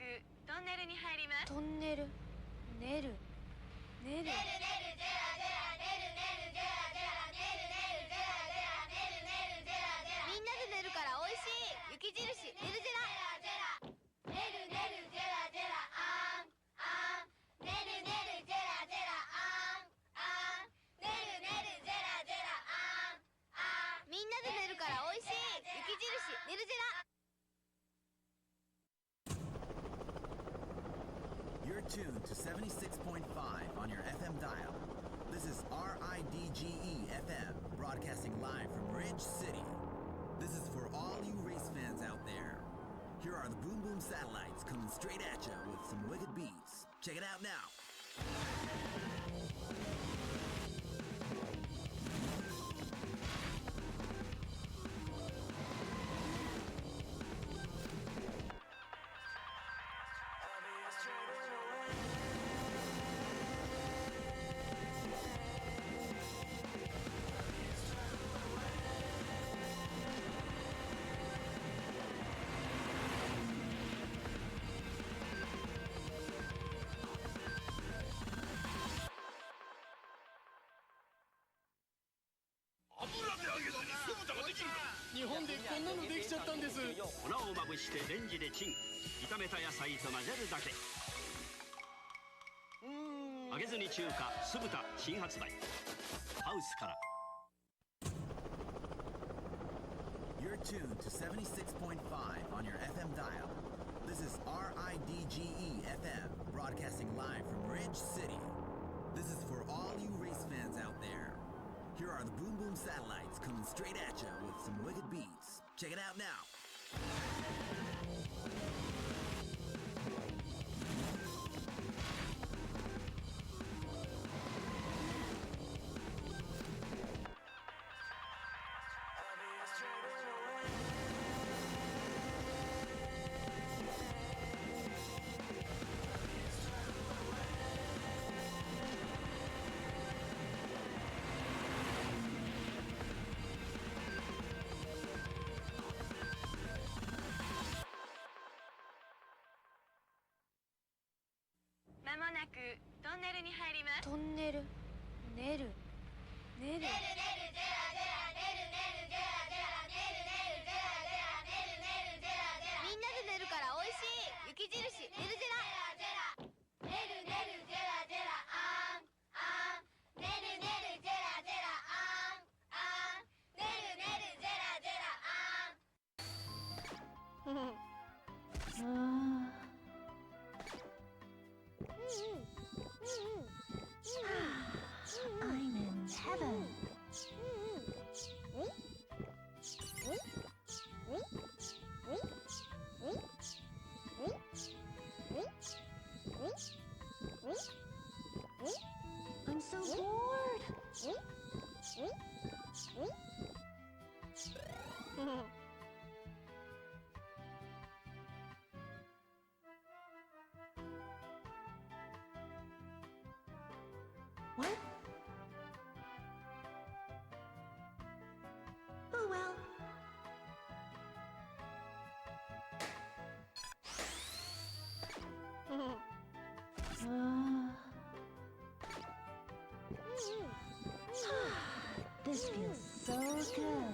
トンネルに入ります。トンネル、ネル、ネル。みんなで寝るから美味しい。雪印ネルジェラ。ネルネルジェラジェラあんあん。ネルネルジェラジェラあんあん。ネルネルジェラジェラあんあん。みんなで寝るから美味しい。雪印ネルジェラ。You're tuned to 76.5 on your FM dial. This is RIDGE FM, broadcasting live from Ridge City. This is for all you race fans out there. Here are the Boom Boom satellites coming straight at you with some wicked beats. Check it out now.日本でこんなのできちゃったんです。粉をまぶしてレンジでチン。炒めた野菜と混ぜるだけ。揚げずに中華酢豚新発売。ハウスから。You're tuned to 76.5 on your FM dial. This is RIDGE FM, broadcasting live from Ridge City. This is for all you race fans out there. Here are the Boom Boom satellites coming straight at you with some wicked beats. Check it out now.トンネル、ネル、ネル。みんなで寝るから美味しい。雪印ネルジェラ。ネルネルジェラジェラあんあん。ネルネルジェラジェラあんあん。ネルネルジェラジェラあん。I'm in heaven. I'm so bored. What? Oh well. This feels so good.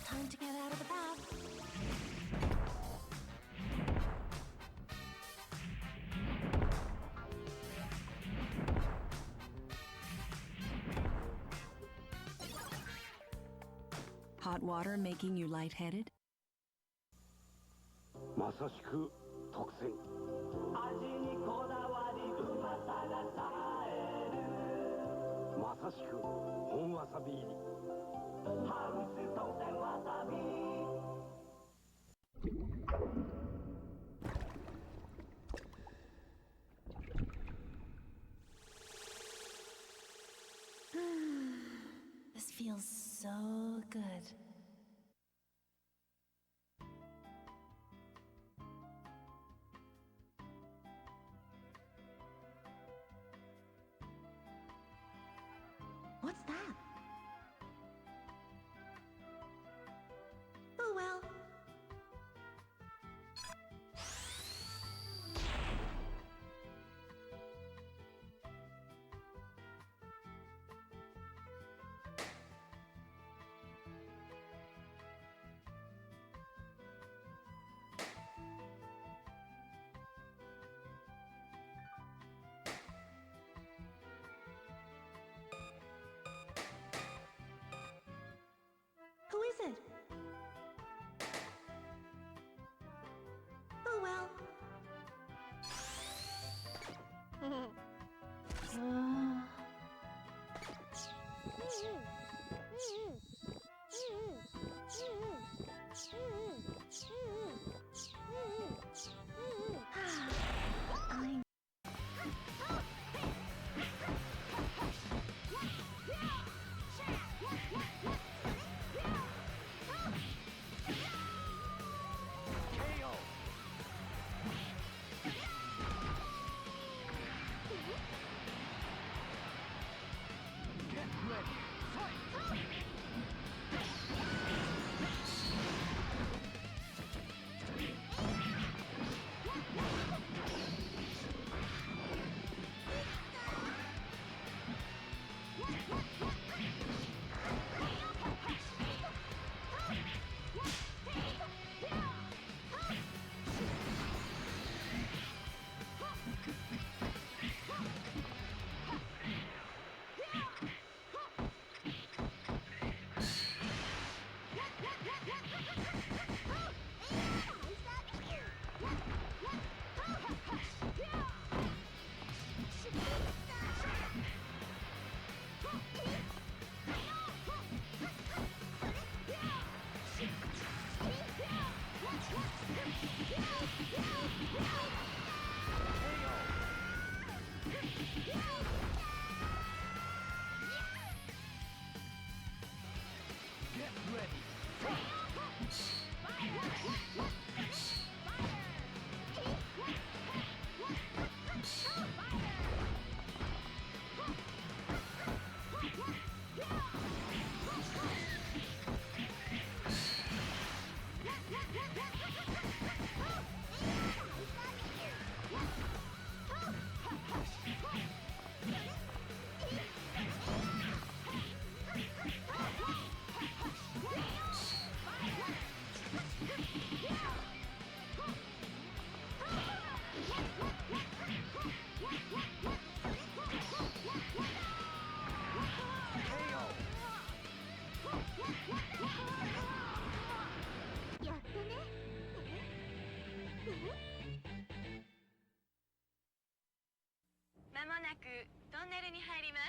Time to get out of the bath. Hot water making you lightheaded? まさしく特選。味にこだわりうま This feels so good. What's that? Oh well. Who is it? Oh well.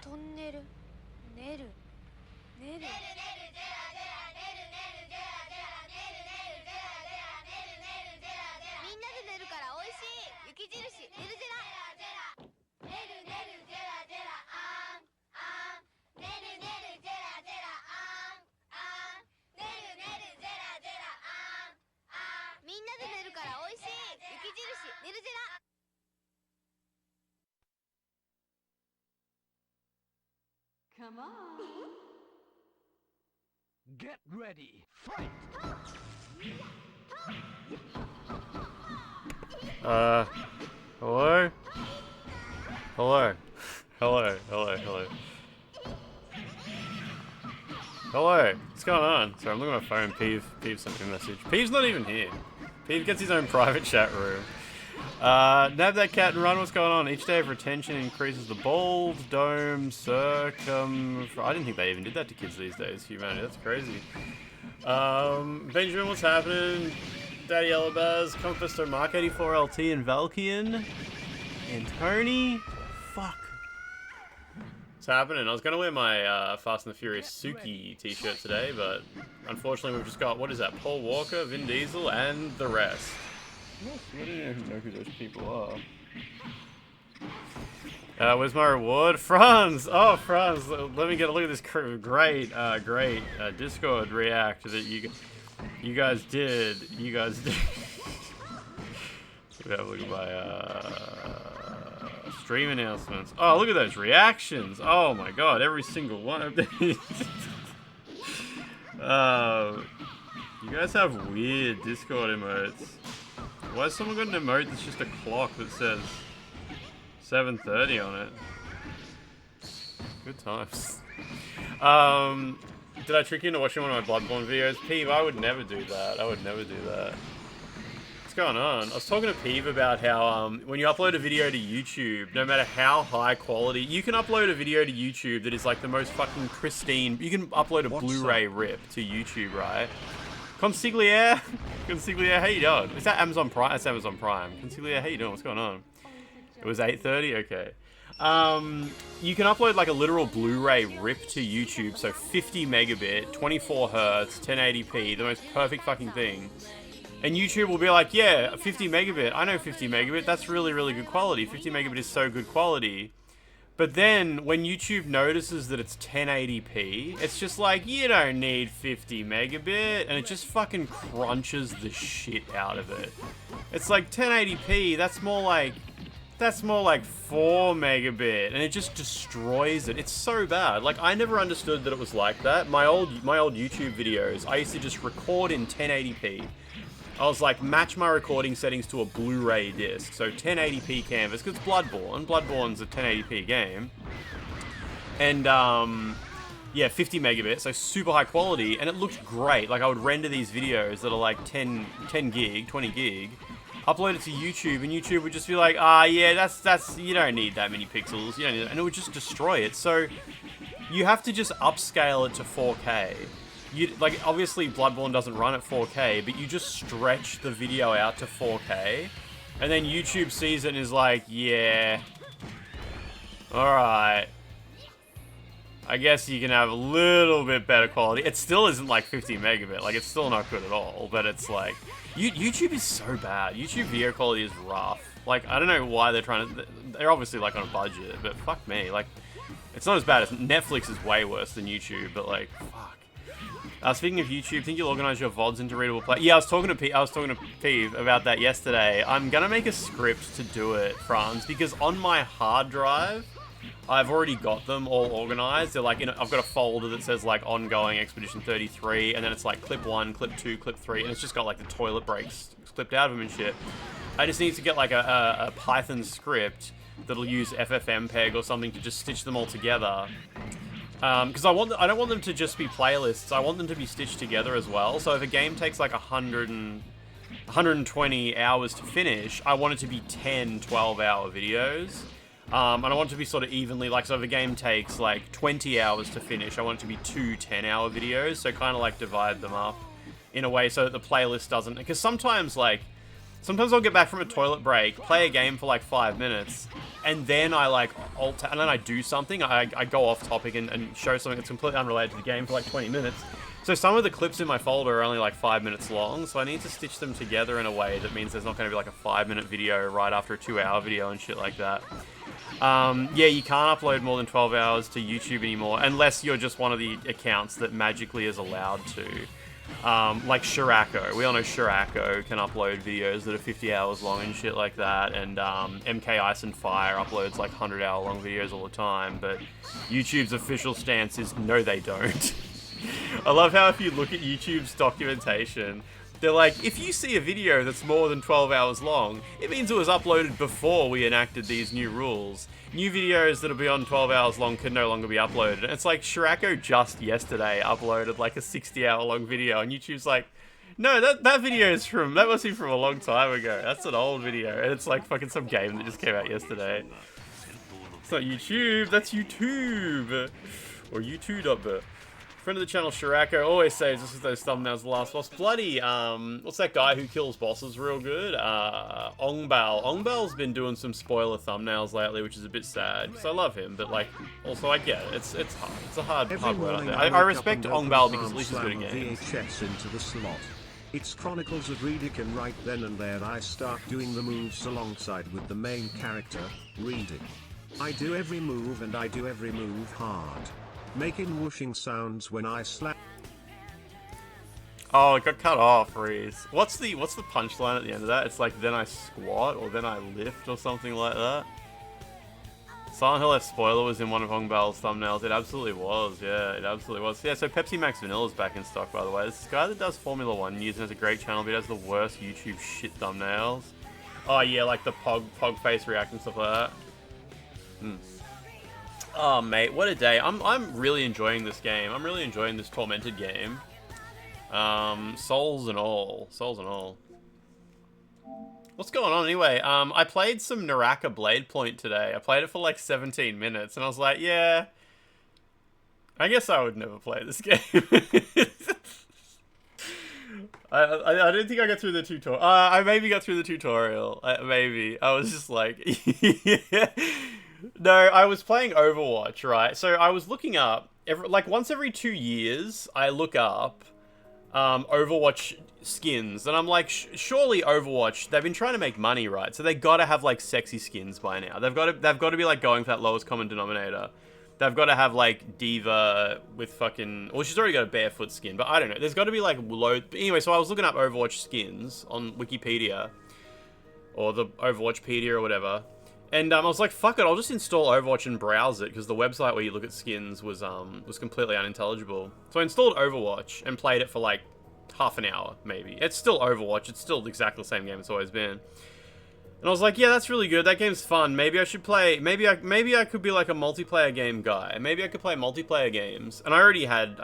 トンネル、ネル、ネル。みんなで寝るから美味しい雪印ネルジェラ。ネルネルジェラジェラあんあん。ネルネルジェラジェラあんあん。ネルネルジェラジェラあんあん。みんなで寝るから美味しい雪印ネルジェラ。Come on. Get ready. Fight. Hello? Hello. Hello. Hello. What's going on? Sorry, I'm looking at my phone. Peeve sent me a message. Peeve's not even here. Peeve gets his own private chat room. Nab that cat and run. What's going on? Each day of retention increases the bold, dome, circum... I didn't think they even did that to kids these days. Humanity, that's crazy. Benjamin, what's happening? Daddy Yellowbaz, Compass to Mark 84 LT and Valkian. And Tony, fuck? What's happening? I was gonna wear my Fast and the Furious Suki t-shirt today, but unfortunately we've just got, what is that, Paul Walker, Vin Diesel, and the rest. I don't even know who those people are. Where's my reward? Franz! Oh, Franz! Let me get a look at this great Discord react that you guys did. You guys did. Let me have a look at my stream announcements. Oh, look at those reactions! Oh my god, every single one of these. You guys have weird Discord emotes. Why has someone got an emote that's just a clock that says 7:30 on it? Good times. Did I trick you into watching one of my Bloodborne videos? Peeve, I would never do that. I would never do that. What's going on? I was talking to Peeve about how when you upload a video to YouTube, no matter how high quality, you can upload a video to YouTube that is like the most fucking pristine. You can upload a Blu-ray rip to YouTube, right? Consigliere? Consigliere, how you doing? Is that Amazon Prime? That's Amazon Prime. Consigliere, how you doing? What's going on? It was 8:30? Okay. You can upload like a literal Blu-ray rip to YouTube, so 50 megabit, 24 hertz, 1080p, the most perfect fucking thing. And YouTube will be like, yeah, 50 megabit, I know 50 megabit, that's really, really good quality. 50 megabit is so good quality. But then, when YouTube notices that it's 1080p, it's just like, you don't need 50 megabit, and it just fucking crunches the shit out of it. It's like, 1080p, that's more like 4 megabit, and it just destroys it. It's so bad. Like, I never understood that it was like that. My old YouTube videos, I used to just record in 1080p. I was like, match my recording settings to a Blu-ray disc. So 1080p canvas, because Bloodborne. Bloodborne's a 1080p game. And, yeah, 50 megabit, so super high quality, and it looked great. Like, I would render these videos that are like 10 gig, 20 gig, upload it to YouTube, and YouTube would just be like, yeah, that's, you don't need that many pixels, you don't need that, and it would just destroy it. So, you have to just upscale it to 4K. Like, obviously Bloodborne doesn't run at 4K, but you just stretch the video out to 4K, and then YouTube sees it and is like, yeah, alright, I guess you can have a little bit better quality. It still isn't like 50 megabit, like, it's still not good at all, but it's like, YouTube is so bad. YouTube video quality is rough. Like, I don't know why they're trying to, they're obviously like on a budget, but fuck me, like, it's not as bad as, Netflix is way worse than YouTube, but like, fuck. Speaking of YouTube, think you'll organize your VODs into readable play? Yeah, I was talking to Peeve about that yesterday. I'm gonna make a script to do it, Franz, because on my hard drive, I've already got them all organized. They're like, I've got a folder that says like ongoing Expedition 33, and then it's like clip 1, clip 2, clip 3, and it's just got like the toilet breaks clipped out of them and shit. I just need to get like a Python script that'll use FFmpeg or something to just stitch them all together. Because I don't want them to just be playlists. I want them to be stitched together as well. So if a game takes like 120 hours to finish, I want it to be 10 12-hour videos. And I want it to be sort of evenly, like, so if a game takes like 20 hours to finish, I want it to be 2 10-hour videos. So kind of like divide them up in a way so that the playlist doesn't, because sometimes I'll get back from a toilet break, play a game for like 5 minutes, and then I like and then I do something. I go off topic and show something that's completely unrelated to the game for like 20 minutes. So some of the clips in my folder are only like 5 minutes long, so I need to stitch them together in a way that means there's not going to be like a 5-minute video right after a 2-hour video and shit like that. Yeah, you can't upload more than 12 hours to YouTube anymore, unless you're just one of the accounts that magically is allowed to. Like Shirako. We all know Shirako can upload videos that are 50 hours long and shit like that, and MK Ice and Fire uploads like 100-hour long videos all the time, but YouTube's official stance is no they don't. I love how if you look at YouTube's documentation, they're like, if you see a video that's more than 12 hours long, it means it was uploaded before we enacted these new rules. New videos that'll be on 12 hours long can no longer be uploaded. And it's like, Shirako just yesterday uploaded like a 60-hour long video, and YouTube's like, no, that video is that must be from a long time ago. That's an old video. And it's like fucking some game that just came out yesterday. It's not YouTube, that's YouTube. Or YouTube. Friend of the channel, Shirako, always says this is those thumbnails the last boss. Bloody, what's that guy who kills bosses real good? Ongbal. Ongbal's been doing some spoiler thumbnails lately, which is a bit sad, because I love him, but, like, also I get it. It's hard. It's a hard word out there. I respect Ongbal because at least he's good at games. VHS into the slot. It's Chronicles of Reedick, and right then and there I start doing the moves alongside with the main character, Reedick. I do every move and I do every move hard, making whooshing sounds when I slap. Oh, it got cut off, Reese. What's the punchline at the end of that? It's like, then I squat, or then I lift, or something like that. Silent Hill F spoiler was in one of Hongbal's thumbnails. It absolutely was, yeah, it absolutely was. Yeah, so Pepsi Max Vanilla is back in stock, by the way. This guy that does Formula 1 news and has a great channel, but he has the worst YouTube shit thumbnails. Oh yeah, like the pog face react and stuff like that. Oh mate, what a day. I'm really enjoying this game. I'm really enjoying this Tormented game. Souls and all. What's going on anyway? I played some Naraka Blade Point today. I played it for like 17 minutes and I was like, yeah, I guess I would never play this game. I didn't think I got through the tutorial. I maybe got through the tutorial. Maybe. I was just like, yeah. No, I was playing Overwatch, right? So I was looking up, once every 2 years, I look up Overwatch skins, and I'm like, surely Overwatch, they've been trying to make money, right? So they gotta have like sexy skins by now. They've got to be like going for that lowest common denominator. They've got to have like Diva with fucking, well, she's already got a barefoot skin, but I don't know. There's got to be like low. Anyway, so I was looking up Overwatch skins on Wikipedia or the Overwatchpedia or whatever. And I was like, fuck it, I'll just install Overwatch and browse it, because the website where you look at skins was completely unintelligible. So I installed Overwatch and played it for like half an hour, maybe. It's still Overwatch, it's still exactly the same game it's always been. And I was like, yeah, that's really good, that game's fun, maybe I should play, maybe I could be like a multiplayer game guy. Maybe I could play multiplayer games. And I already had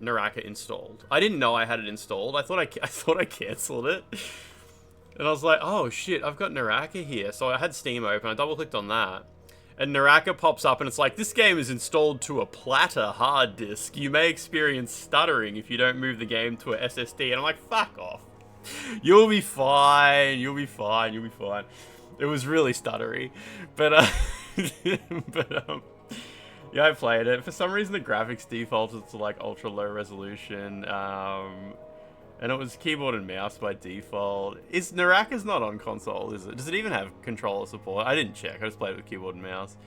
Naraka installed. I didn't know I had it installed, I thought I cancelled it. And I was like, oh shit, I've got Naraka here. So I had Steam open, I double clicked on that. And Naraka pops up and it's like, this game is installed to a platter hard disk. You may experience stuttering if you don't move the game to a SSD. And I'm like, fuck off. You'll be fine, you'll be fine. It was really stuttery. But, yeah, I played it. For some reason the graphics defaulted to like ultra low resolution. And it was keyboard and mouse by default. Naraka's not on console, is it? Does it even have controller support? I didn't check. I just played it with keyboard and mouse.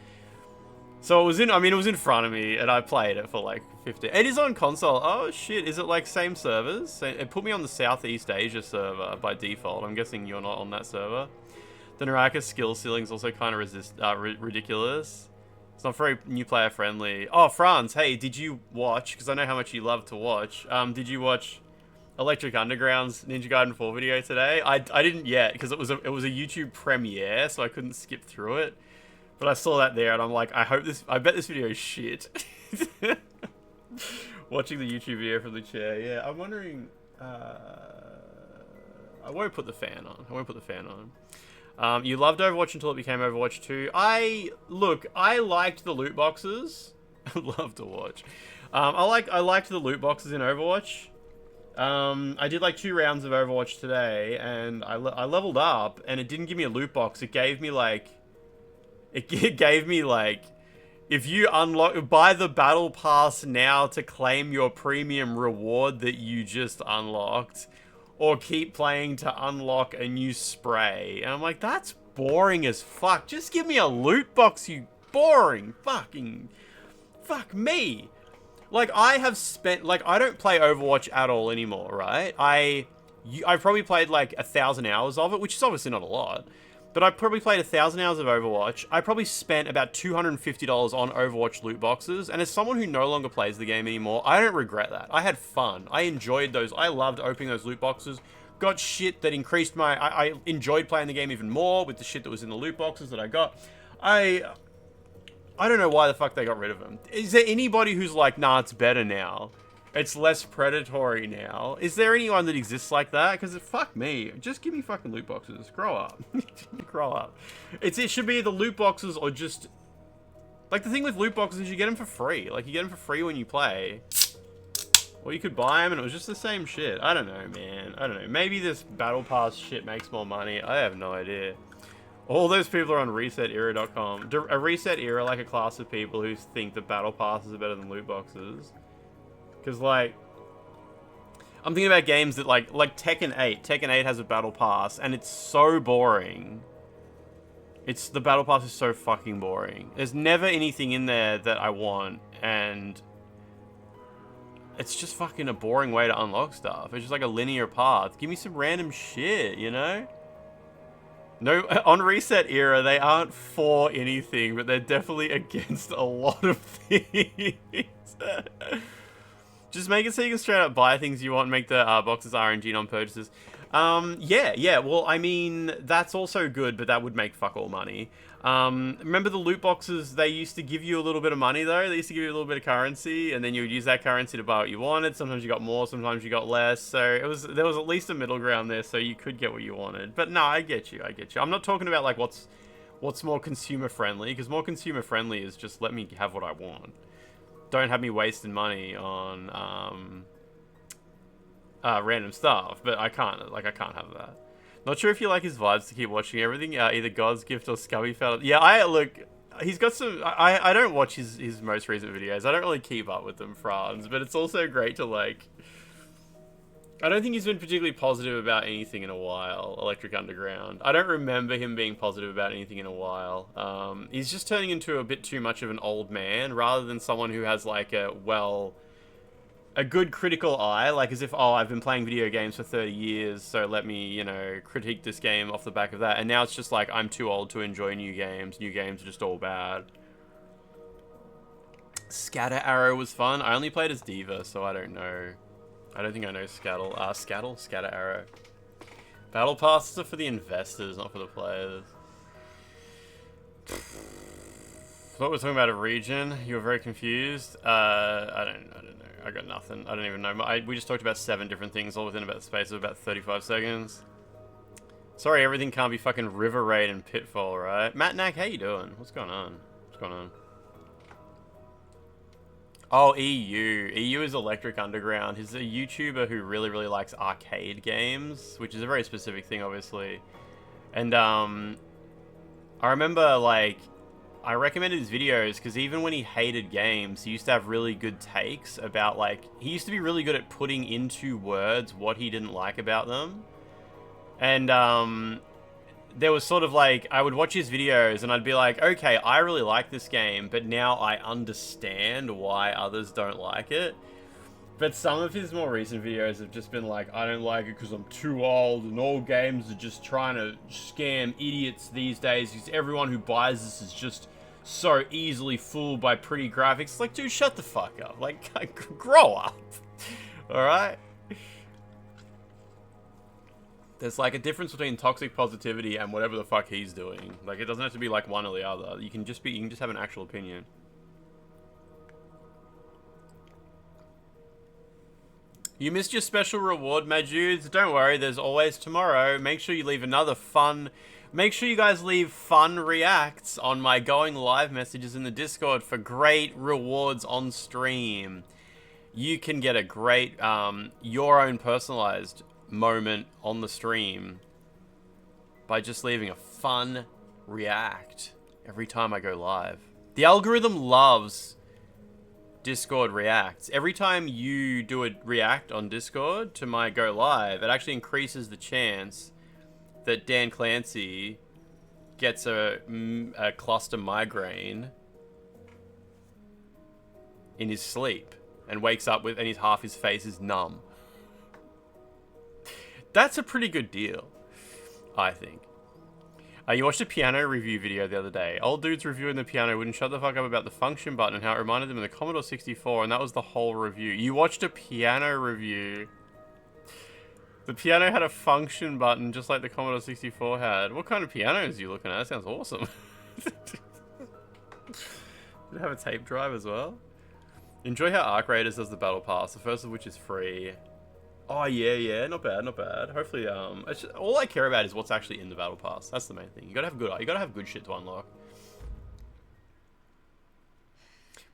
So it was in front of me, and I played it for like 50. It is on console. Oh shit! Is it like same servers? It put me on the Southeast Asia server by default. I'm guessing you're not on that server. The Naraka skill ceiling is also kind of ridiculous. It's not very new player friendly. Oh, Franz, hey, did you watch? Because I know how much you love to watch. Did you watch Electric Underground's Ninja Gaiden 4 video today? I didn't yet, because it was a YouTube premiere, so I couldn't skip through it. But I saw that there, and I'm like, I bet this video is shit. Watching the YouTube video from the chair, yeah. I'm wondering, I won't put the fan on. You loved Overwatch until it became Overwatch 2. I liked the loot boxes. I love to watch. I liked the loot boxes in Overwatch. I did like 2 rounds of Overwatch today, and I leveled up, and it didn't give me a loot box. It gave me like, if you buy the battle pass now to claim your premium reward that you just unlocked, or keep playing to unlock a new spray. And I'm like, that's boring as fuck. Just give me a loot box, you boring fucking, fuck me. Like, I have spent, like, I don't play Overwatch at all anymore, right? I've probably played, like, 1,000 hours of it, which is obviously not a lot. But I've probably played 1,000 hours of Overwatch. I probably spent about $250 on Overwatch loot boxes. And as someone who no longer plays the game anymore, I don't regret that. I had fun. I enjoyed those. I loved opening those loot boxes. Got shit that increased my... I enjoyed playing the game even more with the shit that was in the loot boxes that I got. I don't know why the fuck they got rid of them. Is there anybody who's like, nah, it's better now? It's less predatory now. Is there anyone that exists like that? Because fuck me. Just give me fucking loot boxes. Grow up. Grow up. It should be the loot boxes or just... Like, the thing with loot boxes is you get them for free. Like, you get them for free when you play. Or you could buy them and it was just the same shit. I don't know, man. I don't know. Maybe this Battle Pass shit makes more money. I have no idea. All those people are on ResetEra.com. A Reset Era like a class of people who think that Battle Passes are better than loot boxes. Because, like... I'm thinking about games that, like Tekken 8. Tekken 8 has a Battle Pass, and it's so boring. The Battle Pass is so fucking boring. There's never anything in there that I want, and... It's just fucking a boring way to unlock stuff. It's just like a linear path. Give me some random shit, you know? No, on Reset Era, they aren't for anything, but they're definitely against a lot of things. Just make it so you can straight up buy things you want and make the boxes RNG on purchases. Yeah, well, I mean, that's also good, but that would make fuck all money. Remember the loot boxes, they used to give you a little bit of money, though? They used to give you a little bit of currency, and then you would use that currency to buy what you wanted. Sometimes you got more, sometimes you got less, so there was at least a middle ground there, so you could get what you wanted. But no, I get you. I'm not talking about, like, what's more consumer-friendly, because more consumer-friendly is just let me have what I want. Don't have me wasting money on, random stuff, but I can't have that. Not sure if you like his vibes to keep watching everything, either God's Gift or Scubby Fella. Yeah, look, he's got some, I don't watch his most recent videos. I don't really keep up with them, Franz, but it's also great to, like, I don't think he's been particularly positive about anything in a while, Electric Underground. I don't remember him being positive about anything in a while. He's just turning into a bit too much of an old man, rather than someone who has, like, a good critical eye, like as if, oh, I've been playing video games for 30 years, so let me, you know, critique this game off the back of that. And now it's just like, I'm too old to enjoy new games. New games are just all bad. Scatter Arrow was fun. I only played as Diva, so I don't know. I don't think I know Scatter Arrow. Battle Passes are for the investors, not for the players. What we're talking about a region? You were very confused. I don't know. I got nothing. I don't even know. We just talked about 7 different things, all within about the space of about 35 seconds. Sorry, everything can't be fucking River Raid and Pitfall, right? Matt Knack, how you doing? What's going on? Oh, EU. EU is Electric Underground. He's a YouTuber who really, really likes arcade games, which is a very specific thing, obviously. And, I remember, like, I recommended his videos because even when he hated games, he used to have really good takes about, like, he used to be really good at putting into words what he didn't like about them. And, there was sort of like, I would watch his videos and I'd be like, okay, I really like this game, but now I understand why others don't like it. But some of his more recent videos have just been like, I don't like it because I'm too old and all games are just trying to scam idiots these days because everyone who buys this is just so easily fooled by pretty graphics. It's like, dude, shut the fuck up. Like, grow up. Alright? There's like a difference between toxic positivity and whatever the fuck he's doing. Like, it doesn't have to be like one or the other. You can just have an actual opinion. You missed your special reward, my dudes. Don't worry, there's always tomorrow. Make sure you leave make sure you guys leave fun reacts on my going live messages in the Discord for great rewards on stream. You can get a great, your own personalized moment on the stream by just leaving a fun react every time I go live. The algorithm loves Discord reacts. Every time you do a react on Discord to my go live, it actually increases the chance that Dan Clancy gets a cluster migraine in his sleep and wakes up with, and half his face is numb. That's a pretty good deal, I think. You watched a piano review video the other day. Old dudes reviewing the piano wouldn't shut the fuck up about the function button and how it reminded them of the Commodore 64, and that was the whole review. You watched a piano review. The piano had a function button just like the Commodore 64 had. What kind of pianos are you looking at? That sounds awesome. Did it have a tape drive as well? Enjoy how Arc Raiders does the Battle Pass, the first of which is free. Oh, yeah, not bad. Hopefully, all I care about is what's actually in the Battle Pass. That's the main thing. You gotta have good shit to unlock.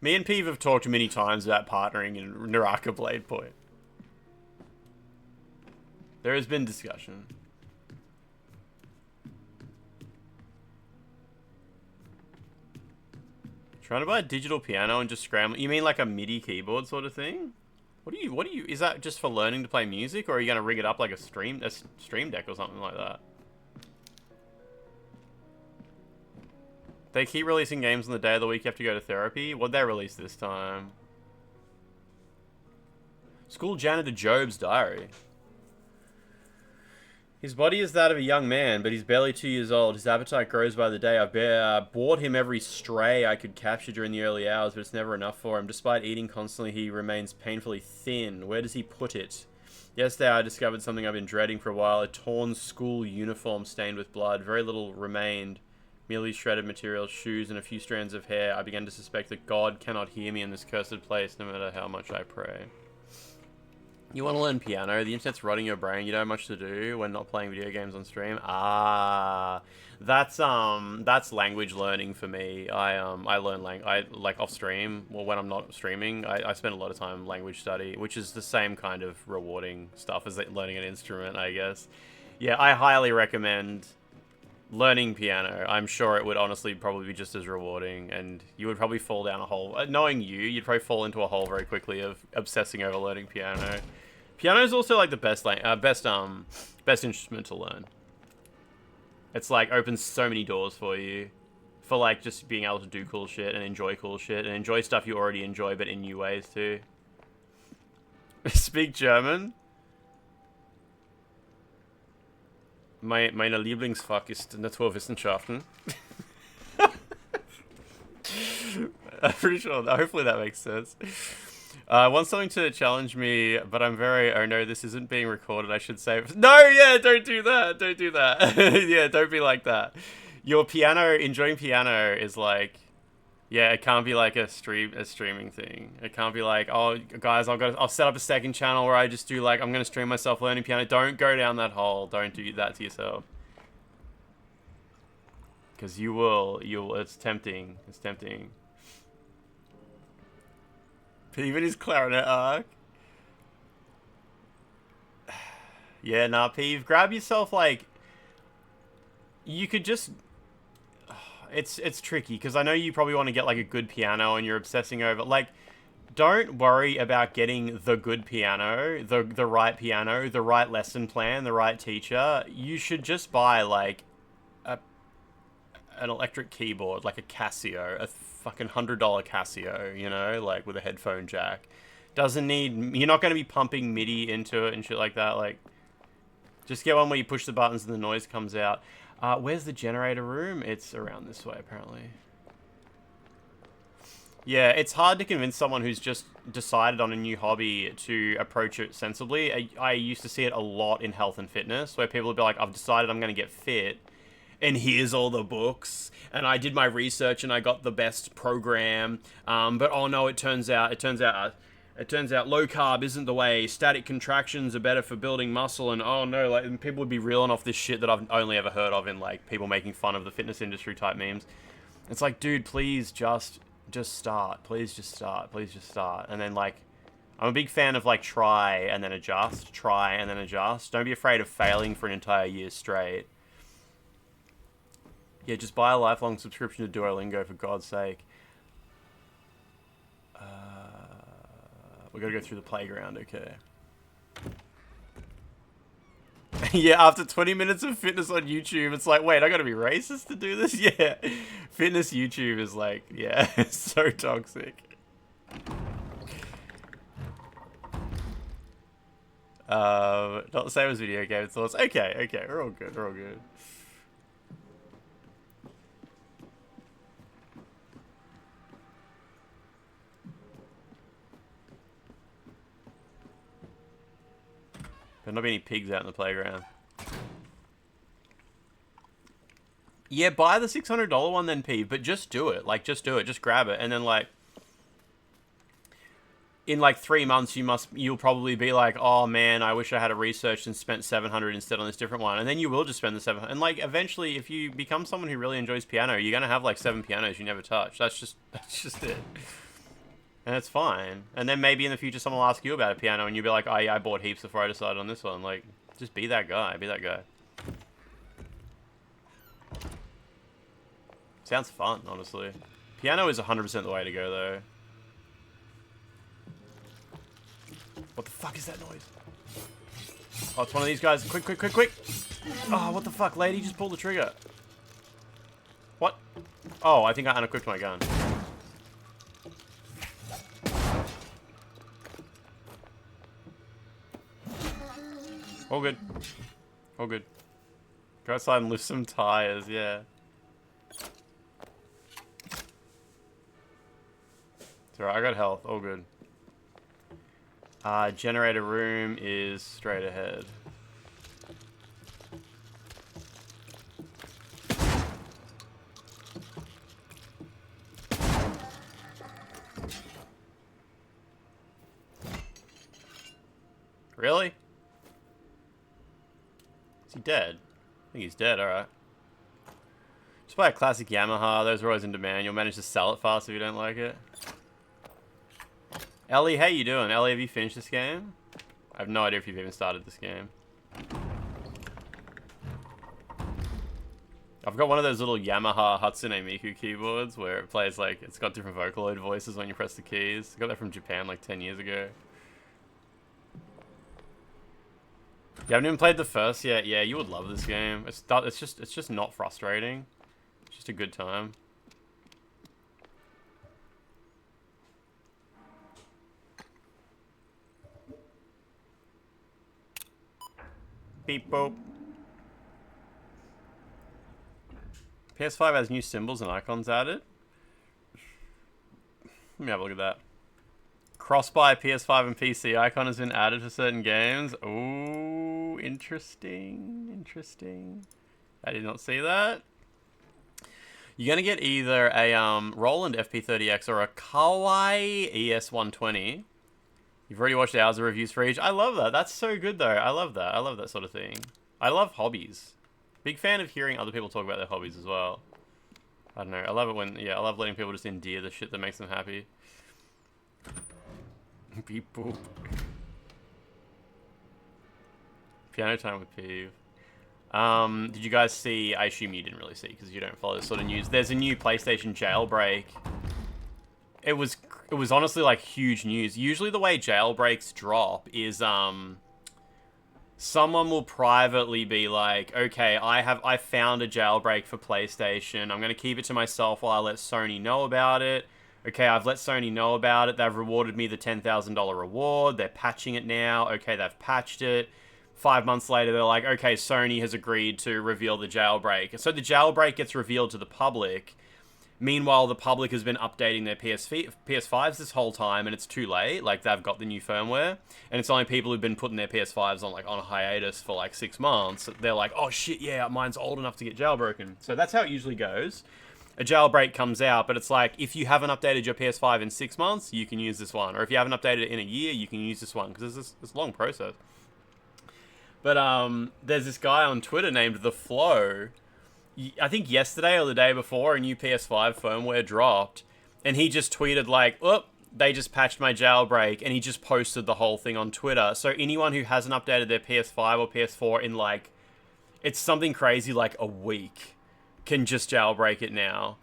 Me and Peeve have talked many times about partnering in Naraka Blade Point. There has been discussion. Trying to buy a digital piano and just scramble. You mean like a MIDI keyboard sort of thing? What do you, is that just for learning to play music, or are you going to rig it up like a stream deck or something like that? They keep releasing games on the day of the week you have to go to therapy. What'd they release this time? School janitor Job's diary. His body is that of a young man, but he's barely 2 years old. His appetite grows by the day. I bought him every stray I could capture during the early hours, but it's never enough for him. Despite eating constantly, he remains painfully thin. Where does he put it? Yesterday, I discovered something I've been dreading for a while. A torn school uniform stained with blood. Very little remained. Merely shredded material, shoes, and a few strands of hair. I began to suspect that God cannot hear me in this cursed place, no matter how much I pray. You want to learn piano? The internet's rotting your brain. You don't have much to do when not playing video games on stream. Ah, that's language learning for me. I learn like off stream. Well, when I'm not streaming, I spend a lot of time language study, which is the same kind of rewarding stuff as learning an instrument, I guess. Yeah, I highly recommend learning piano. I'm sure it would honestly probably be just as rewarding, and you would probably fall down a hole. Knowing you'd probably fall into a hole very quickly of obsessing over learning piano. Piano is also like the best instrument to learn. It's like opens so many doors for you, for like just being able to do cool shit and enjoy stuff you already enjoy, but in new ways too. Speak German. Meine Lieblingsfach ist Naturwissenschaften. I'm pretty sure. Hopefully that makes sense. I want something to challenge me, but I'm very... Oh no, this isn't being recorded. I should say... No, yeah, don't do that. Don't do that. Yeah, don't be like that. Your piano... Enjoying piano is like... Yeah, it can't be like a streaming thing. It can't be like, oh, guys, I'll set up a second channel where I just do like... I'm going to stream myself learning piano. Don't go down that hole. Don't do that to yourself. Because you will... It's tempting. It's tempting. Even his clarinet arc. Yeah, nah, Peeve. Grab yourself, like... You could just... It's tricky, because I know you probably want to get, like, a good piano, and you're obsessing over... Like, don't worry about getting the good piano, the right piano, the right lesson plan, the right teacher. You should just buy, like, an electric keyboard, like a Casio, a fucking $100 Casio, you know, like with a headphone jack. Doesn't need... You're not going to be pumping MIDI into it and shit like that. Like, just get one where you push the buttons and the noise comes out. Where's the generator room? It's around this way, apparently. Yeah, it's hard to convince someone who's just decided on a new hobby to approach it sensibly. I used to see it a lot in health and fitness, where people would be like, I've decided I'm going to get fit, and here's all the books, and I did my research and I got the best program, but oh no, it turns out low carb isn't the way, static contractions are better for building muscle, and oh no, like, and people would be reeling off this shit that I've only ever heard of in like people making fun of the fitness industry type memes. It's like, dude, please just start, please just start, and then like, I'm a big fan of like try and then adjust. Don't be afraid of failing for an entire year straight. Yeah, just buy a lifelong subscription to Duolingo, for God's sake. We gotta go through the playground, okay. Yeah, after 20 minutes of fitness on YouTube, it's like, wait, I gotta be racist to do this? Yeah, fitness YouTube is like, yeah, it's so toxic. Not the same as video game thoughts. Okay, we're all good. There'll not be any pigs out in the playground. Yeah, buy the $600 one then, P, but just do it. Like, just do it. Just grab it. And then, like, in, like, 3 months, you'll probably be like, oh, man, I wish I had researched and spent $700 instead on this different one. And then you will just spend the $700. And, like, eventually, if you become someone who really enjoys piano, you're going to have, like, 7 pianos you never touch. That's just it. And it's fine. And then maybe in the future someone will ask you about a piano and you'll be like, oh yeah, I bought heaps before I decided on this one. Like, just be that guy. Be that guy. Sounds fun, honestly. Piano is 100% the way to go, though. What the fuck is that noise? Oh, it's one of these guys. Quick, quick, quick, quick! Oh, what the fuck, lady? Just pull the trigger. What? Oh, I think I unequipped my gun. All good. All good. Go outside and lift some tires, yeah. It's alright, I got health. All good. Generator room is straight ahead. Really? Is he dead? I think he's dead, alright. Just buy a classic Yamaha, those are always in demand. You'll manage to sell it fast if you don't like it. Ellie, how you doing? Ellie, have you finished this game? I have no idea if you've even started this game. I've got one of those little Yamaha Hatsune Miku keyboards where it plays like, it's got different Vocaloid voices when you press the keys. I got that from Japan like 10 years ago. You haven't even played the first yet? Yeah, you would love this game. It's just not frustrating. It's just a good time. Beep boop. PS5 has new symbols and icons added. Let me have a look at that. Cross-buy PS5 and PC icon has been added for certain games. Ooh, interesting. Interesting. I did not see that. You're going to get either a Roland FP30X or a Kawai ES120. You've already watched hours of reviews for each. I love that. That's so good, though. I love that. I love that sort of thing. I love hobbies. Big fan of hearing other people talk about their hobbies as well. I don't know. I love it when, yeah, I love letting people just endear the shit that makes them happy. Beep boop. Piano time with Peeve. Did you guys see? I assume you didn't really see because you don't follow this sort of news. There's a new PlayStation jailbreak. It was honestly like huge news. Usually the way jailbreaks drop is someone will privately be like, okay, I found a jailbreak for PlayStation. I'm gonna keep it to myself while I let Sony know about it. Okay, I've let Sony know about it. They've rewarded me the $10,000 reward. They're patching it now. Okay, they've patched it. 5 months later, they're like, okay, Sony has agreed to reveal the jailbreak. So the jailbreak gets revealed to the public. Meanwhile, the public has been updating their PS5s this whole time, and it's too late. Like, they've got the new firmware, and it's only people who've been putting their PS5s on a hiatus for like 6 months. They're like, oh shit, yeah, mine's old enough to get jailbroken. So that's how it usually goes. A jailbreak comes out, but it's like, if you haven't updated your PS5 in 6 months, you can use this one. Or if you haven't updated it in a year, you can use this one, because it's this long process. But there's this guy on Twitter named The Flow. I think yesterday or the day before, a new PS5 firmware dropped, and he just tweeted like, "Oop, they just patched my jailbreak," and he just posted the whole thing on Twitter. So anyone who hasn't updated their PS5 or PS4 in like, it's something crazy like a week, can just jailbreak it now.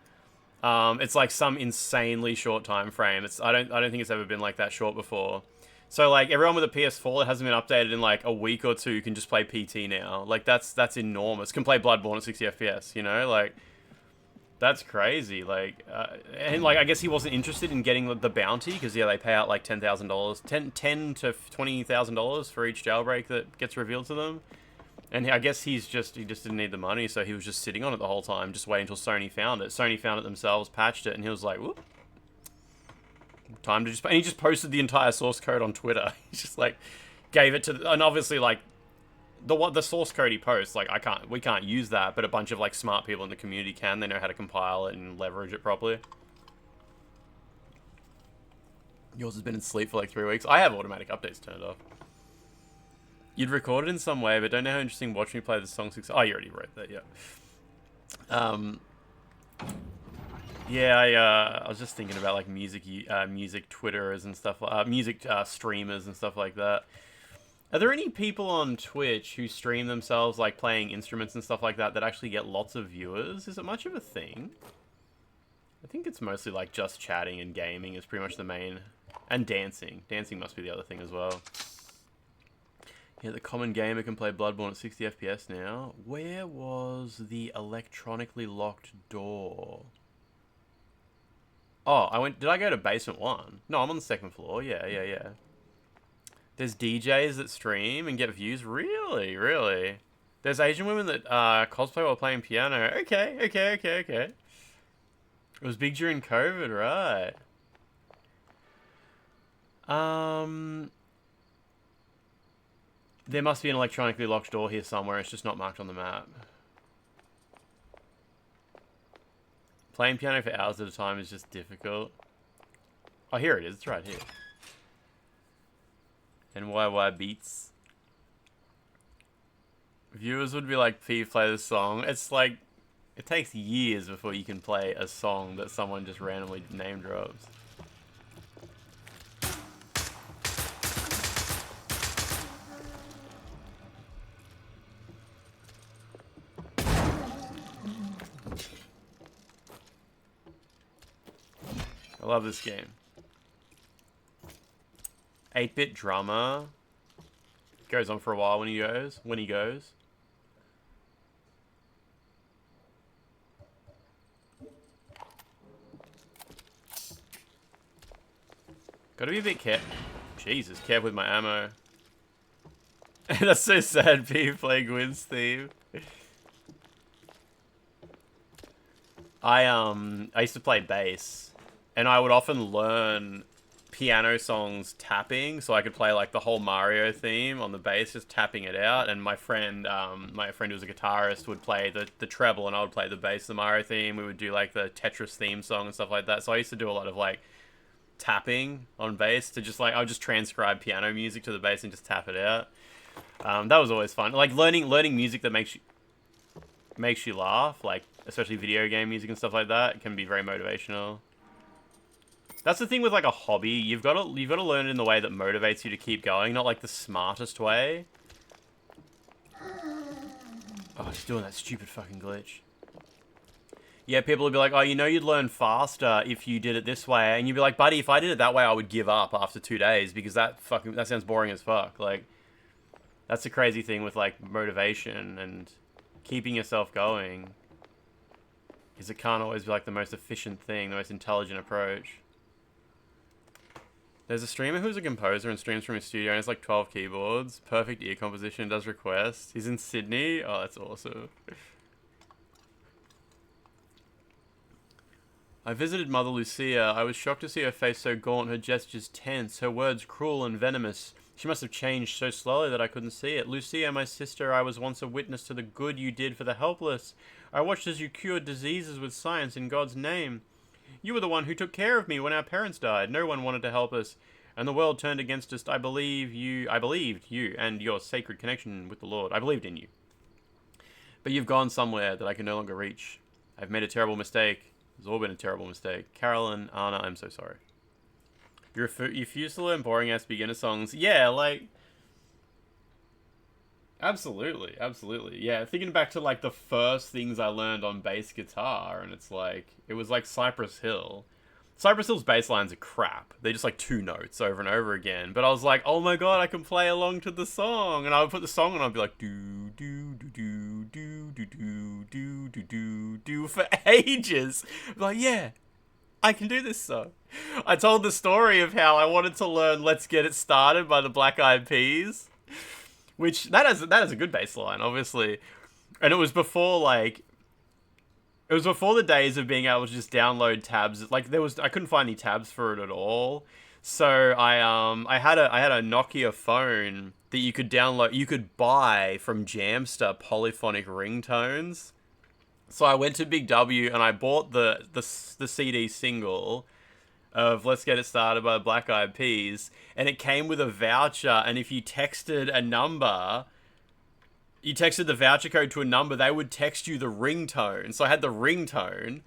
It's like some insanely short time frame. I don't think it's ever been like that short before. So like everyone with a PS4 that hasn't been updated in like a week or two can just play PT now. Like that's enormous. Can play Bloodborne at 60 FPS, you know? Like that's crazy. Like and like I guess he wasn't interested in getting the bounty because yeah, they pay out like $10,000, $10 to $20,000 for each jailbreak that gets revealed to them. And I guess he just didn't need the money, so he was just sitting on it the whole time, just waiting until Sony found it. Sony found it themselves, patched it, and he was like, whoop. Time to just... And he just posted the entire source code on Twitter. He just, like, gave it to... And obviously, like, the source code he posts, like, we can't use that, but a bunch of, like, smart people in the community can. They know how to compile it and leverage it properly. Yours has been in sleep for, like, 3 weeks. I have automatic updates turned off. You'd record it in some way, but don't know how interesting watching me play the song 6... Oh, you already wrote that, yeah. Yeah, I was just thinking about like music Twitterers and stuff, music streamers and stuff like that. Are there any people on Twitch who stream themselves like playing instruments and stuff like that that actually get lots of viewers? Is it much of a thing? I think it's mostly like just chatting and gaming is pretty much the main, and dancing. Dancing must be the other thing as well. Yeah, the common gamer can play Bloodborne at 60 FPS now. Where was the electronically locked door? Oh, did I go to basement 1? No, I'm on the 2nd floor. Yeah. There's DJs that stream and get views? Really? Really? There's Asian women that cosplay while playing piano. Okay. It was big during COVID, right? There must be an electronically locked door here somewhere. It's just not marked on the map. Playing piano for hours at a time is just difficult. Oh, here it is. It's right here. NYY Beats. Viewers would be like, "P, play this song." It's like, it takes years before you can play a song that someone just randomly name drops. I love this game. 8-bit drummer. Goes on for a while when he goes. Gotta be a bit careful. Jesus, careful with my ammo. That's so sad, P playing Gwyn's theme. I used to play bass, and I would often learn piano songs tapping, so I could play like the whole Mario theme on the bass, just tapping it out. And my friend who was a guitarist would play the treble, and I would play the bass, the Mario theme. We would do like the Tetris theme song and stuff like that. So I used to do a lot of like tapping on bass to just like, I would just transcribe piano music to the bass and just tap it out. That was always fun. Like learning music that makes you laugh, like especially video game music and stuff like that, can be very motivational. That's the thing with like a hobby. You've got to learn it in the way that motivates you to keep going, not like the smartest way. Oh, he's doing that stupid fucking glitch. Yeah, people would be like, "Oh, you know, you'd learn faster if you did it this way," and you'd be like, "Buddy, if I did it that way, I would give up after 2 days because that sounds boring as fuck." Like, that's the crazy thing with like motivation and keeping yourself going, is it can't always be like the most efficient thing, the most intelligent approach. There's a streamer who's a composer and streams from his studio and has like 12 keyboards, perfect ear composition, does requests. He's in Sydney. Oh, that's awesome. I visited Mother Lucia. I was shocked to see her face so gaunt, her gestures tense, her words cruel and venomous. She must have changed so slowly that I couldn't see it. "Lucia, my sister, I was once a witness to the good you did for the helpless. I watched as you cured diseases with science in God's name. You were the one who took care of me when our parents died. No one wanted to help us, and the world turned against us. I believed you and your sacred connection with the Lord. I believed in you. But you've gone somewhere that I can no longer reach. I've made a terrible mistake. It's all been a terrible mistake. Carolyn, Anna, I'm so sorry." You refuse to learn boring-ass beginner songs. Yeah, like... Absolutely. Yeah, thinking back to, like, the first things I learned on bass guitar, and it's like... It was, like, Cypress Hill. Cypress Hill's bass lines are crap. They're just, like, 2 notes over and over again. But I was like, oh my god, I can play along to the song. And I would put the song on, and I'd be like, do for ages. Like, yeah, I can do this song. I told the story of how I wanted to learn "Let's Get It Started" by the Black Eyed Peas, which that has a good bass line, obviously. And it was before the days of being able to just download tabs. Like I couldn't find any tabs for it at all. So I had a Nokia phone that you could buy from Jamster polyphonic ringtones. So I went to Big W and I bought the CD single of "Let's Get It Started" by the Black Eyed Peas, and it came with a voucher, and if you texted the voucher code to a number, they would text you the ringtone. So I had the ringtone,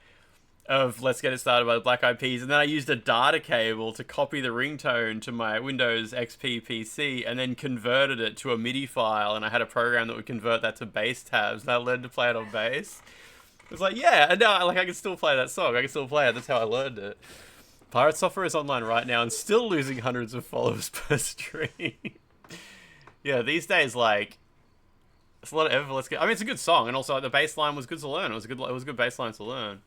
of Let's Get It Started by the Black Eyed Peas, and then I used a data cable to copy the ringtone to my Windows XP PC, and then converted it to a MIDI file, and I had a program that would convert that to bass tabs, and I learned to play it on bass. It was like, yeah, and now like I can still play that song. I can still play it. That's how I learned it. Pirate Software is online right now and still losing hundreds of followers per stream. Yeah, these days, like, it's a lot of effort. Let's get. I mean, it's a good song, and also the bass line was good to learn. It was a good bass line to learn.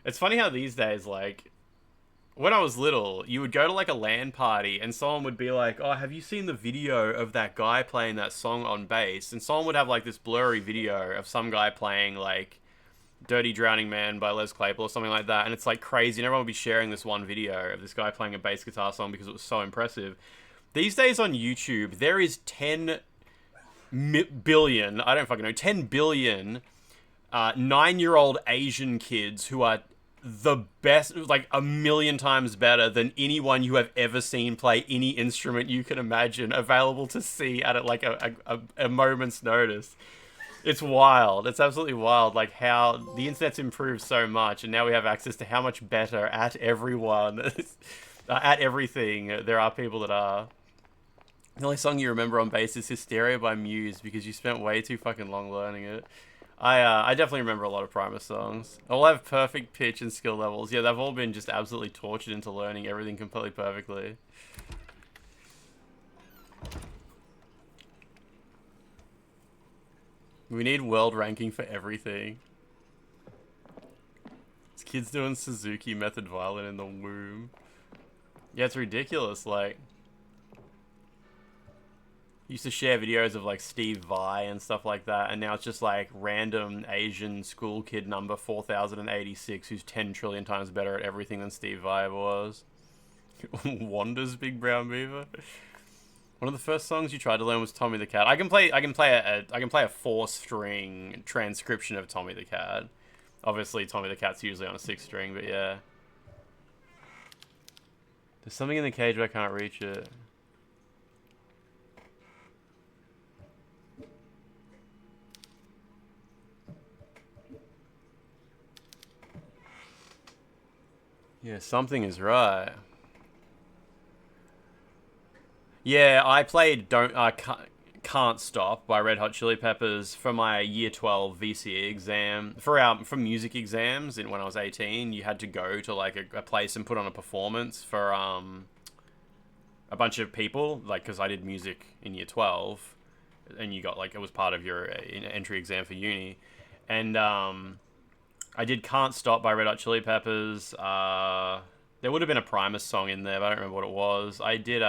It's funny how these days, like, when I was little, you would go to like a LAN party, and someone would be like, "Oh, have you seen the video of that guy playing that song on bass?" And someone would have like this blurry video of some guy playing like Dirty Drowning Man by Les Claypool or something like that, and it's like crazy, and everyone would be sharing this one video of this guy playing a bass guitar song because it was so impressive. These days on YouTube, there is 10 billion, I don't fucking know, 10 billion 9-year-old Asian kids who are the best, like a million times better than anyone you have ever seen play any instrument you can imagine, available to see at like a moment's notice. It's wild. It's absolutely wild, like how the internet's improved so much, and now we have access to how much better at everyone, at everything, there are people that are. The only song you remember on bass is Hysteria by Muse because you spent way too fucking long learning it. I definitely remember a lot of Primus songs. All have perfect pitch and skill levels. Yeah, they've all been just absolutely tortured into learning everything completely perfectly. We need world ranking for everything. This kid's doing Suzuki method violin in the womb. Yeah, it's ridiculous, like... Used to share videos of like Steve Vai and stuff like that, and now it's just like random Asian school kid number 4086 who's 10 trillion times better at everything than Steve Vai ever was. Wanda's Big Brown Beaver. One of the first songs you tried to learn was Tommy the Cat. I can play a 4-string transcription of Tommy the Cat. Obviously Tommy the Cat's usually on a 6-string, but yeah. There's something in the cage where I can't reach it. Yeah, something is right. Yeah, I played Can't Stop by Red Hot Chili Peppers for my Year 12 VCE exam. For music exams, when I was 18, you had to go to like a place and put on a performance for a bunch of people, like, because I did music in Year 12, and you got like, it was part of your entry exam for uni, and I did Can't Stop by Red Hot Chili Peppers. There would have been a Primus song in there, but I don't remember what it was. I did,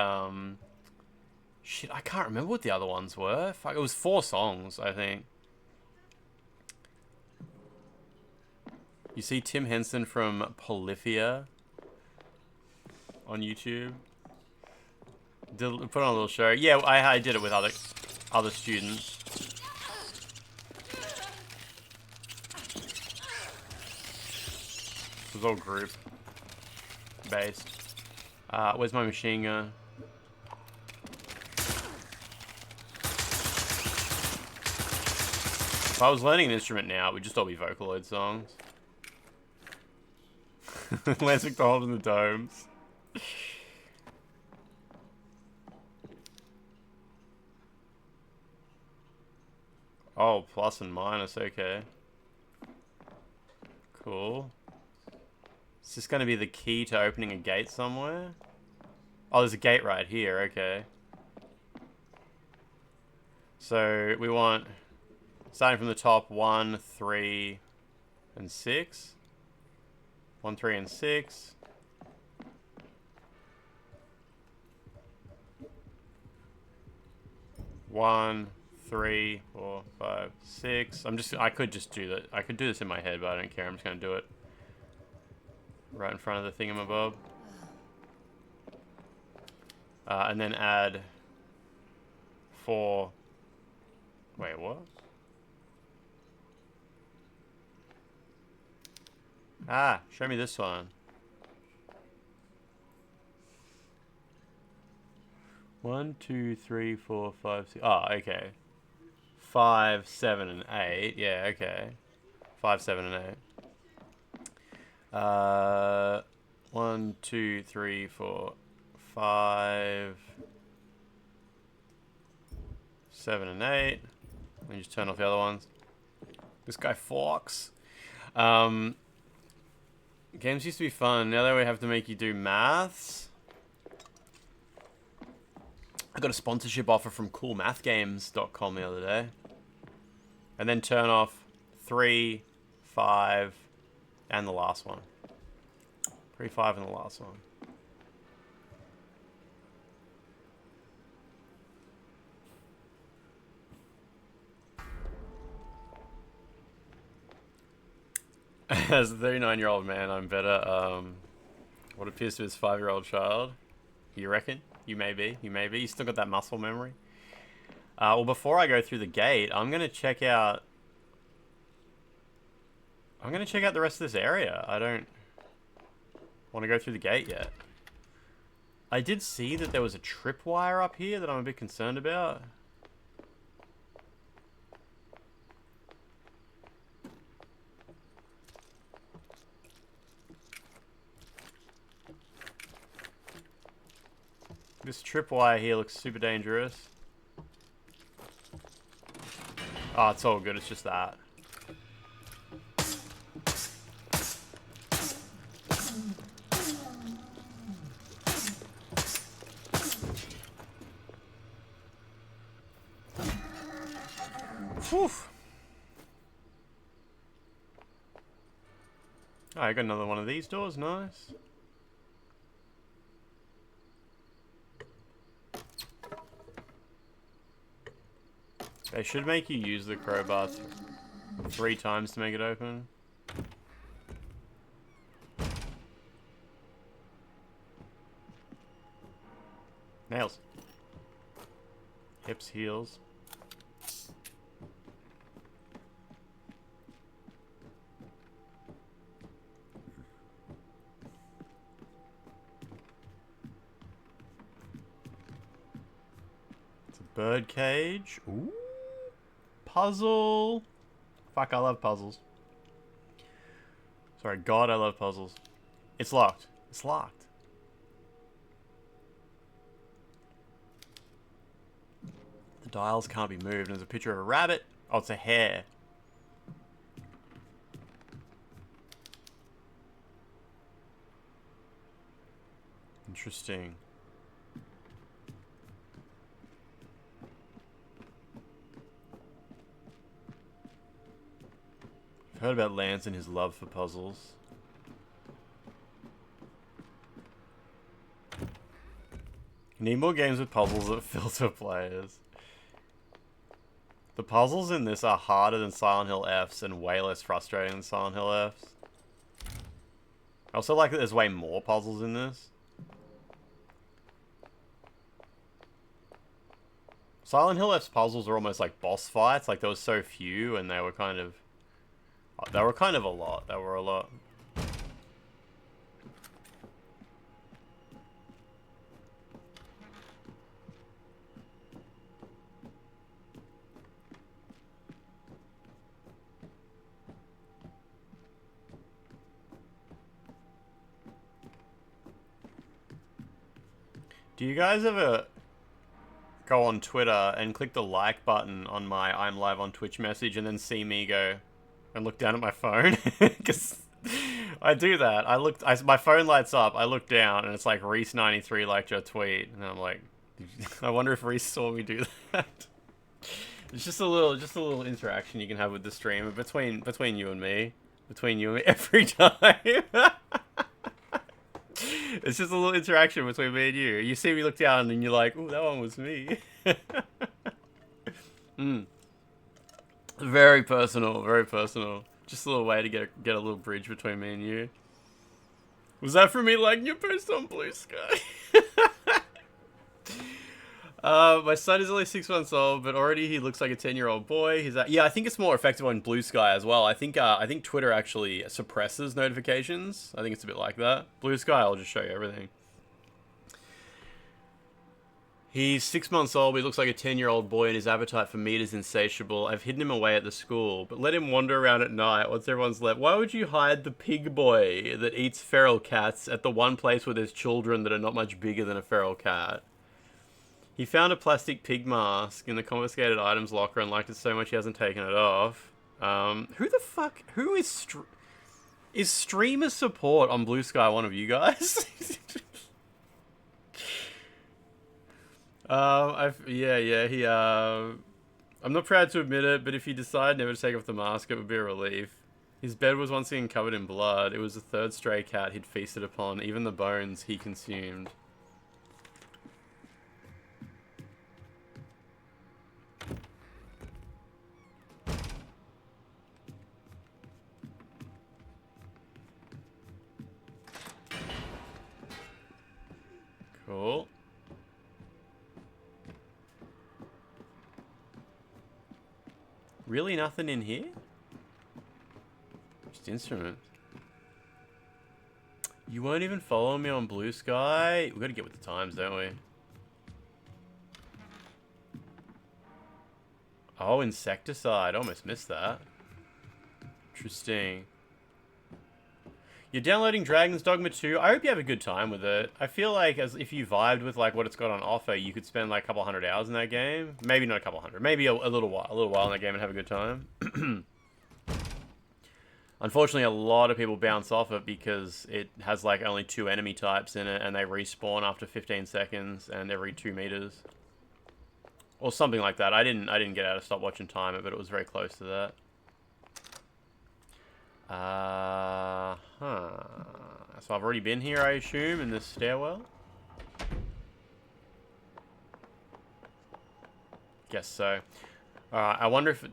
shit, I can't remember what the other ones were. Fuck, it was 4 songs, I think. You see Tim Henson from Polyphia on YouTube. Put on a little show. Yeah, I did it with other students. It was all group based. Where's my machine gun? If I was learning an instrument now, it would just all be Vocaloid songs. Lance McDonald in the domes. Oh, plus and minus, okay. Cool. Is this going to be the key to opening a gate somewhere? Oh, there's a gate right here, okay. So, we want, starting from the top, 1, 3, and 6. 1, 3, and 6. One, 3, 4, 5, 6. I could just do that. I could do this in my head, but I don't care. I'm just going to do it right in front of the thingamabob. And then add 4. Wait, what? Ah, show me this one. 1, 2, 3, 4, 5, 6. Oh, okay. 5, 7, and 8. Yeah, okay. 5, 7, and 8. 1, 2, 3, 4, 5, 7, and 8. Let me just turn off the other ones. This guy forks. Games used to be fun. Now that we have to make you do maths. I got a sponsorship offer from coolmathgames.com the other day. And then turn off 3, 5, and the last one. 3, 5, and the last one. As a 39-year-old man, I'm better. What appears to be his 5-year-old child. You reckon? You may be. You may be. You still got that muscle memory. Well, before I go through the gate, I'm gonna check out. I'm gonna check out the rest of this area. I don't want to go through the gate yet. I did see that there was a tripwire up here that I'm a bit concerned about. This tripwire here looks super dangerous. Oh, it's all good. It's just that. Whew. Oh, I got another one of these doors. Nice. They should make you use the crowbar 3 times to make it open. Nails. Hips, heels. It's a bird cage. Ooh. Puzzle. Fuck, I love puzzles. Sorry, God, I love puzzles. It's locked. It's locked. The dials can't be moved. There's a picture of a rabbit. Oh, it's a hare. Interesting. I've heard about Lance and his love for puzzles. You need more games with puzzles that filter players. The puzzles in this are harder than Silent Hill F's and way less frustrating than Silent Hill F's. I also like that there's way more puzzles in this. Silent Hill F's puzzles are almost like boss fights, like there was so few and they were kind of a lot. They were a lot. Do you guys ever go on Twitter and click the like button on my I'm live on Twitch message and then see me go and look down at my phone? Because I do that. My phone lights up, I look down, and it's like Reese93 liked your tweet, and I'm like, I wonder if Reese saw me do that. It's just a little interaction you can have with the stream between you and me, every time. It's just a little interaction between me and you. You see me look down, and you're like, "Ooh, that one was me." Very personal, very personal. Just a little way to get a little bridge between me and you. Was that for me liking your post on Blue Sky? My son is only 6 months old, but already he looks like a 10-year-old boy. Yeah, I think it's more effective on Blue Sky as well. I think Twitter actually suppresses notifications. I think it's a bit like that. Blue Sky, I'll just show you everything. He's 6 months old, but he looks like a 10-year-old boy and his appetite for meat is insatiable. I've hidden him away at the school, but let him wander around at night once everyone's left. Why would you hide the pig boy that eats feral cats at the one place where there's children that are not much bigger than a feral cat? He found a plastic pig mask in the confiscated items locker and liked it so much he hasn't taken it off. Who the fuck? Who is streamer support on Blue Sky one of you guys? I'm not proud to admit it, but if he decided never to take off the mask, it would be a relief. His bed was once again covered in blood. It was the third stray cat he'd feasted upon, even the bones he consumed. Cool. Really nothing in here? Just instruments. You won't even follow me on Blue Sky? We gotta get with the times, don't we? Oh, insecticide. Almost missed that. Interesting. You're downloading Dragon's Dogma 2. I hope you have a good time with it. I feel like as if you vibed with like what it's got on offer, you could spend like a couple hundred hours in that game. Maybe not a couple hundred. Maybe a little while in that game and have a good time. Unfortunately, a lot of people bounce off it because it has like only 2 enemy types in it and they respawn after 15 seconds and every 2 meters. Or something like that. I didn't get out of stop watching time it, but it was very close to that. So I've already been here, I assume, in this stairwell? Guess so. I wonder if it...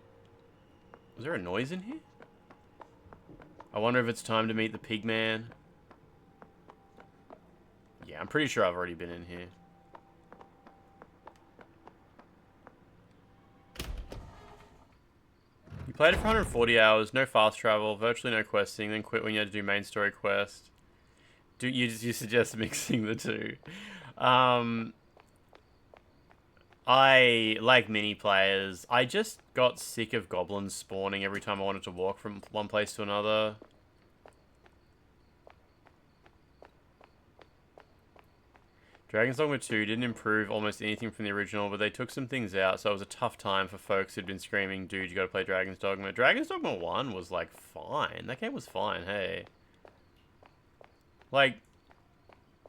Was there a noise in here? I wonder if it's time to meet the pig man. Yeah, I'm pretty sure I've already been in here. You played it for 140 hours, no fast travel, virtually no questing, then quit when you had to do main story quest. You suggest mixing the two. I like mini players. I just got sick of goblins spawning every time I wanted to walk from one place to another. Dragon's Dogma 2 didn't improve almost anything from the original, but they took some things out, so it was a tough time for folks who'd been screaming, dude, you gotta play Dragon's Dogma. Dragon's Dogma 1 was, like, fine. That game was fine, hey. Like,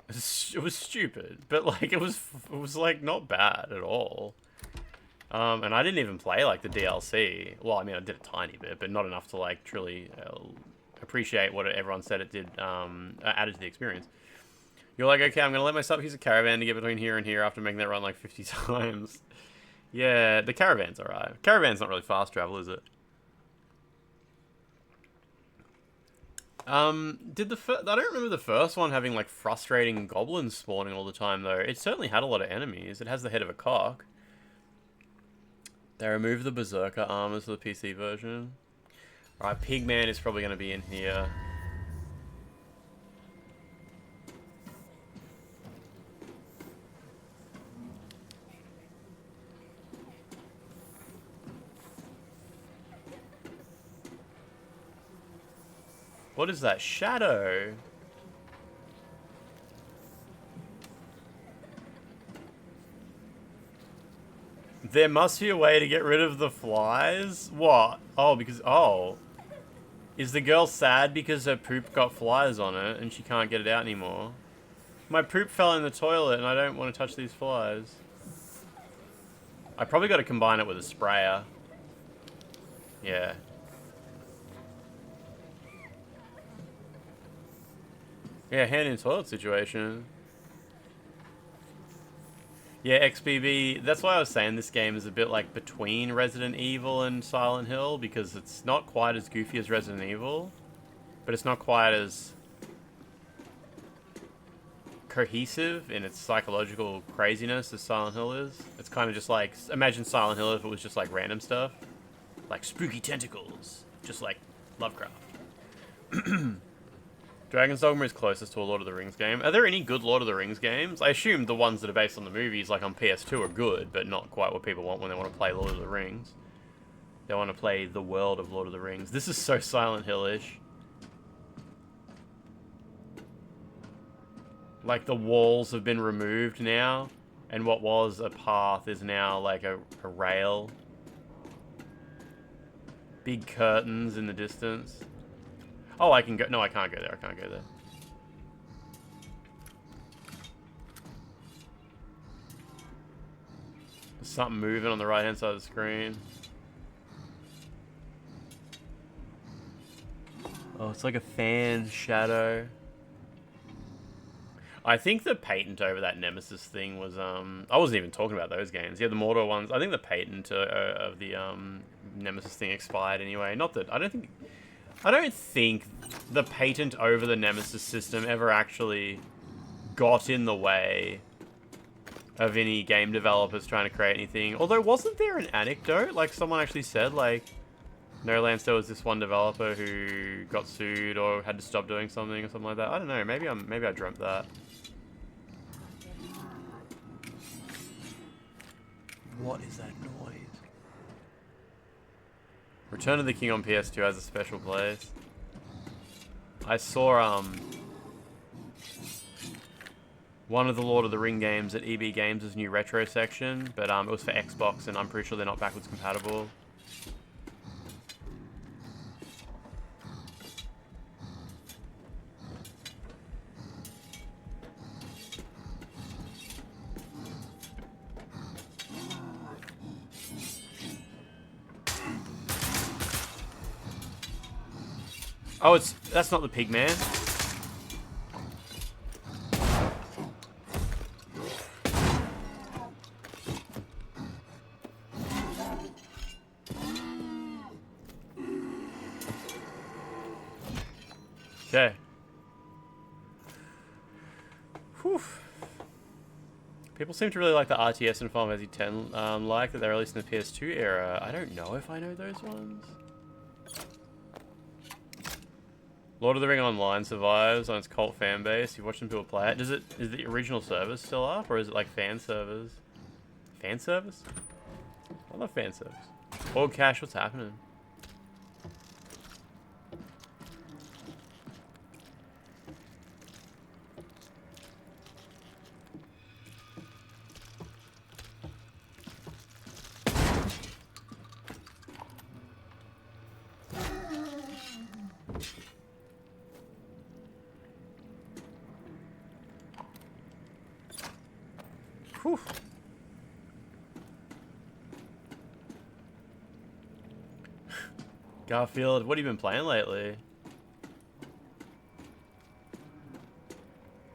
it was stupid, but, like, it was like, not bad at all. And I didn't even play, like, the DLC. Well, I mean, I did a tiny bit, but not enough to, like, truly appreciate what everyone said it did, added to the experience. You're like, okay, I'm going to let myself use a caravan to get between here and here after making that run like 50 times. Yeah, the caravan's alright. Caravan's not really fast travel, is it? I don't remember the first one having like frustrating goblins spawning all the time though. It certainly had a lot of enemies. It has the head of a cock. They removed the Berserker armors for the PC version. Alright, Pigman is probably going to be in here. What is that? Shadow? There must be a way to get rid of the flies? What? Oh, because... Oh. Is the girl sad because her poop got flies on it and she can't get it out anymore? My poop fell in the toilet and I don't want to touch these flies. I probably got to combine it with a sprayer. Yeah. Yeah, hand in toilet situation. Yeah, XBB, that's why I was saying this game is a bit like between Resident Evil and Silent Hill, because it's not quite as goofy as Resident Evil, but it's not quite as cohesive in its psychological craziness as Silent Hill is. It's kind of just like, imagine Silent Hill if it was just like random stuff. Like spooky tentacles, just like Lovecraft. Dragon's Dogma is closest to a Lord of the Rings game. Are there any good Lord of the Rings games? I assume the ones that are based on the movies, like on PS2, are good, but not quite what people want when they want to play Lord of the Rings. They want to play the world of Lord of the Rings. This is so Silent Hill-ish. Like, the walls have been removed now, and what was a path is now, like, a rail. Big curtains in the distance. Oh, I can go... No, I can't go there. I can't go there. There's something moving on the right-hand side of the screen. Oh, it's like a fan shadow. I think the patent over that Nemesis thing was... I wasn't even talking about those games. Yeah, the Mordor ones. I think the patent of the Nemesis thing expired anyway. Not that... I don't think the patent over the Nemesis system ever actually got in the way of any game developers trying to create anything. Although, wasn't there an anecdote? Like, someone actually said, like, No Lands, there was this one developer who got sued or had to stop doing something or something like that. I don't know. Maybe I dreamt that. What is that noise? Return of the King on PS2 has a special place. I saw one of the Lord of the Ring games at EB Games' new retro section, but it was for Xbox, and I'm pretty sure they're not backwards compatible. Oh, that's not the pig man. Okay. Whew. People seem to really like the RTS and Final Fantasy X like that they released in the PS2 era. I don't know if I know those ones. Lord of the Ring Online survives on its cult fan base. You've watched some people play it. Is the original servers still up, or is it like fan servers? Fan servers? I love fan servers. Org Cash, what's happening? Whew. Garfield, what have you been playing lately?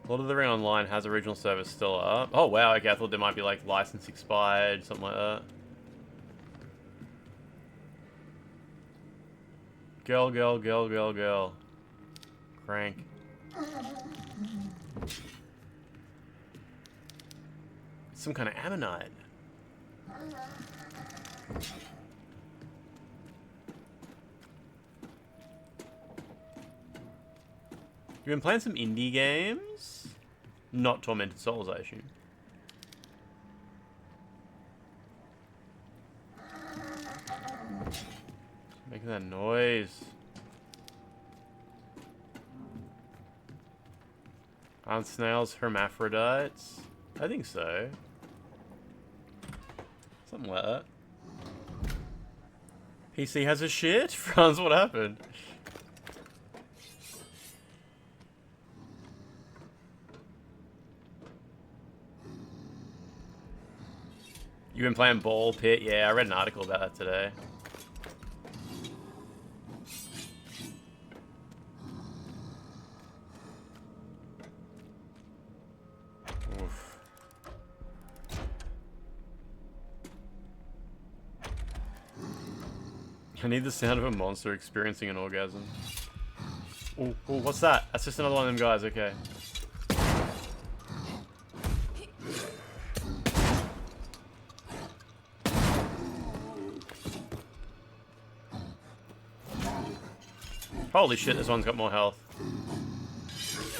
Lord of the Ring Online has original service still up. Oh wow, okay, I thought there might be like license expired, something like that. Girl, girl, girl, girl, girl. Crank. Some kind of ammonite. You've been playing some indie games? Not Tormented Souls, I assume. Making that noise. Aren't snails hermaphrodites? I think so. Something like that. PC has a shit? Franz, what happened? You've been playing Ball Pit? Yeah, I read an article about that today. Oof. I need the sound of a monster experiencing an orgasm. Oh, what's that? That's just another one of them guys, okay. Holy shit, this one's got more health.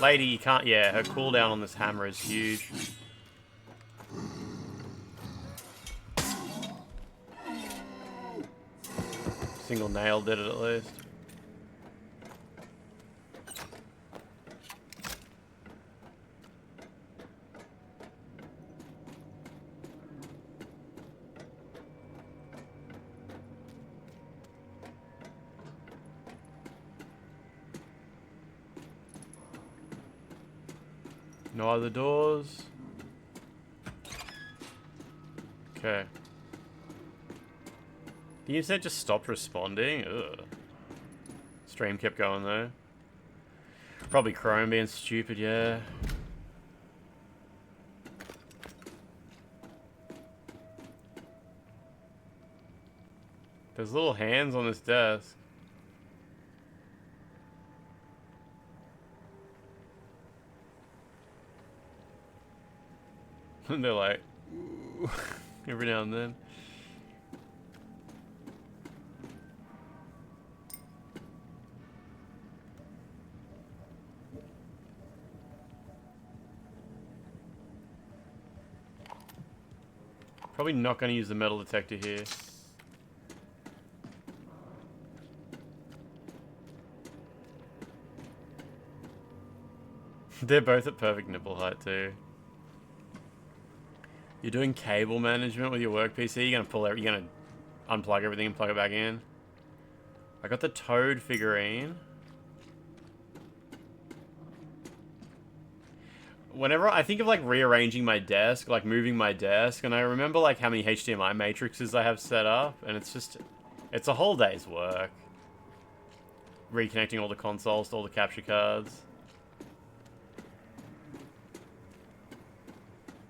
Lady, you can't... Yeah, her cooldown on this hammer is huge. Single nail did it at least. No other doors. Okay. The internet just stopped responding? Ugh. Stream kept going though. Probably Chrome being stupid, yeah. There's little hands on this desk. And they're like, ooh, every now and then. Probably not going to use the metal detector here. They're both at perfect nipple height too. You're doing cable management with your work PC. You're gonna unplug everything and plug it back in. I got the Toad figurine. Whenever I think of like rearranging my desk, like moving my desk, and I remember like how many HDMI matrices I have set up, and it's a whole day's work. Reconnecting all the consoles to all the capture cards.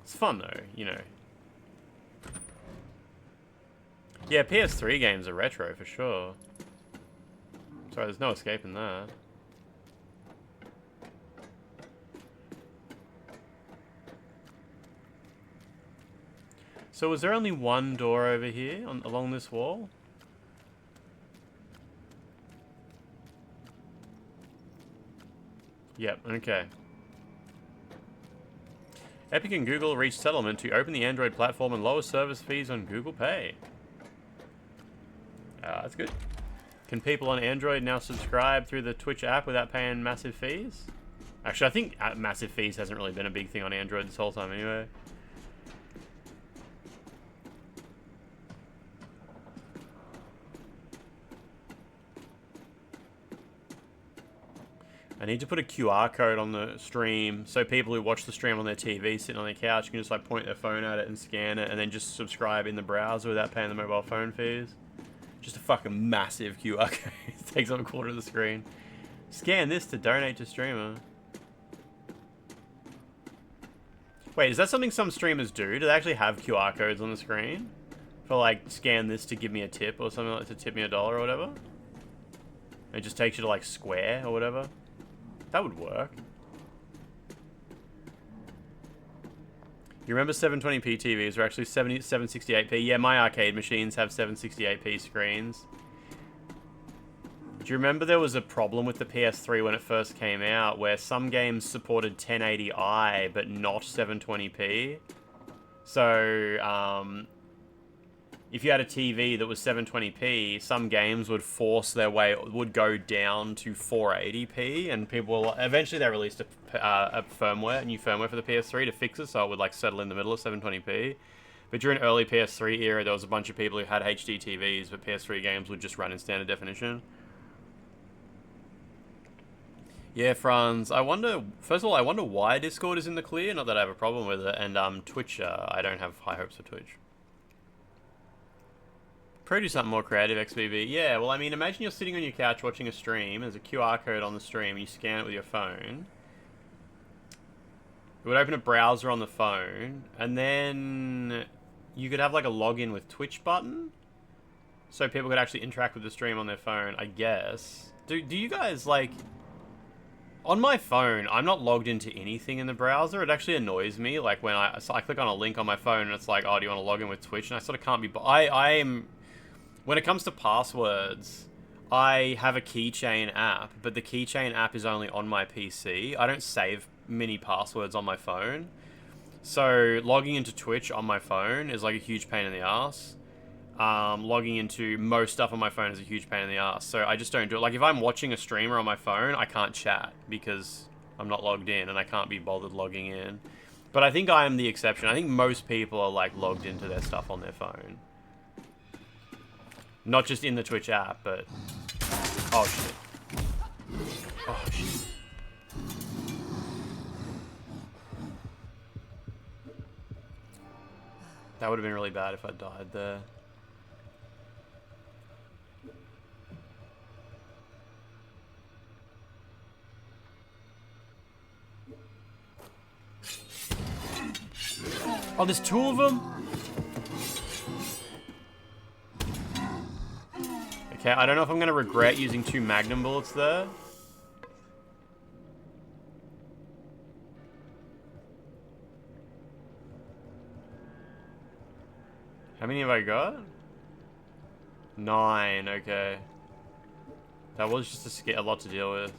It's fun though, you know. Yeah, PS3 games are retro for sure. Sorry, there's no escaping that. So was there only one door over here along this wall? Yep, okay. Epic and Google reached settlement to open the Android platform and lower service fees on Google Pay. That's good. Can people on Android now subscribe through the Twitch app without paying massive fees? Actually, I think massive fees hasn't really been a big thing on Android this whole time anyway. I need to put a QR code on the stream so people who watch the stream on their TV sitting on their couch can just like point their phone at it and scan it and then just subscribe in the browser without paying the mobile phone fees. Just a fucking massive QR code. It takes up a quarter of the screen. Scan this to donate to streamer. Wait, is that something some streamers do? Do they actually have QR codes on the screen? For like, scan this to give me a tip or something like to tip me $1 or whatever? It just takes you to like Square or whatever? That would work. You remember 720p TVs were actually 768p? Yeah, my arcade machines have 768p screens. Do you remember there was a problem with the PS3 when it first came out where some games supported 1080i but not 720p? So, if you had a TV that was 720p, some games would would go down to 480p, and eventually they released a new firmware for the PS3 to fix it, so it would like settle in the middle of 720p. But during early PS3 era, there was a bunch of people who had HD TVs, but PS3 games would just run in standard definition. Yeah, Franz, first of all, I wonder why Discord is in the clear, not that I have a problem with it, and Twitch, I don't have high hopes for Twitch. Probably do something more creative, XBB. Yeah, well, I mean, imagine you're sitting on your couch watching a stream, there's a QR code on the stream, you scan it with your phone. It would open a browser on the phone, and then you could have like a login with Twitch button, so people could actually interact with the stream on their phone, I guess. Do you guys, like... On my phone, I'm not logged into anything in the browser. It actually annoys me, like when I click on a link on my phone and it's like, oh, do you want to log in with Twitch? And I sort of can't be... When it comes to passwords, I have a keychain app, but the keychain app is only on my PC. I don't save many passwords on my phone. So logging into Twitch on my phone is like a huge pain in the ass. Logging into most stuff on my phone is a huge pain in the ass. So I just don't do it. Like if I'm watching a streamer on my phone, I can't chat because I'm not logged in and I can't be bothered logging in. But I think I am the exception. I think most people are like logged into their stuff on their phone. Not just in the Twitch app, but... Oh shit. Oh shit. That would have been really bad if I died there. Oh, there's two of them? Okay, I don't know if I'm going to regret using 2 magnum bullets there. How many have I got? 9, okay. That was just a lot to deal with.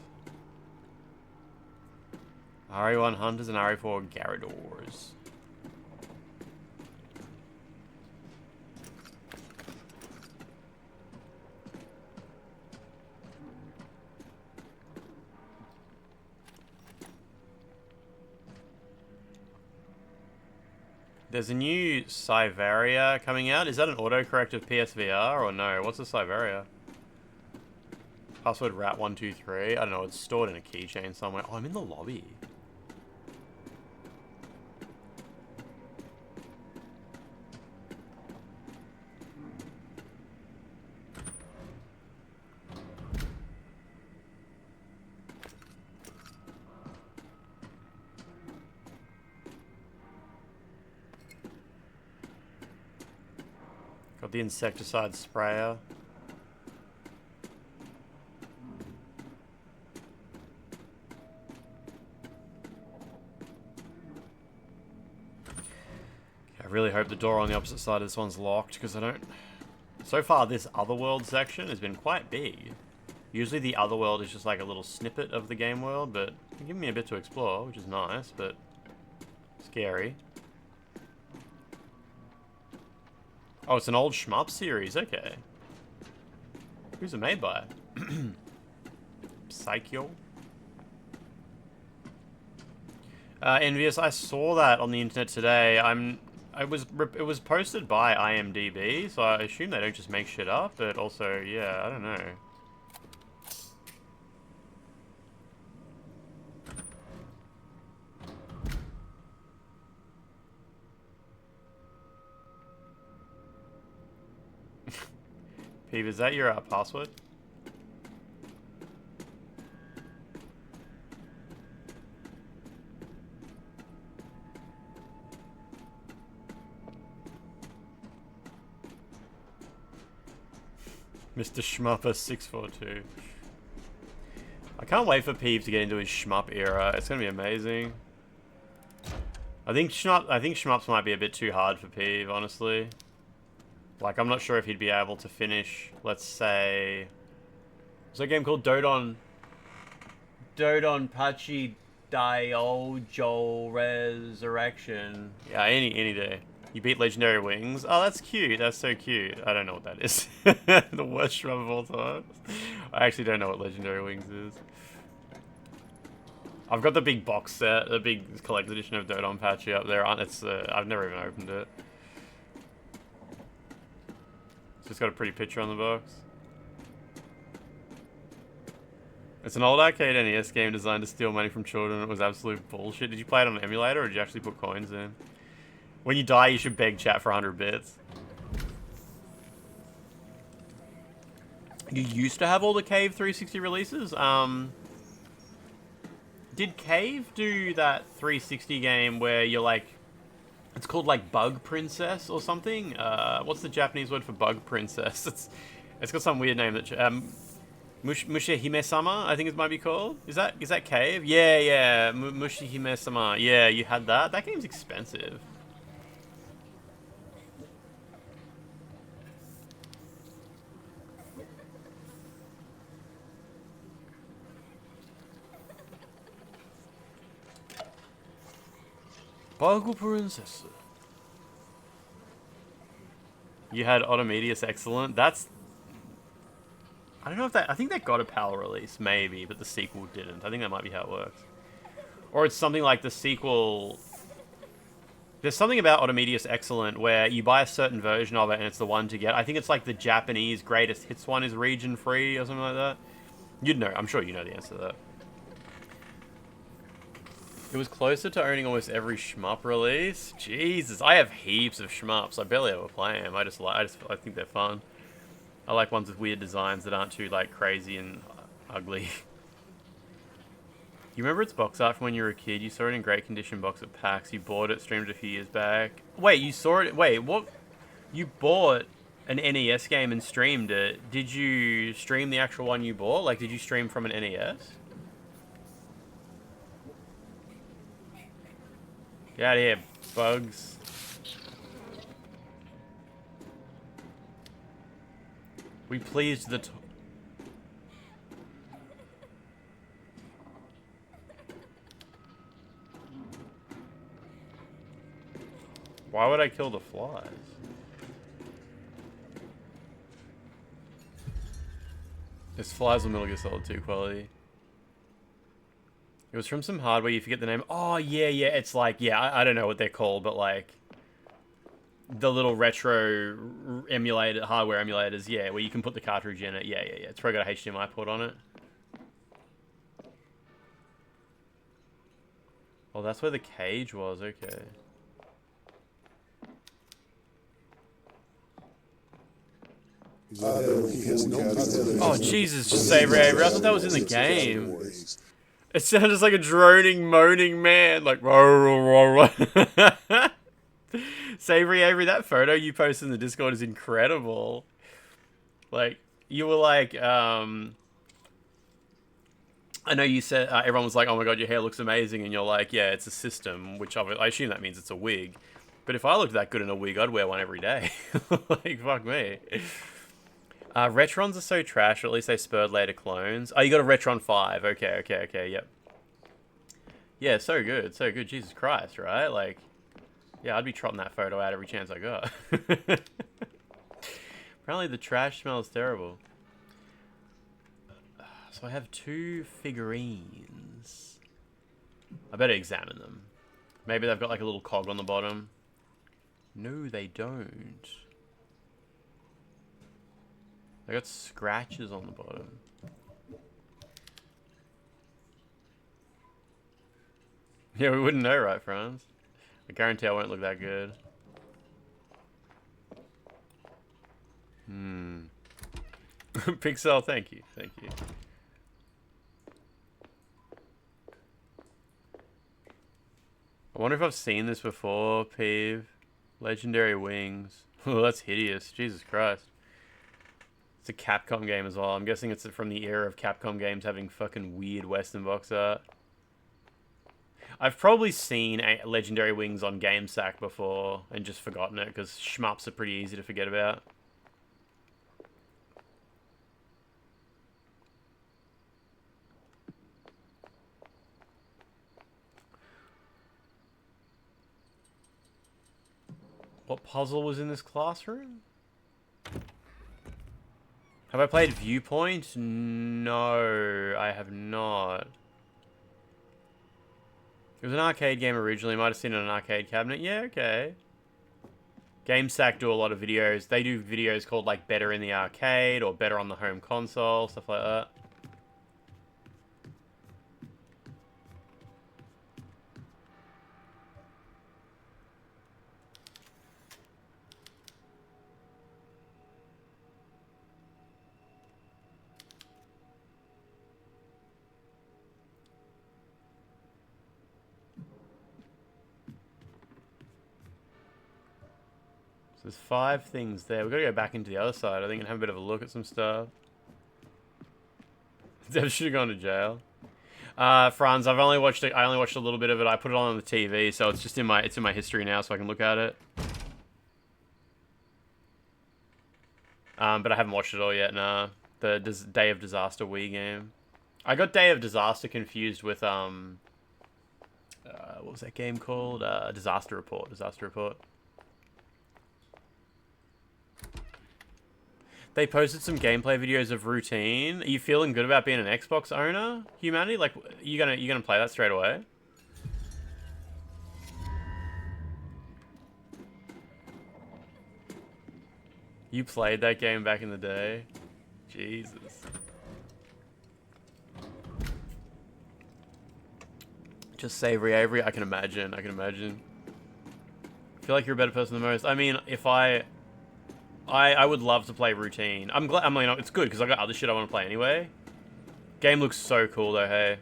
RE1 Hunters and RE4 Garradors. There's a new Cyvaria coming out. Is that an autocorrected PSVR or no? What's a Cyvaria? Password rat123. I don't know. It's stored in a keychain somewhere. Oh, I'm in the lobby. Got the insecticide sprayer. I really hope the door on the opposite side of this one's locked, because I don't... So far, this Otherworld section has been quite big. Usually the Otherworld is just like a little snippet of the game world, but it's giving me a bit to explore, which is nice, but scary. Oh, it's an old shmup series, okay. Who's it made by? Psycho? Envious, I saw that on the internet today. It was posted by IMDb, so I assume they don't just make shit up, but also, yeah, I don't know. Peeve, is that your password? Mr. Schmupper 642. I can't wait for Peeve to get into his shmup era. It's gonna be amazing. I think shmups might be a bit too hard for Peeve, honestly. Like, I'm not sure if he'd be able to finish, let's say... There's a game called Dodon Pachi Diojo Resurrection. Yeah, any day. You beat Legendary Wings. Oh, that's cute. That's so cute. I don't know what that is. The worst shrub of all time. I actually don't know what Legendary Wings is. I've got the big box set, the big collector's edition of Dodon Pachi up there. It's I've never even opened it. It's just got a pretty picture on the box. It's an old arcade NES game designed to steal money from children. It was absolute bullshit. Did you play it on an emulator or did you actually put coins in? When you die, you should beg chat for 100 bits. You used to have all the Cave 360 releases. Did Cave do that 360 game where you're like... It's called like Bug Princess or something? What's the Japanese word for Bug Princess? It's got some weird name that... Mushihime-sama, I think it might be called. Is that Cave? Yeah. Mushihime-sama. Yeah, you had that. That game's expensive. Bug Princess. You had Automedius Excellent. That's... I don't know if that... I think that got a PAL release, maybe, but the sequel didn't. I think that might be how it works. Or it's something like the sequel... There's something about Automedius Excellent where you buy a certain version of it and it's the one to get. I think it's like the Japanese greatest hits one is region free or something like that. You'd know. I'm sure you know the answer to that. It was closer to owning almost every shmup release. Jesus, I have heaps of shmups. I barely ever play them. I think they're fun. I like ones with weird designs that aren't too like crazy and ugly. You remember its box art from when you were a kid? You saw it in great condition box at PAX. You bought it, streamed it a few years back. Wait, you saw it? Wait, what? You bought an NES game and streamed it. Did you stream the actual one you bought? Like, did you stream from an NES? Get out of here, bugs. We pleased the... Why would I kill the flies? This flies on Metal Gear Solid 2 quality. It was from some hardware, you forget the name. Oh, yeah, it's like, yeah, I don't know what they're called, but like... The little retro emulator, hardware emulators, yeah, where you can put the cartridge in it. Yeah. It's probably got a HDMI port on it. Oh, that's where the cage was, okay. Oh, Jesus, just Avery. I thought that was in the game. It sounded just like a droning, moaning man. Like, Savory Avery, that photo you posted in the Discord is incredible. Like, you were like, I know you said, everyone was like, oh my god, your hair looks amazing. And you're like, yeah, it's a system, which I assume that means it's a wig. But if I looked that good in a wig, I'd wear one every day. Like, fuck me. Retrons are so trash, or at least they spurred later clones. Oh, you got a Retron 5. Okay, yep. Yeah, so good. Jesus Christ, right? Like, yeah, I'd be trotting that photo out every chance I got. Apparently the trash smells terrible. So I have 2 figurines. I better examine them. Maybe they've got like a little cog on the bottom. No, they don't. They got scratches on the bottom. Yeah, we wouldn't know, right, Franz? I guarantee I won't look that good. Pixel, thank you. I wonder if I've seen this before, Peeve. Legendary Wings. Oh, that's hideous. Jesus Christ. It's a Capcom game as well. I'm guessing it's from the era of Capcom games having fucking weird Western box art. I've probably seen Legendary Wings on GameSack before and just forgotten it because shmups are pretty easy to forget about. What puzzle was in this classroom? Have I played Viewpoint? No, I have not. It was an arcade game originally. Might have seen it in an arcade cabinet. Yeah, okay. GameSack do a lot of videos. They do videos called like Better in the Arcade or Better on the Home Console, stuff like that. There's 5 things there. We've got to go back into the other side, I think, and have a bit of a look at some stuff. Dev should have gone to jail. Franz, I only watched a little bit of it. I put it on the TV, so it's just in my history now, so I can look at it. But I haven't watched it all yet. Nah, the Day of Disaster Wii game. I got Day of Disaster confused with what was that game called? Disaster Report. Disaster Report. They posted some gameplay videos of Routine. Are you feeling good about being an Xbox owner, Humanity? Like, you gonna play that straight away? You played that game back in the day? Jesus. Just Savory Avery, I can imagine. I feel like you're a better person than most. I mean, if I would love to play Routine. I'm glad. I mean, it's good because I got other shit I want to play anyway. Game looks so cool though. Hey,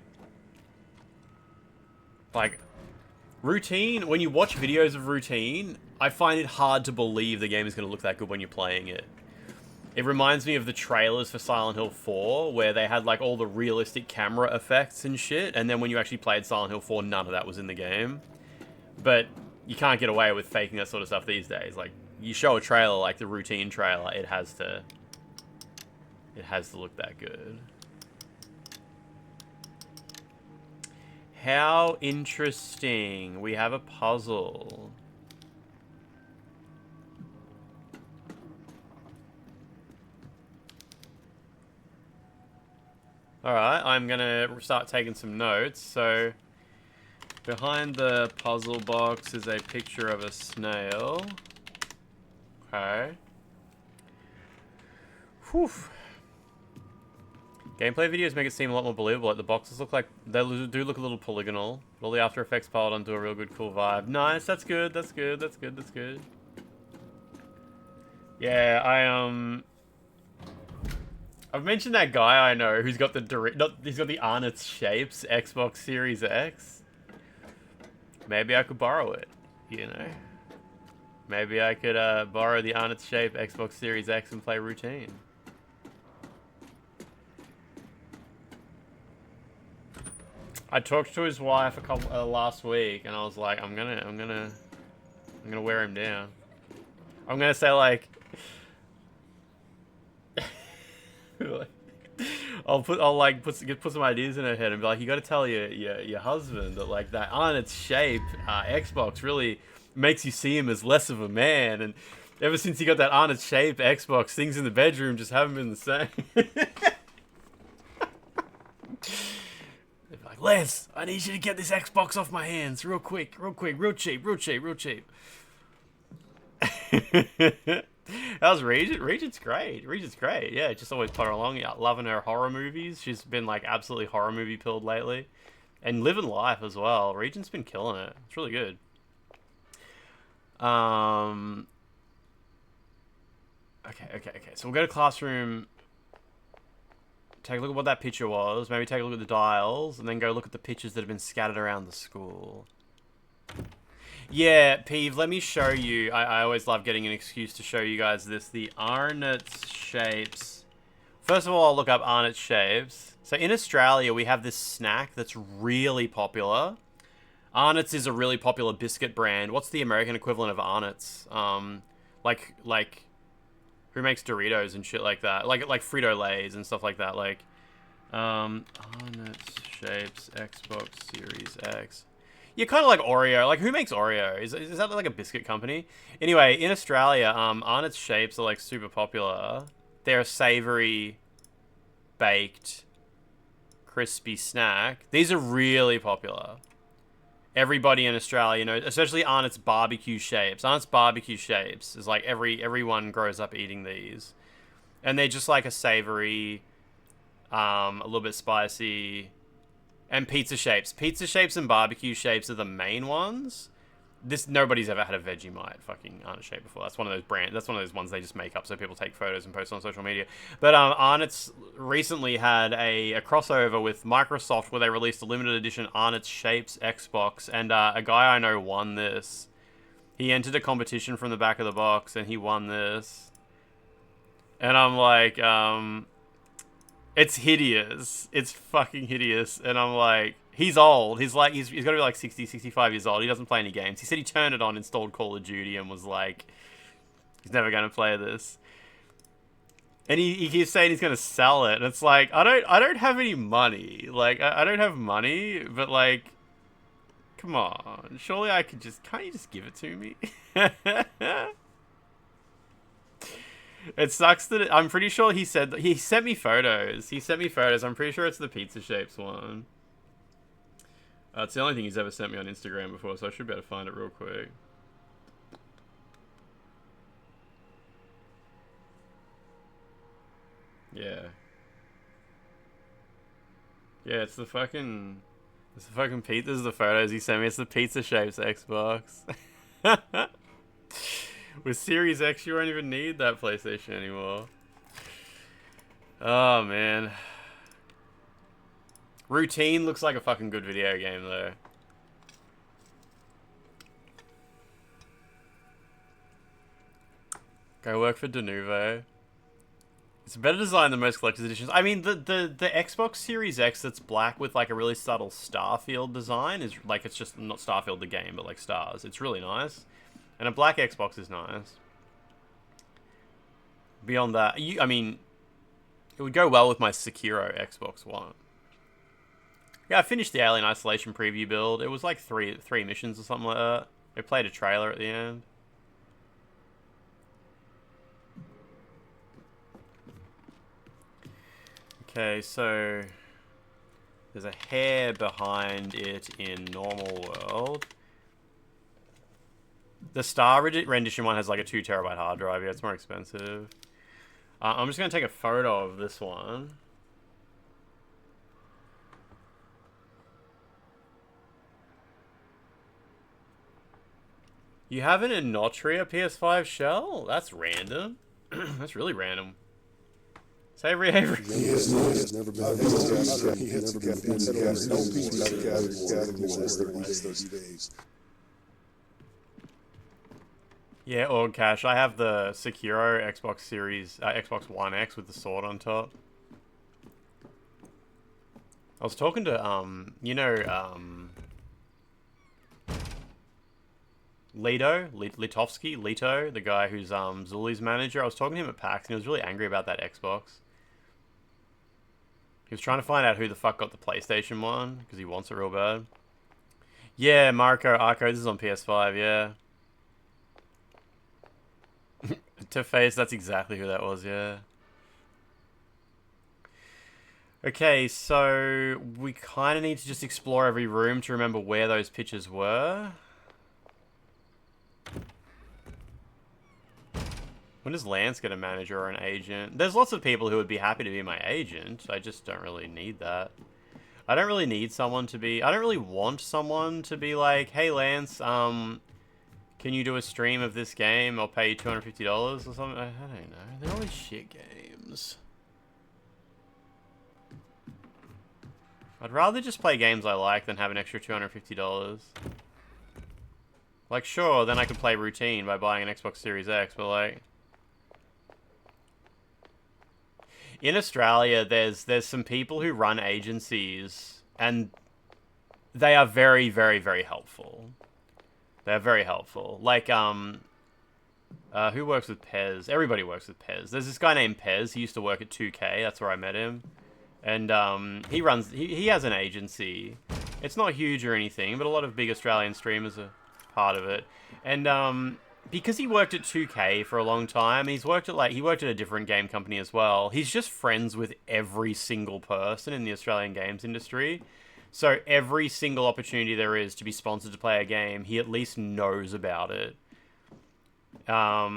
like Routine. When you watch videos of Routine, I find it hard to believe the game is going to look that good when you're playing it. It reminds me of the trailers for Silent Hill 4, where they had like all the realistic camera effects and shit, and then when you actually played Silent Hill 4, none of that was in the game. But you can't get away with faking that sort of stuff these days. Like, you show a trailer like the Routine trailer, it has to look that good. How interesting. We have a puzzle. Alright, I'm gonna start taking some notes. So, behind the puzzle box is a picture of a snail. Okay. Whew. Gameplay videos make it seem a lot more believable. Like the boxes look like they do look a little polygonal. But all the After Effects piled onto a real good, cool vibe. Nice. That's good. That's good. That's good. That's good. Yeah, I've mentioned that guy I know who's got he's got the Armpits Shapes Xbox Series X. Maybe I could borrow it, you know. Maybe I could borrow the Armpits Shape Xbox Series X and play Routine. I talked to his wife last week, and I was like, I'm gonna wear him down. I'm gonna say like, I'll put some ideas in her head and be like, you got to tell your husband that like that Armpits Shape Xbox really makes you see him as less of a man, and ever since he got that Armpits Shape Xbox, things in the bedroom just haven't been the same. Like, Les, I need you to get this Xbox off my hands real quick, real cheap. How's Regent? Regent's great. Yeah, just always put her along. Yeah, loving her horror movies. She's been like absolutely horror movie pilled lately, and living life as well. Regent's been killing it. It's really good. Okay. So we'll go to classroom. Take a look at what that picture was. Maybe take a look at the dials, and then go look at the pictures that have been scattered around the school. Yeah, Peeve, let me show you. I always love getting an excuse to show you guys this. The Armpits Shapes. First of all, I'll look up Armpits Shapes. So in Australia, we have this snack that's really popular. Arnott's is a really popular biscuit brand. What's the American equivalent of Arnott's? Like who makes Doritos and shit like that? Like Frito-Lays and stuff like that. Like, Arnott's Shapes Xbox Series X. Yeah, kind of like Oreo. Like, who makes Oreo? Is that like a biscuit company? Anyway, in Australia, Arnott's Shapes are like super popular. They're a savory, baked, crispy snack. These are really popular. Everybody in Australia knows, especially Arnott's barbecue shapes. Arnott's barbecue shapes is like everyone grows up eating these, and they're just like a savory, a little bit spicy, and pizza shapes. Pizza shapes and barbecue shapes are the main ones. Nobody's ever had a Vegemite fucking Arnott's shape before. That's one of those brands. That's one of those ones they just make up so people take photos and post on social media. But Arnott's recently had a crossover with Microsoft where they released a limited edition Arnott's Shapes Xbox, and a guy I know won this. He entered a competition from the back of the box and he won this. And I'm like, it's hideous. It's fucking hideous. And I'm like, he's old. He's got to be like 60, 65 years old. He doesn't play any games. He said he turned it on, installed Call of Duty, and was like, he's never going to play this. And he keeps saying he's going to sell it. And it's like, I don't have any money. Like, I don't have money, but like, come on. Surely I could just... Can't you just give it to me? It sucks that... I'm pretty sure he said... He sent me photos. I'm pretty sure it's the pizza shapes one. It's the only thing he's ever sent me on Instagram before, so I should be able to find it real quick. Yeah. Yeah, it's the fucking pizza. This is the photos he sent me. It's the pizza shapes Xbox. With Series X, you won't even need that PlayStation anymore. Oh, man. Routine looks like a fucking good video game, though. Go work for Denuvo. It's a better design than most collector's editions. I mean, the Xbox Series X that's black with like a really subtle Starfield design is like, it's just not Starfield the game, but like stars. It's really nice. And a black Xbox is nice. Beyond that, I mean, it would go well with my Sekiro Xbox One. Yeah, I finished the Alien Isolation preview build. It was like three missions or something like that. They played a trailer at the end. Okay, so there's a hair behind it in normal world. The Star rendition one has like a 2 terabyte hard drive. Yeah, it's more expensive. I'm just going to take a photo of this one. You have an Enotria PS5 shell? That's random. That's really random. Say Avery. He has never been Yeah, Org Cash. I have the Sekiro Xbox Series, Xbox One X with the sword on top. I was talking to, you know, Leto, the guy who's Zuli's manager. I was talking to him at PAX, and he was really angry about that Xbox. He was trying to find out who the fuck got the PlayStation one, because he wants it real bad. Yeah, Marco Arco, this is on PS5, yeah. To face, that's exactly who that was, yeah. Okay, so we kind of need to just explore every room to remember where those pictures were. When does Lance get a manager or an agent? There's lots of people who would be happy to be my agent. I just don't really need that. I don't really need someone to be... I don't really want someone to be like, hey, Lance, can you do a stream of this game? I'll pay you $250 or something. I don't know. They're always shit games. I'd rather just play games I like than have an extra $250. Like, sure, then I could play Routine by buying an Xbox Series X, but like... In Australia, there's some people who run agencies, and they are very, very, very helpful. They're very helpful. Like, who works with Pez? Everybody works with Pez. There's this guy named Pez. He used to work at 2K. That's where I met him. And he has an agency. It's not huge or anything, but a lot of big Australian streamers are part of it. And because he worked at 2K for a long time, he worked at a different game company as well. He's just friends with every single person in the Australian games industry. So every single opportunity there is to be sponsored to play a game, he at least knows about it. I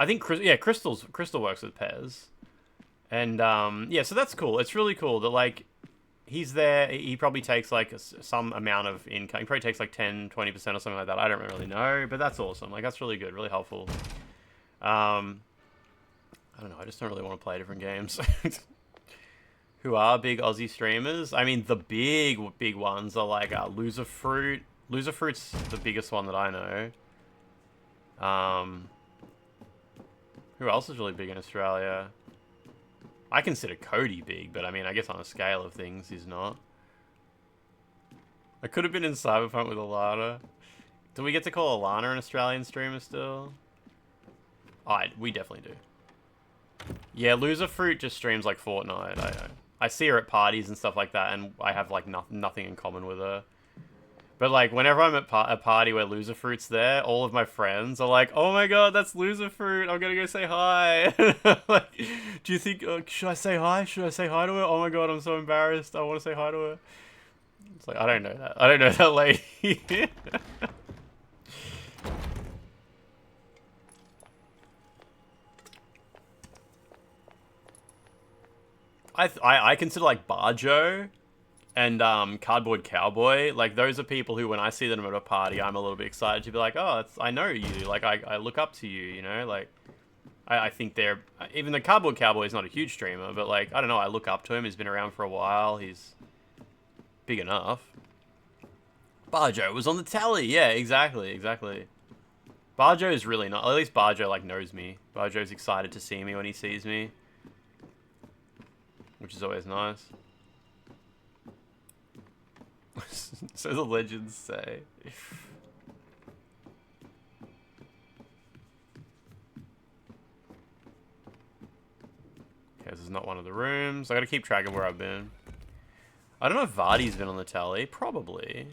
think Crystal works with Pez. And yeah, so that's cool. It's really cool that like he's there. He probably takes like some amount of income. He probably takes like 10, 20% or something like that. I don't really know, but that's awesome. Like that's really good, really helpful. I don't know. I just don't really want to play different games. Who are big Aussie streamers? I mean, the big ones are like Loser Fruit. Loser Fruit's the biggest one that I know. Who else is really big in Australia? I consider Cody big, but I mean, I guess on a scale of things, he's not. I could have been in Cyberpunk with Alana. Do we get to call Alana an Australian streamer still? We definitely do. Yeah, Loser Fruit just streams like Fortnite. I see her at parties and stuff like that, and I have like nothing in common with her. But like, whenever I'm at a party where Loser Fruit's there, all of my friends are like, "Oh my god, that's Loser Fruit! I'm gonna go say hi." Like, do you think should I say hi? Should I say hi to her? Oh my god, I'm so embarrassed. I want to say hi to her. It's like, I don't know that. I don't know that lady. I consider like Barjo and Cardboard Cowboy, like those are people who, when I see them at a party, I'm a little bit excited to be like, oh, I know you, like I look up to you, you know, like I think they're, even the Cardboard Cowboy is not a huge streamer, but like, I don't know, I look up to him. He's been around for a while. He's big enough. Barjo was on the tally. Yeah, exactly. Barjo is really not, at least Barjo like knows me. Barjo's excited to see me when he sees me, which is always nice. So the legends say. Okay, this is not one of the rooms. I gotta keep track of where I've been. I don't know if Vardy's been on the tally. Probably.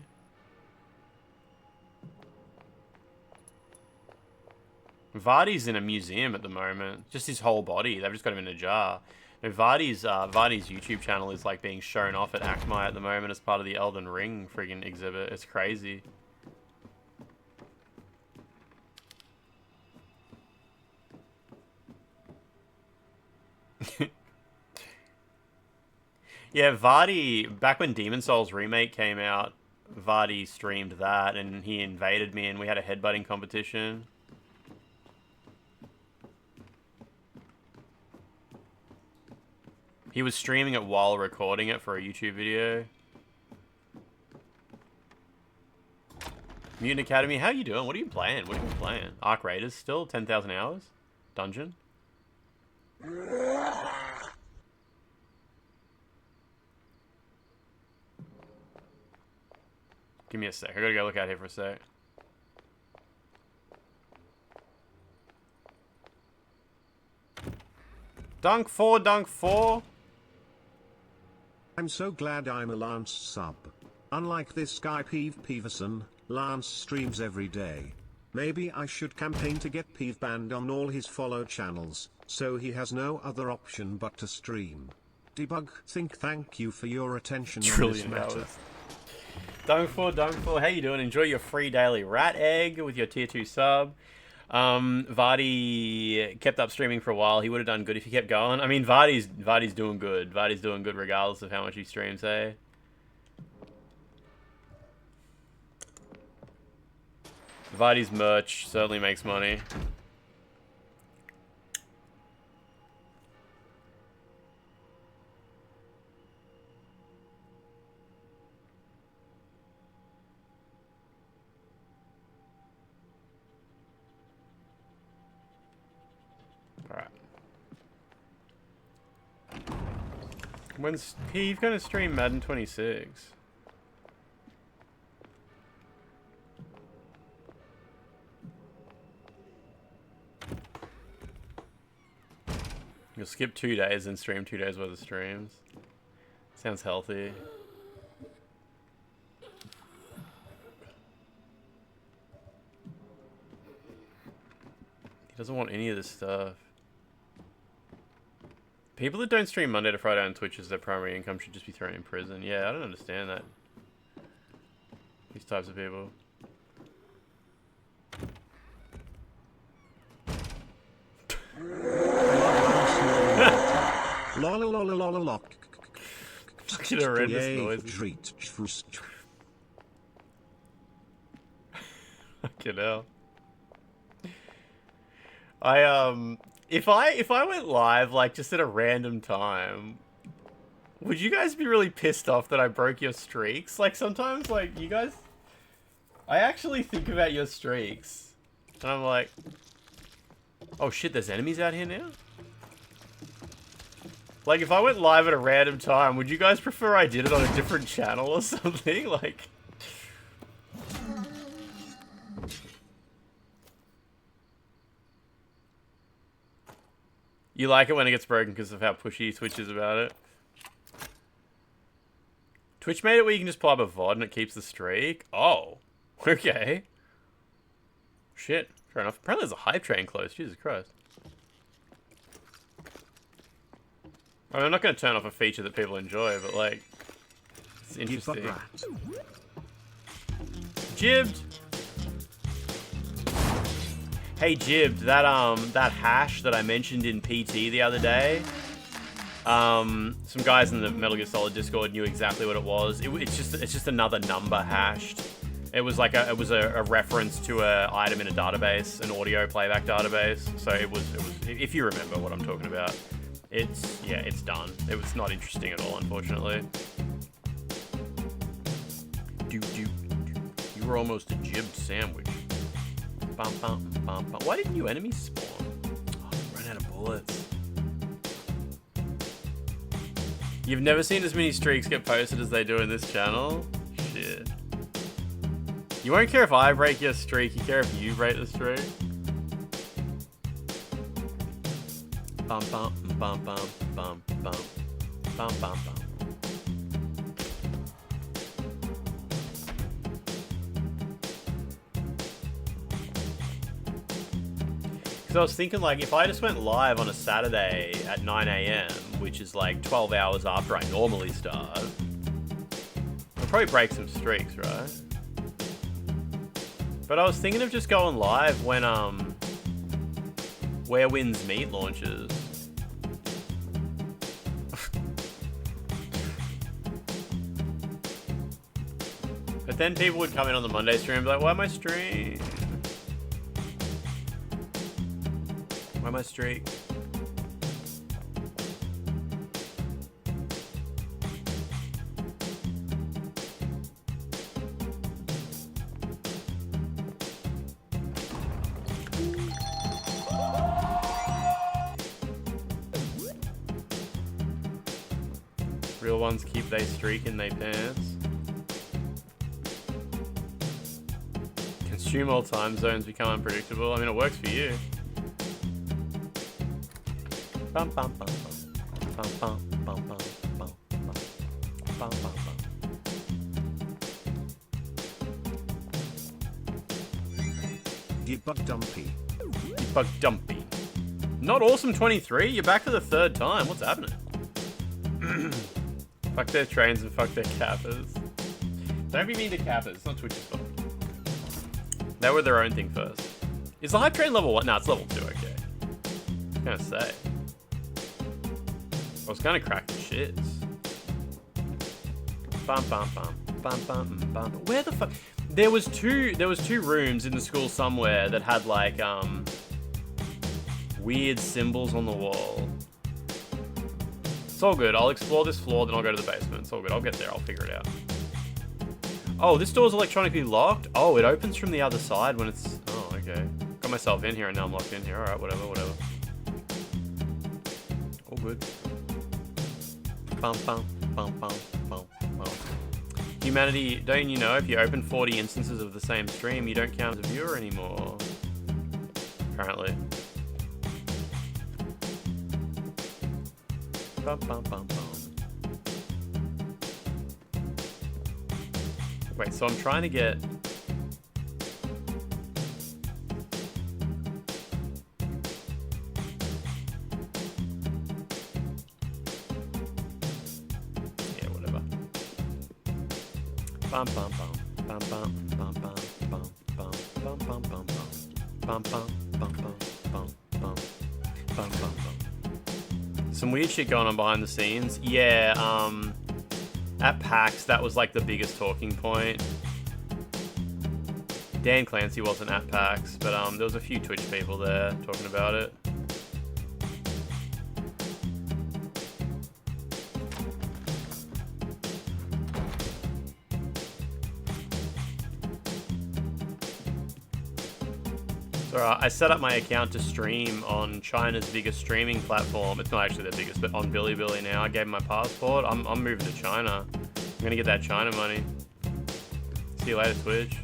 Vardy's in a museum at the moment. Just his whole body. They've just got him in a jar. No, Vardy's YouTube channel is like being shown off at ACMI at the moment as part of the Elden Ring friggin' exhibit. It's crazy. Yeah, Vardy, back when Demon Souls Remake came out, Vardy streamed that and he invaded me and we had a headbutting competition. He was streaming it while recording it for a YouTube video. Mutant Academy, how you doing? What are you playing? What are you playing? Arc Raiders still? 10,000 hours? Dungeon? Give me a sec. I gotta go look out here for a sec. Dunk 4, Dunk 4. I'm so glad I'm a Lance sub. Unlike this guy Peverson, Lance streams every day. Maybe I should campaign to get Peeve banned on all his follow channels, so he has no other option but to stream. Debug, thank you for your attention on this matter. Dunk 4, how you doing? Enjoy your free daily rat egg with your tier 2 sub. Vardy kept up streaming for a while. He would have done good if he kept going. I mean, Vardy's doing good. Vardy's doing good regardless of how much he streams, eh? Vardy's merch certainly makes money. Alright. When's Pete gonna stream Madden 26? You'll skip 2 days and stream 2 days worth of streams. Sounds healthy. He doesn't want any of this stuff. People that don't stream Monday to Friday on Twitch as their primary income should just be thrown in prison. Yeah, I don't understand that. These types of people. Fucking horrendous noises. Fucking hell. If I went live like just at a random time, would you guys be really pissed off that I broke your streaks? Like sometimes like you guys, I actually think about your streaks and I'm like, oh shit, there's enemies out here now? Like if I went live at a random time, would you guys prefer I did it on a different channel or something? Like you like it when it gets broken because of how pushy Twitch is about it? Twitch made it where you can just pull up a VOD and it keeps the streak. Oh, okay. Shit, fair enough. Apparently there's a hype train close. Jesus Christ. I mean, I'm not going to turn off a feature that people enjoy, but like, it's interesting. Jibbed. Hey, Jibbed, that hash that I mentioned in PT the other day, some guys in the Metal Gear Solid Discord knew exactly what it was. It's just another number hashed. It was like a reference to a item in a database, an audio playback database. So it was if you remember what I'm talking about. It's done. It was not interesting at all, unfortunately. You were almost a jibbed sandwich. Bum, bum, bum, bum. Why didn't new enemies spawn? Oh, I ran out of bullets. You've never seen as many streaks get posted as they do in this channel? Shit. You won't care if I break your streak, you care if you break the streak? Bum bum bum bum bum bum bum bum bum. Because I was thinking, like, if I just went live on a Saturday at 9 AM, which is like 12 hours after I normally start, I'll probably break some streaks, right? But I was thinking of just going live when Where Winds Meet launches. But then people would come in on the Monday stream and be like, why am I stream? Why am I streak? Real ones keep they streak in they pants. Consume all time zones become unpredictable. I mean, it works for you. Bum bum bum bum bum bum bum bum bum bum bum bum. Debug Dumpy. Debug Dumpy. Not awesome 23. You're back for the third time. What's happening? Fuck their trains and fuck their cappers. Don't be mean to cappers. It's not Twitch's fault. They were their own thing first. Is the hype train level 1? No, it's level 2. Okay. I was gonna say. I was gonna crack the shits. Bum bum bum bum bum bum. Where the fuck? There was two rooms in the school somewhere that had like weird symbols on the wall. It's all good. I'll explore this floor, then I'll go to the basement. It's all good. I'll get there. I'll figure it out. Oh, this door's electronically locked? Oh, it opens from the other side when it's... Oh, okay. Got myself in here and now I'm locked in here. Alright, whatever. All good. Bum, bum, bum, bum, bum, bum. Humanity, don't you know if you open 40 instances of the same stream, you don't count as a viewer anymore? Apparently. Bum, bum, bum, bum. Wait, so I'm trying to get... Yeah, whatever. Bum bum bum bum bum bum bum bum bum bum bum bum bum bum bum bum bum bum bum bum. Some weird shit going on behind the scenes. Yeah, at PAX, that was like the biggest talking point. Dan Clancy wasn't at PAX, but there was a few Twitch people there talking about it. So I set up my account to stream on China's biggest streaming platform. It's not actually their biggest, but on Bilibili now. I gave them my passport. I'm moving to China. I'm gonna get that China money. See you later, Twitch.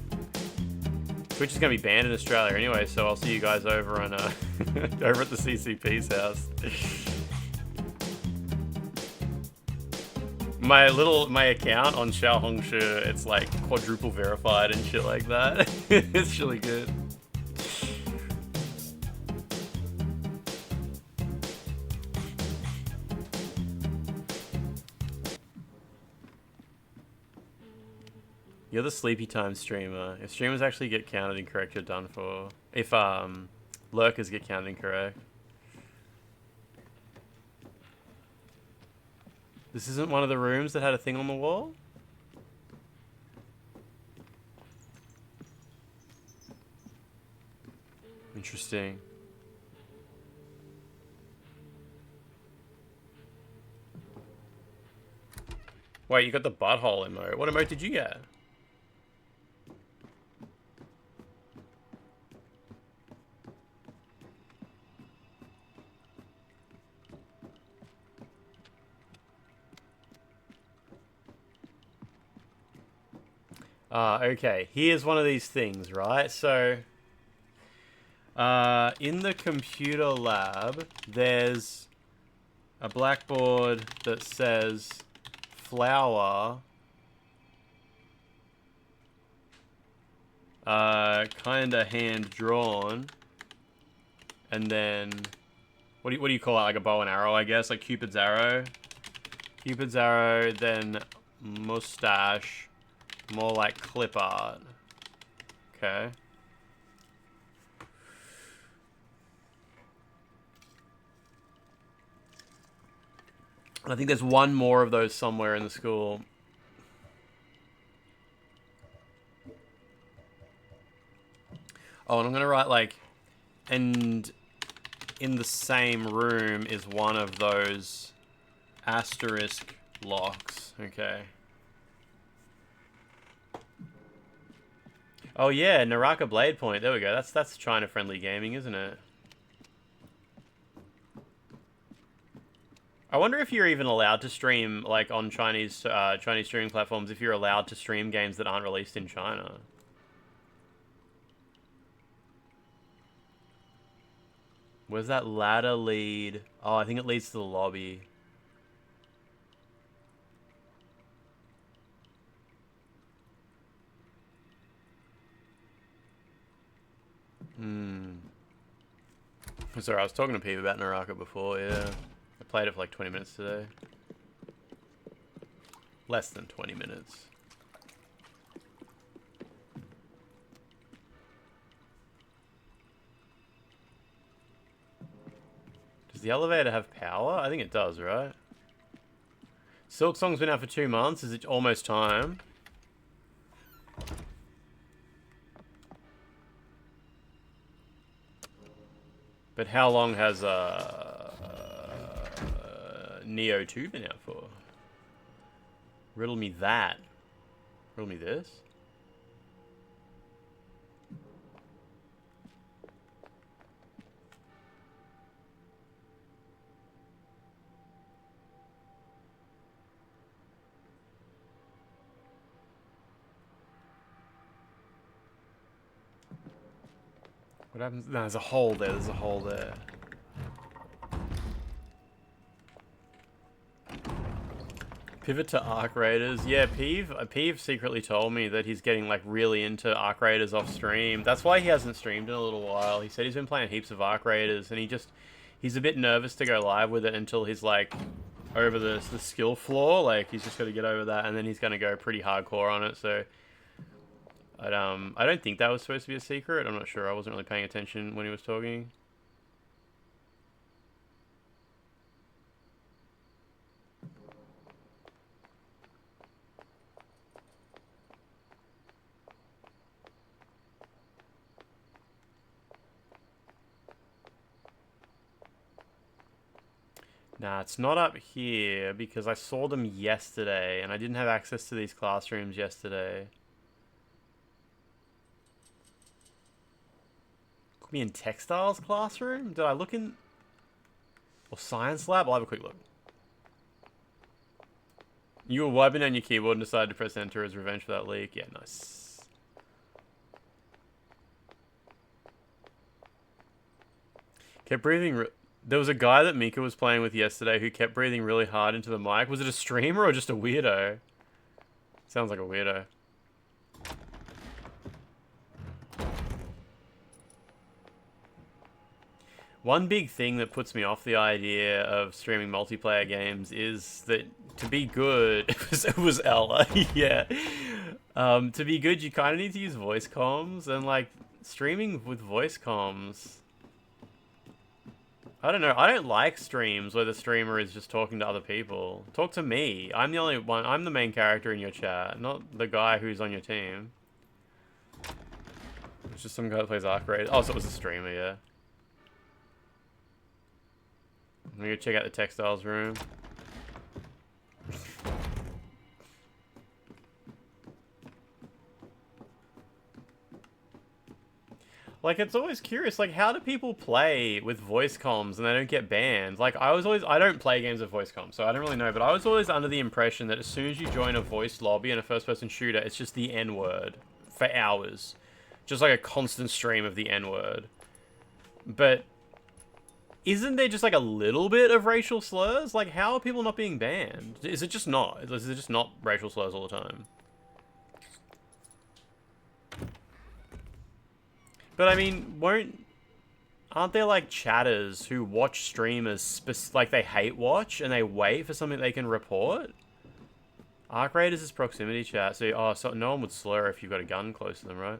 Twitch is gonna be banned in Australia anyway, so I'll see you guys over on over at the CCP's house. My account on Xiaohongshu, it's like quadruple verified and shit like that. It's really good. You're the sleepy time streamer. If streamers actually get counted incorrect, you're done for. If lurkers get counted incorrect. This isn't one of the rooms that had a thing on the wall? Interesting. Wait, you got the butthole emote. What emote did you get? Okay, here's one of these things, right? So, in the computer lab, there's a blackboard that says flower, kinda hand-drawn, and then, what do you call it, like a bow and arrow, I guess, like Cupid's arrow? Cupid's arrow, then mustache, more like clip art. Okay. I think there's one more of those somewhere in the school. Oh, and I'm gonna write like, and in the same room is one of those asterisk locks. Okay. Oh yeah, Naraka Blade Point. There we go. That's China-friendly gaming, isn't it? I wonder if you're even allowed to stream, like, on Chinese streaming platforms, if you're allowed to stream games that aren't released in China. Where's that ladder lead? Oh, I think it leads to the lobby. Sorry, I was talking to Pete about Naraka before, yeah. I played it for like 20 minutes today. Less than 20 minutes. Does the elevator have power? I think it does, right? Silk Song's been out for 2 months. Is it almost time? But how long has Neo 2 been out for? Riddle me that. Riddle me this. What happens? No, there's a hole there. There's a hole there. Pivot to Arc Raiders. Yeah, Peeve secretly told me that he's getting like really into Arc Raiders off stream. That's why he hasn't streamed in a little while. He said he's been playing heaps of Arc Raiders, and he's a bit nervous to go live with it until he's like over the skill floor. Like he's just got to get over that, and then he's gonna go pretty hardcore on it. So I don't think that was supposed to be a secret. I'm not sure. I wasn't really paying attention when he was talking. Nah, it's not up here because I saw them yesterday and I didn't have access to these classrooms yesterday. Could be in textiles classroom? Did I look in... Or science lab? I'll have a quick look. You were wiping on your keyboard and decided to press enter as revenge for that leak. Yeah, nice. Kept breathing There was a guy that Mika was playing with yesterday who kept breathing really hard into the mic. Was it a streamer or just a weirdo? Sounds like a weirdo. One big thing that puts me off the idea of streaming multiplayer games is that to be good, it was Ella, yeah. To be good, you kind of need to use voice comms, and like streaming with voice comms, I don't know. I don't like streams where the streamer is just talking to other people. Talk to me. I'm the only one. I'm the main character in your chat, not the guy who's on your team. It's just some guy that plays Arc Raid. Oh, so it was a streamer, yeah. I'm gonna go check out the textiles room. Like, it's always curious, like, how do people play with voice comms and they don't get banned? Like, I don't play games with voice comms, so I don't really know, but I was always under the impression that as soon as you join a voice lobby in a first-person shooter, it's just the N-word for hours. Just like a constant stream of the N-word. But isn't there just like a little bit of racial slurs? Like, how are people not being banned? Is it just not? Is it just not racial slurs all the time? But I mean, aren't there like chatters who watch streamers like they hate watch and they wait for something they can report? Arc Raiders is proximity chat, so so no one would slur if you've got a gun close to them, right?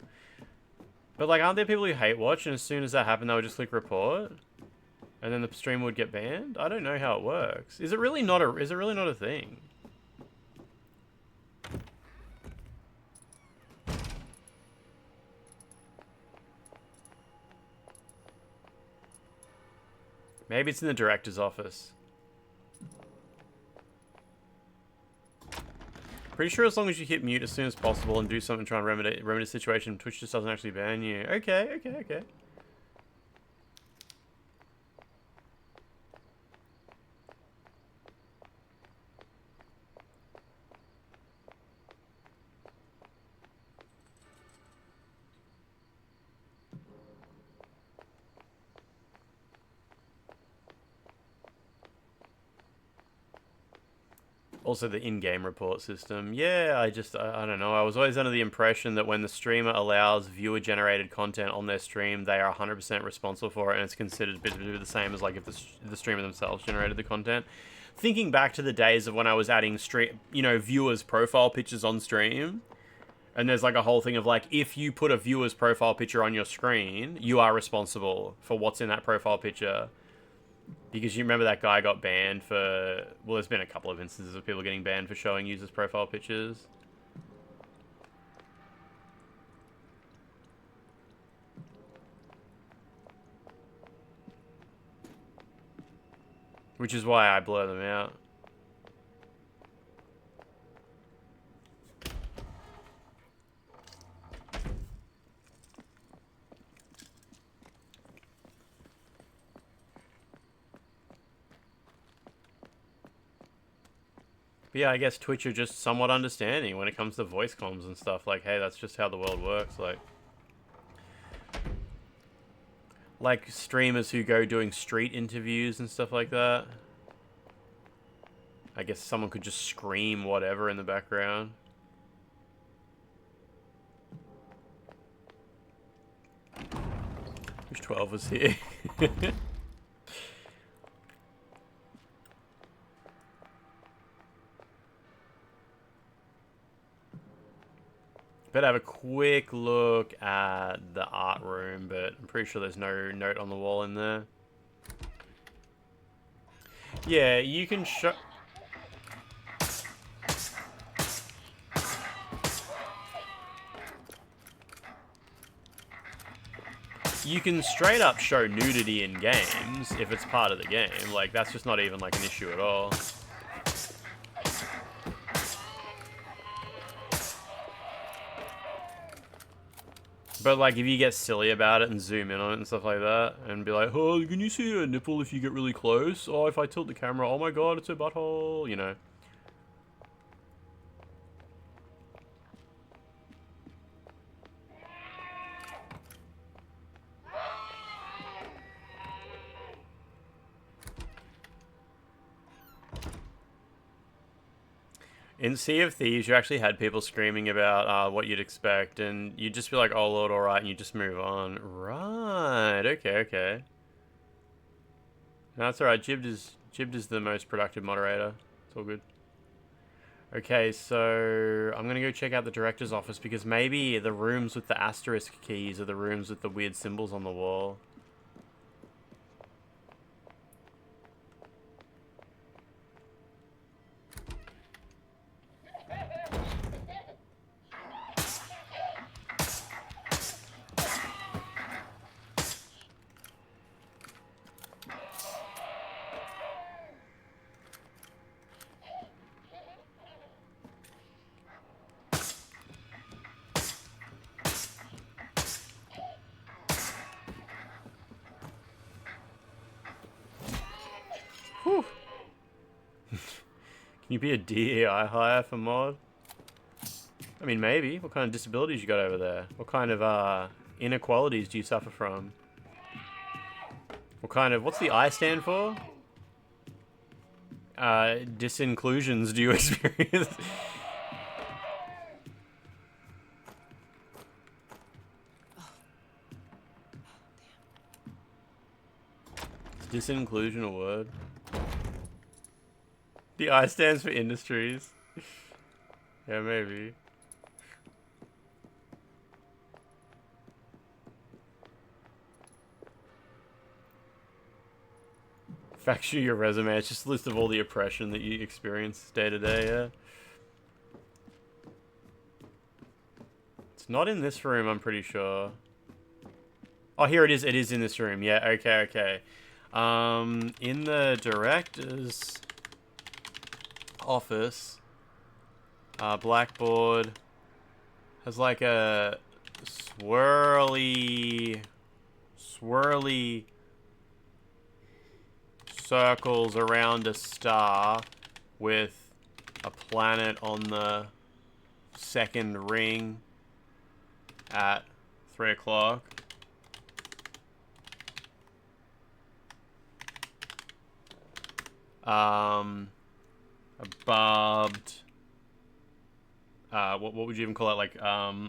But like, aren't there people who hate watch and as soon as that happened they would just click report? And then the stream would get banned? I don't know how it works. Is it really not a thing? Maybe it's in the director's office. Pretty sure as long as you hit mute as soon as possible and do something to try and remedy the situation, Twitch just doesn't actually ban you. Okay. Also the in-game report system. Yeah, I don't know. I was always under the impression that when the streamer allows viewer-generated content on their stream, they are 100% responsible for it, and it's considered the same as like if the streamer themselves generated the content. Thinking back to the days of when I was adding viewers' profile pictures on stream, and there's like a whole thing of like, if you put a viewer's profile picture on your screen, you are responsible for what's in that profile picture. Because you remember that guy got banned for... Well, there's been a couple of instances of people getting banned for showing users' profile pictures. Which is why I blur them out. But yeah, I guess Twitch are just somewhat understanding when it comes to voice comms and stuff. Like, hey, that's just how the world works. Like streamers who go doing street interviews and stuff like that. I guess someone could just scream whatever in the background. Wish 12 was here. Better have a quick look at the art room, but I'm pretty sure there's no note on the wall in there. Yeah, you can show... You can straight up show nudity in games if it's part of the game. Like, that's just not even like an issue at all. But like, if you get silly about it and zoom in on it and stuff like that, and be like, oh, can you see a nipple if you get really close? Oh, if I tilt the camera, oh my god, it's a butthole, you know. In Sea of Thieves, you actually had people screaming about what you'd expect, and you'd just be like, oh lord, alright, and you just move on. Right, okay. No, that's alright. Jibbed is the most productive moderator. It's all good. Okay, so I'm gonna go check out the director's office because maybe the rooms with the asterisk keys are the rooms with the weird symbols on the wall. Whew. Can you be a DEI hire for mod? I mean, maybe. What kind of disabilities you got over there? What kind of inequalities do you suffer from? What's the I stand for? Disinclusions do you experience? Is disinclusion a word? The I stands for industries. Yeah, maybe. Fact your resume. It's just a list of all the oppression that you experience day to day, yeah. It's not in this room, I'm pretty sure. Oh, here it is. It is in this room. Yeah, okay. In the director's office, blackboard has like a swirly circles around a star with a planet on the second ring at 3 o'clock. A barbed, what would you even call it?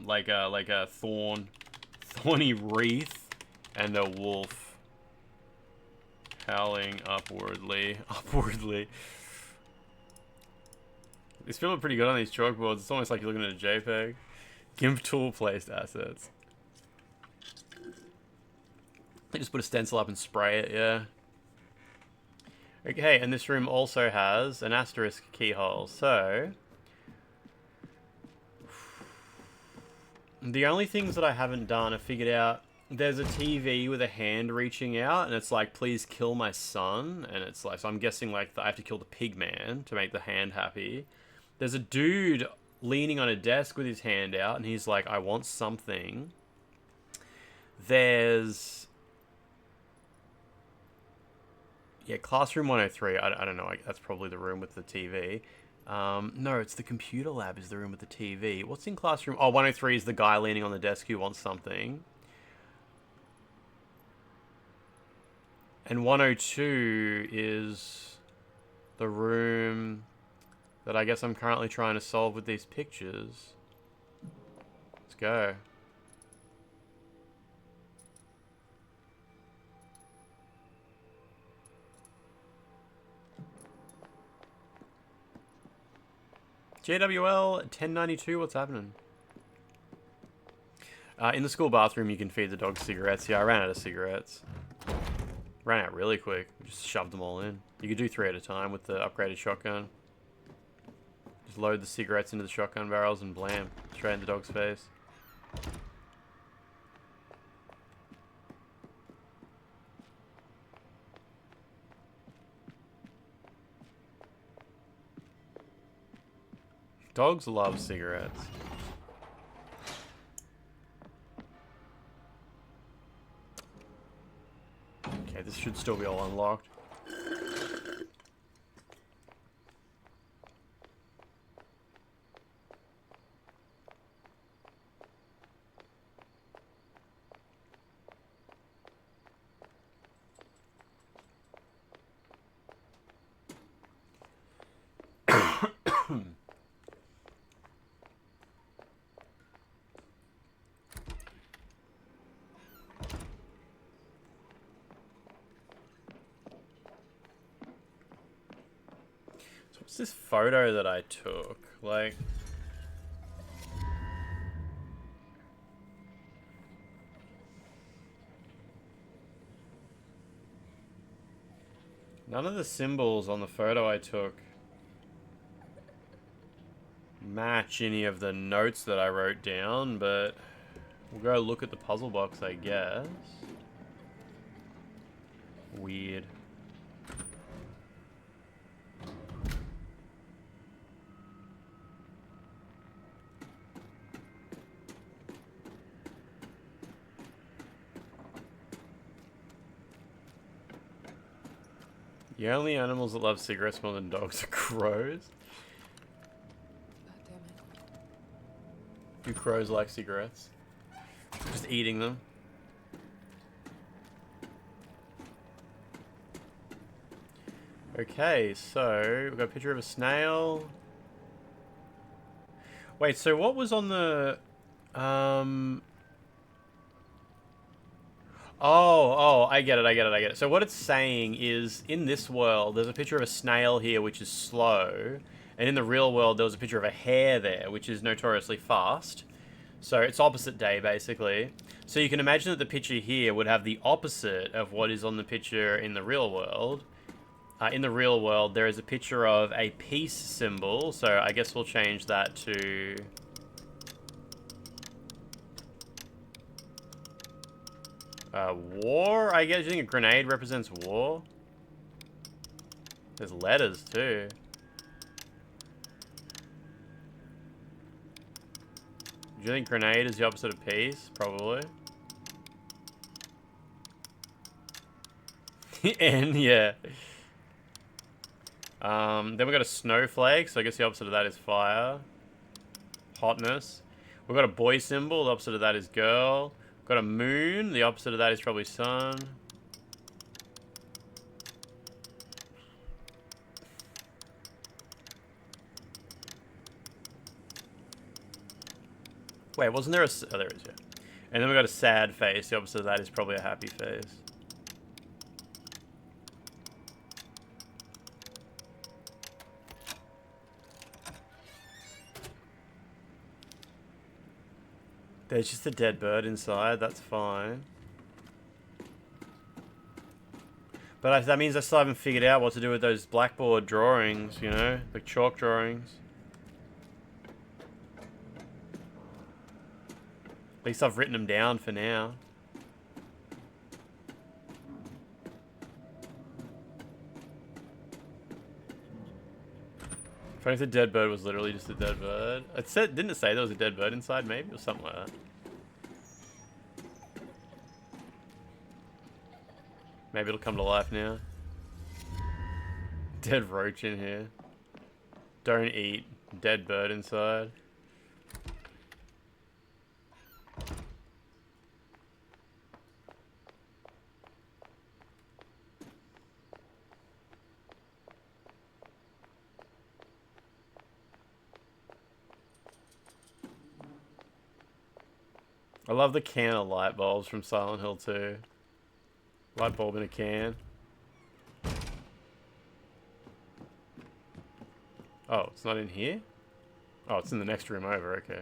Like a thorny wreath, and a wolf howling upwardly. It's feeling pretty good on these chalkboards. It's almost like you're looking at a JPEG. GIMP tool placed assets. They just put a stencil up and spray it, yeah. Okay, and this room also has an asterisk keyhole, so the only things that I haven't done are figured out. There's a TV with a hand reaching out, and it's like, please kill my son, and it's like, so I'm guessing like I have to kill the pig man to make the hand happy. There's a dude leaning on a desk with his hand out, and he's like, I want something. There's... yeah, Classroom 103. I don't know. That's probably the room with the TV. No, it's the computer lab is the room with the TV. What's in Classroom? Oh, 103 is the guy leaning on the desk who wants something. And 102 is the room that I guess I'm currently trying to solve with these pictures. Let's go. JWL 1092, what's happening? In the school bathroom, you can feed the dogs cigarettes. Yeah, I ran out of cigarettes. Ran out really quick. Just shoved them all in. You could do 3 at a time with the upgraded shotgun. Just load the cigarettes into the shotgun barrels and blam, straight in the dog's face. Dogs love cigarettes. Okay, this should still be all unlocked. What's this photo that I took? Like... None of the symbols on the photo I took match any of the notes that I wrote down, but we'll go look at the puzzle box, I guess. Weird. The only animals that love cigarettes more than dogs are crows. Do crows like cigarettes? Just eating them. Okay, so we've got a picture of a snail. Wait, so what was on the Oh, I get it. So what it's saying is, in this world, there's a picture of a snail here, which is slow. And in the real world, there was a picture of a hare there, which is notoriously fast. So it's opposite day, basically. So you can imagine that the picture here would have the opposite of what is on the picture in the real world. In the real world, there is a picture of a peace symbol. So I guess we'll change that to... war? I guess you think a grenade represents war? There's letters too. Do you think grenade is the opposite of peace? Probably. N, yeah. Then we got a snowflake, so I guess the opposite of that is fire. Hotness. We've got a boy symbol, the opposite of that is girl. Got a moon. The opposite of that is probably sun. Wait, wasn't there a... Oh, there is, yeah. And then we got a sad face. The opposite of that is probably a happy face. There's just a dead bird inside, that's fine. But that means I still haven't figured out what to do with those blackboard drawings, you know? The chalk drawings. At least I've written them down for now. Funny if the dead bird was literally just a dead bird. It said, didn't it say there was a dead bird inside, maybe? Or something like that. Maybe it'll come to life now. Dead roach in here. Don't eat. Dead bird inside. I love the can of light bulbs from Silent Hill 2. Light bulb in a can. Oh, it's not in here? Oh, it's in the next room over, okay.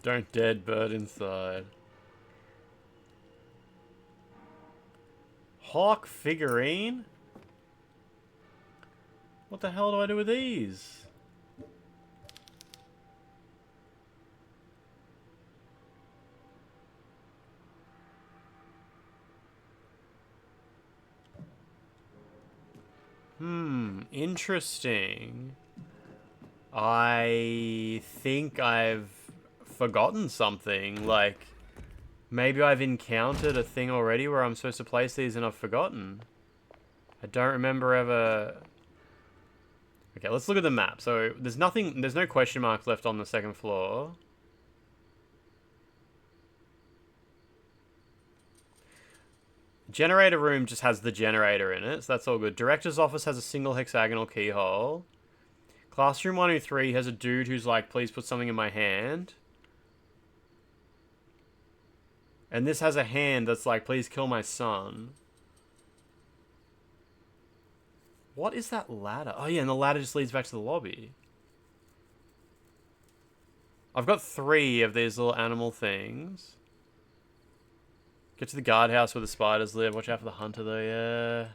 Don't dead bird inside. Hawk figurine? What the hell do I do with these? Interesting. I think I've forgotten something. Like, maybe I've encountered a thing already where I'm supposed to place these and I've forgotten. I don't remember ever... Okay, let's look at the map. So, there's no question marks left on the second floor. Generator room just has the generator in it, so that's all good. Director's office has a single hexagonal keyhole. Classroom 103 has a dude who's like, please put something in my hand. And this has a hand that's like, please kill my son. What is that ladder? Oh yeah, and the ladder just leads back to the lobby. I've got 3 of these little animal things. Get to the guardhouse where the spiders live. Watch out for the hunter though, yeah.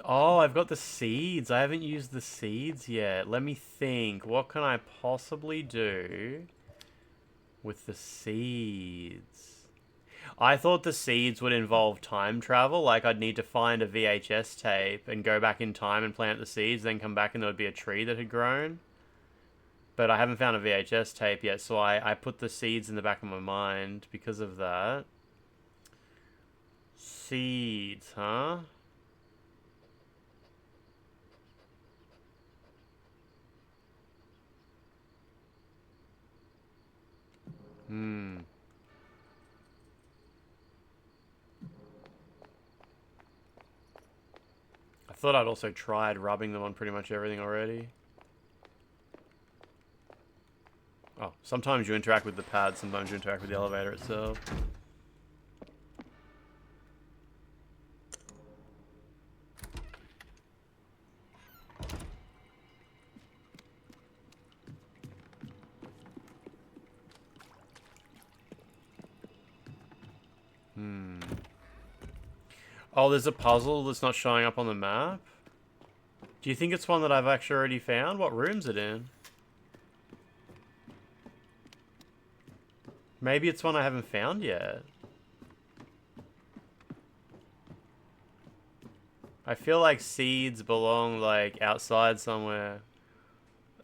Oh, I've got the seeds. I haven't used the seeds yet. Let me think. What can I possibly do with the seeds? I thought the seeds would involve time travel. Like, I'd need to find a VHS tape and go back in time and plant the seeds, then come back and there would be a tree that had grown. But I haven't found a VHS tape yet, so I put the seeds in the back of my mind because of that. Seeds, huh? I thought I'd also tried rubbing them on pretty much everything already. Oh, sometimes you interact with the pad, sometimes you interact with the elevator itself. Oh, there's a puzzle that's not showing up on the map? Do you think it's one that I've actually already found? What room's it in? Maybe it's one I haven't found yet. I feel like seeds belong, like, outside somewhere.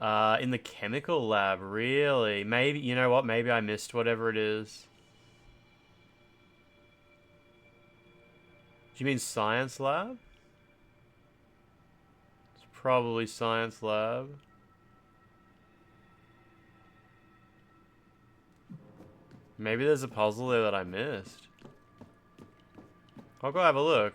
In the chemical lab, really? Maybe, you know what? Maybe I missed whatever it is. Do you mean science lab? It's probably science lab. Maybe there's a puzzle there that I missed. I'll go have a look.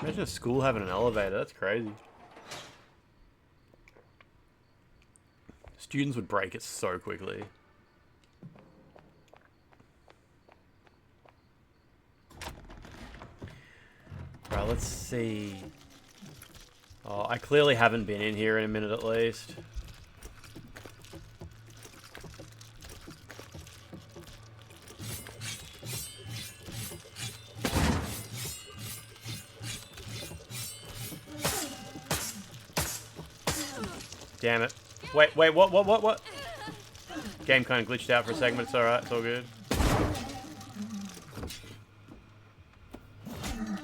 Imagine a school having an elevator, that's crazy. Students would break it so quickly. Right, let's see. Oh, I clearly haven't been in here in a minute at least. Damn it. Wait, what? Game kind of glitched out for a segment, it's alright, it's all good.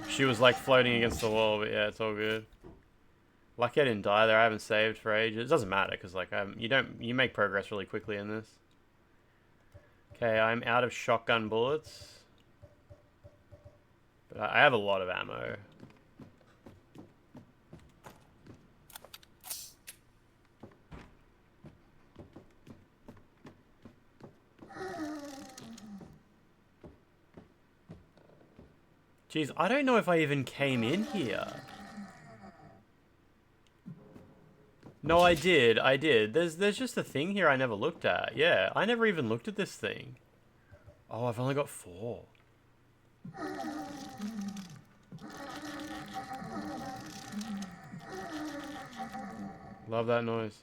She was like floating against the wall, but yeah, it's all good. Lucky I didn't die there, I haven't saved for ages. It doesn't matter, because like, you make progress really quickly in this. Okay, I'm out of shotgun bullets. But I have a lot of ammo. Jeez, I don't know if I even came in here. No, I did. There's just a thing here I never looked at. Yeah, I never even looked at this thing. Oh, I've only got 4. Love that noise.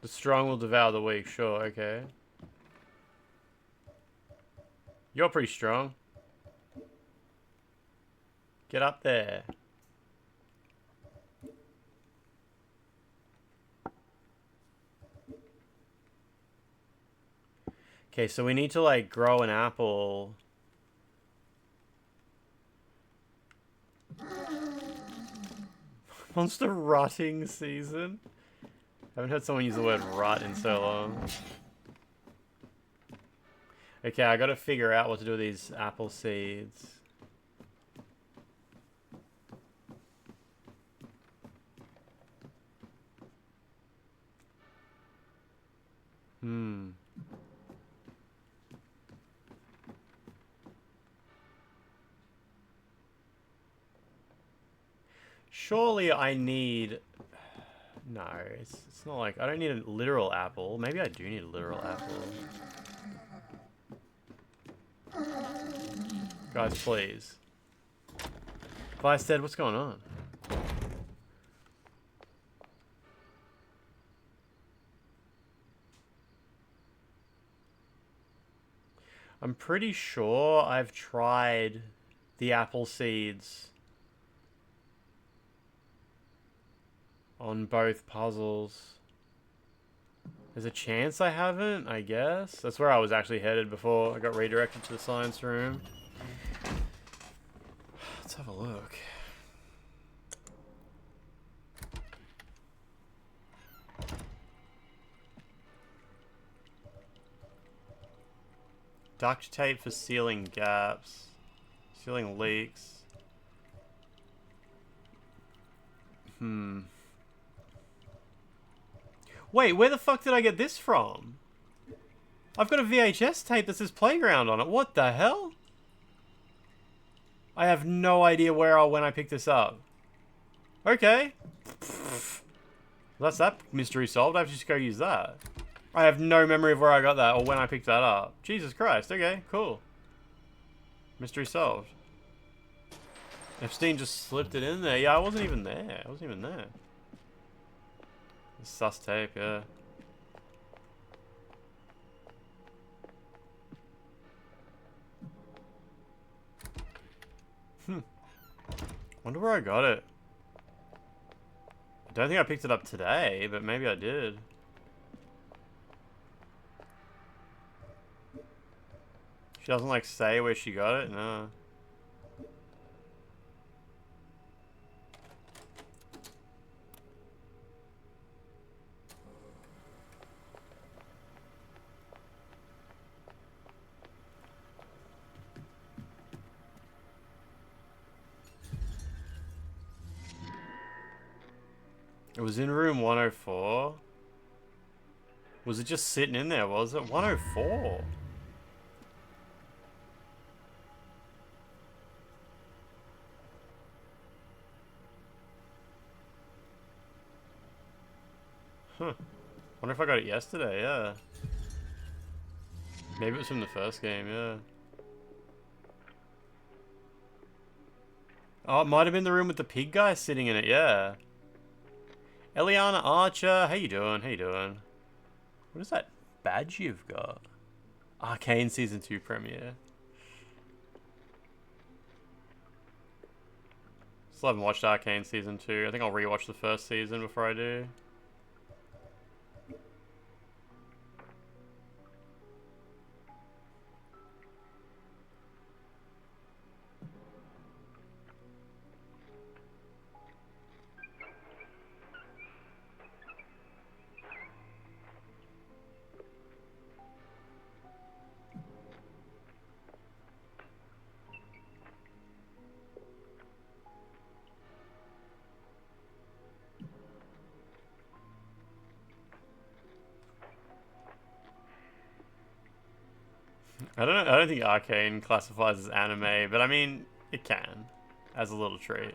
The strong will devour the weak, sure, okay. You're pretty strong. Get up there. Okay, so we need to like grow an apple. Monster rotting season? Haven't heard someone use the word rot in so long. Okay, I gotta figure out what to do with these apple seeds. Surely I need... No, it's not like... I don't need a literal apple. Maybe I do need a literal apple. Guys, please. Vice, what's going on? I'm pretty sure I've tried the apple seeds on both puzzles. There's a chance I haven't, I guess. That's where I was actually headed before I got redirected to the science room. Let's have a look. Duct tape for sealing gaps. Sealing leaks. Wait, where the fuck did I get this from? I've got a VHS tape that says playground on it. What the hell? I have no idea where or when I picked this up. Okay. That's that mystery solved. I have to just go use that. I have no memory of where I got that or when I picked that up. Jesus Christ. Okay, cool. Mystery solved. Epstein just slipped it in there. Yeah, I wasn't even there. I wasn't even there. Sus tape, yeah. Wonder where I got it. I don't think I picked it up today, but maybe I did. She doesn't like say where she got it? No. It was in room 104. Was it just sitting in there, was it? 104? Huh. Wonder if I got it yesterday, yeah. Maybe it was from the first game, yeah. Oh, it might have been the room with the pig guy sitting in it, yeah. Eliana Archer, how you doing? How you doing? What is that badge you've got? Arcane Season 2 premiere. Still haven't watched Arcane Season 2. I think I'll rewatch the first season before I do. I don't think Arcane classifies as anime, but I mean, it can, as a little treat.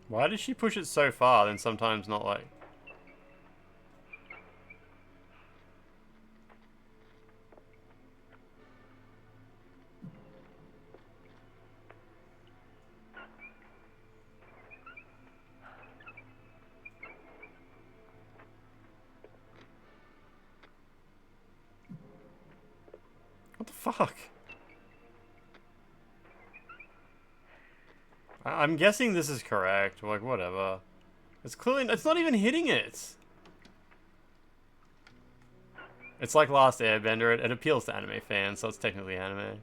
Why does she push it so far, then sometimes not like... What the fuck? I'm guessing this is correct. Like, whatever. It's clearly... It's not even hitting it! It's like Last Airbender. It appeals to anime fans, so it's technically anime.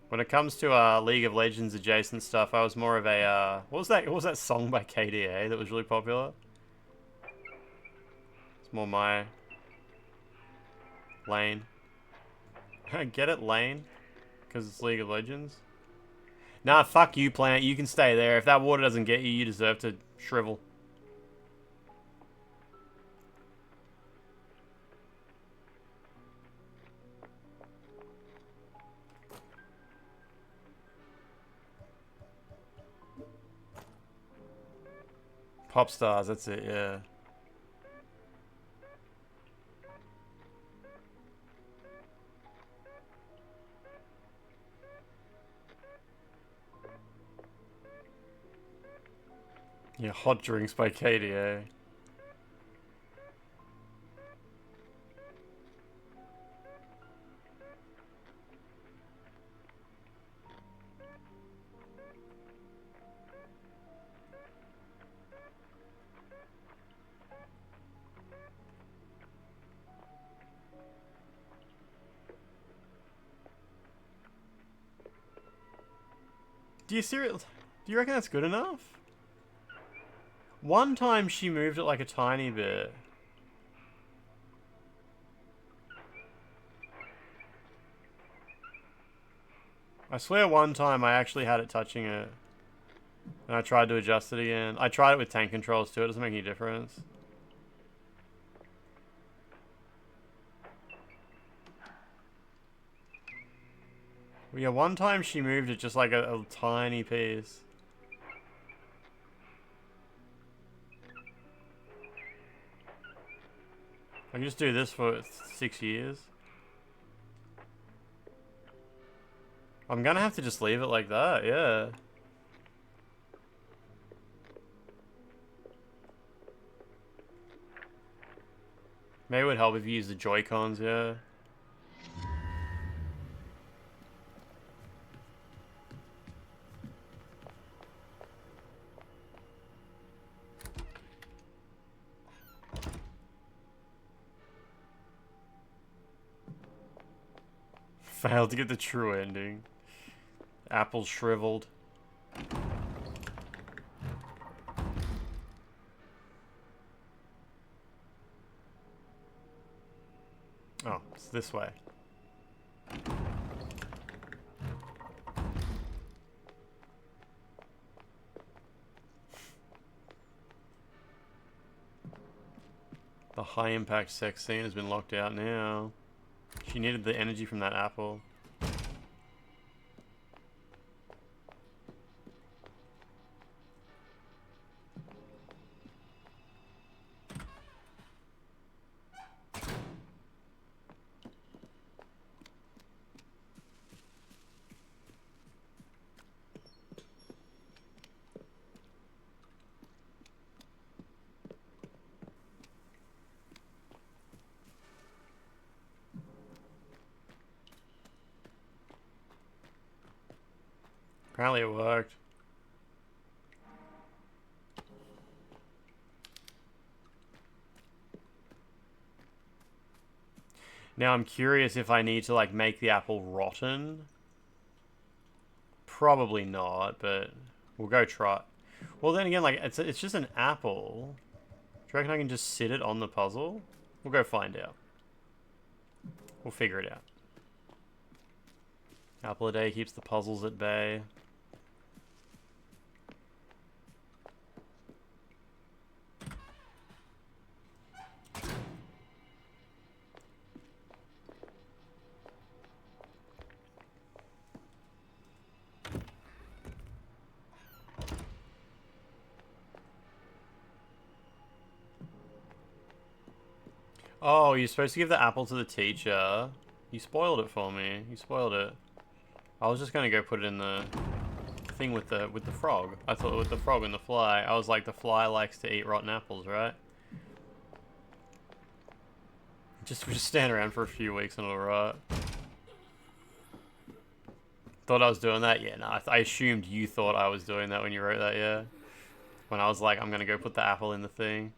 When it comes to League of Legends adjacent stuff, I was more of a... What was that song by KDA that was really popular? It's more my... lane. Get it, lane? Because it's League of Legends? Nah, fuck you, Plant. You can stay there. If that water doesn't get you, you deserve to shrivel. Pop stars, that's it, yeah. Yeah, hot drinks by KDA. Do you reckon that's good enough? One time she moved it like a tiny bit. I swear one time I actually had it touching it. And I tried to adjust it again. I tried it with tank controls too, it doesn't make any difference. Well, yeah, one time she moved it just like a tiny piece. I can just do this for 6 years. I'm gonna have to just leave it like that, yeah. Maybe it would help if you use the Joy-Cons, yeah. Failed to get the true ending. Apple shriveled. Oh, it's this way. The high impact sex scene has been locked out now. She needed the energy from that apple. Apparently it worked. Now I'm curious if I need to like make the apple rotten. Probably not, but we'll go try. Well then again, like it's just an apple. Do you reckon I can just sit it on the puzzle? We'll go find out. We'll figure it out. Apple a day keeps the puzzles at bay. Oh, you're supposed to give the apple to the teacher. You spoiled it for me. You spoiled it. I was just gonna go put it in the thing with the frog. I thought with the frog and the fly. I was like, the fly likes to eat rotten apples, right? Just stand around for a few weeks and it'll rot. Thought I was doing that? Yeah, no, I assumed you thought I was doing that when you wrote that, yeah. When I was like, I'm gonna go put the apple in the thing.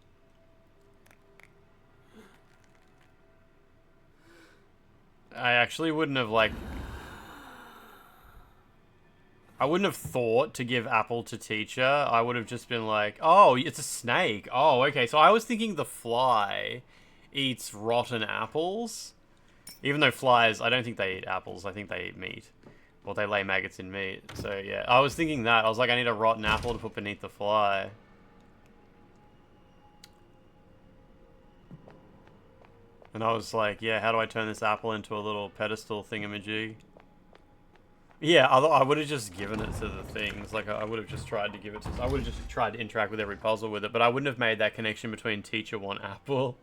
I actually wouldn't have, like... I wouldn't have thought to give apple to teacher. I would have just been like, oh, it's a snake. Oh, okay. So I was thinking the fly eats rotten apples. Even though flies, I don't think they eat apples. I think they eat meat. Well, they lay maggots in meat. So, yeah. I was thinking that. I was like, I need a rotten apple to put beneath the fly. And I was like, yeah, how do I turn this apple into a little pedestal thingamajig? Yeah, I would have just given it to the things. Like, I would have just tried to give it to... I would have just tried to interact with every puzzle with it, but I wouldn't have made that connection between teacher want apple.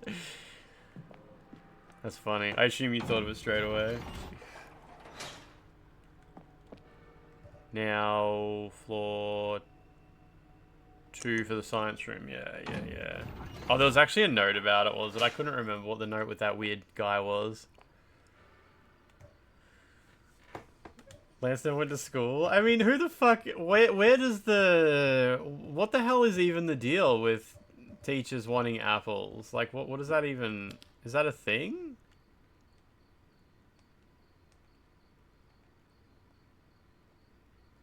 That's funny. I assume you thought of it straight away. Now, floor 2 for the science room. Yeah. Oh, there was actually a note about it, was it? I couldn't remember what the note with that weird guy was. Lansdowne went to school? I mean, who the fuck... Where does the... What the hell is even the deal with teachers wanting apples? Like, what is that even... Is that a thing?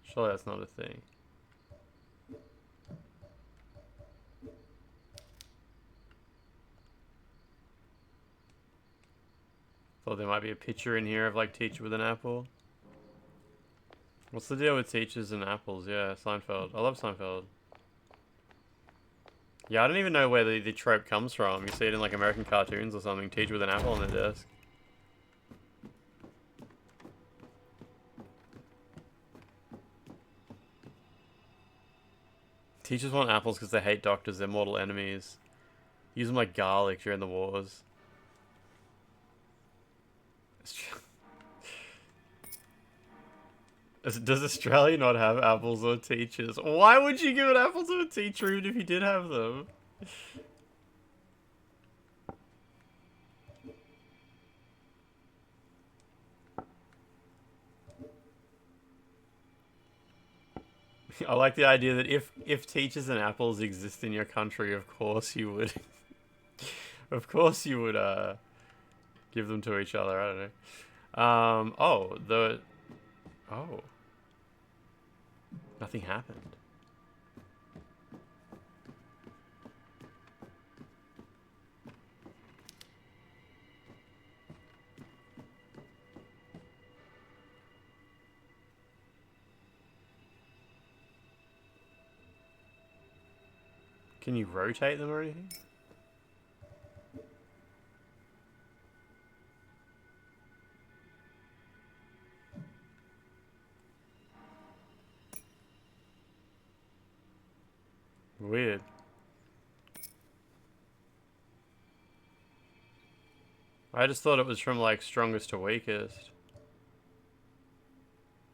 Surely that's not a thing. Thought there might be a picture in here of, like, teacher with an apple. What's the deal with teachers and apples? Yeah, Seinfeld. I love Seinfeld. Yeah, I don't even know where the trope comes from. You see it in, like, American cartoons or something. Teacher with an apple on their desk. Teachers want apples because they hate doctors. They're mortal enemies. Use them like garlic during the wars. Does Australia not have apples or teachers? Why would you give an apple to a teacher even if you did have them? I like the idea that if teachers and apples exist in your country, of course you would. Of course you would give them to each other. I don't know. Oh. Nothing happened. Can you rotate them or anything? Weird. I just thought it was from, like, strongest to weakest.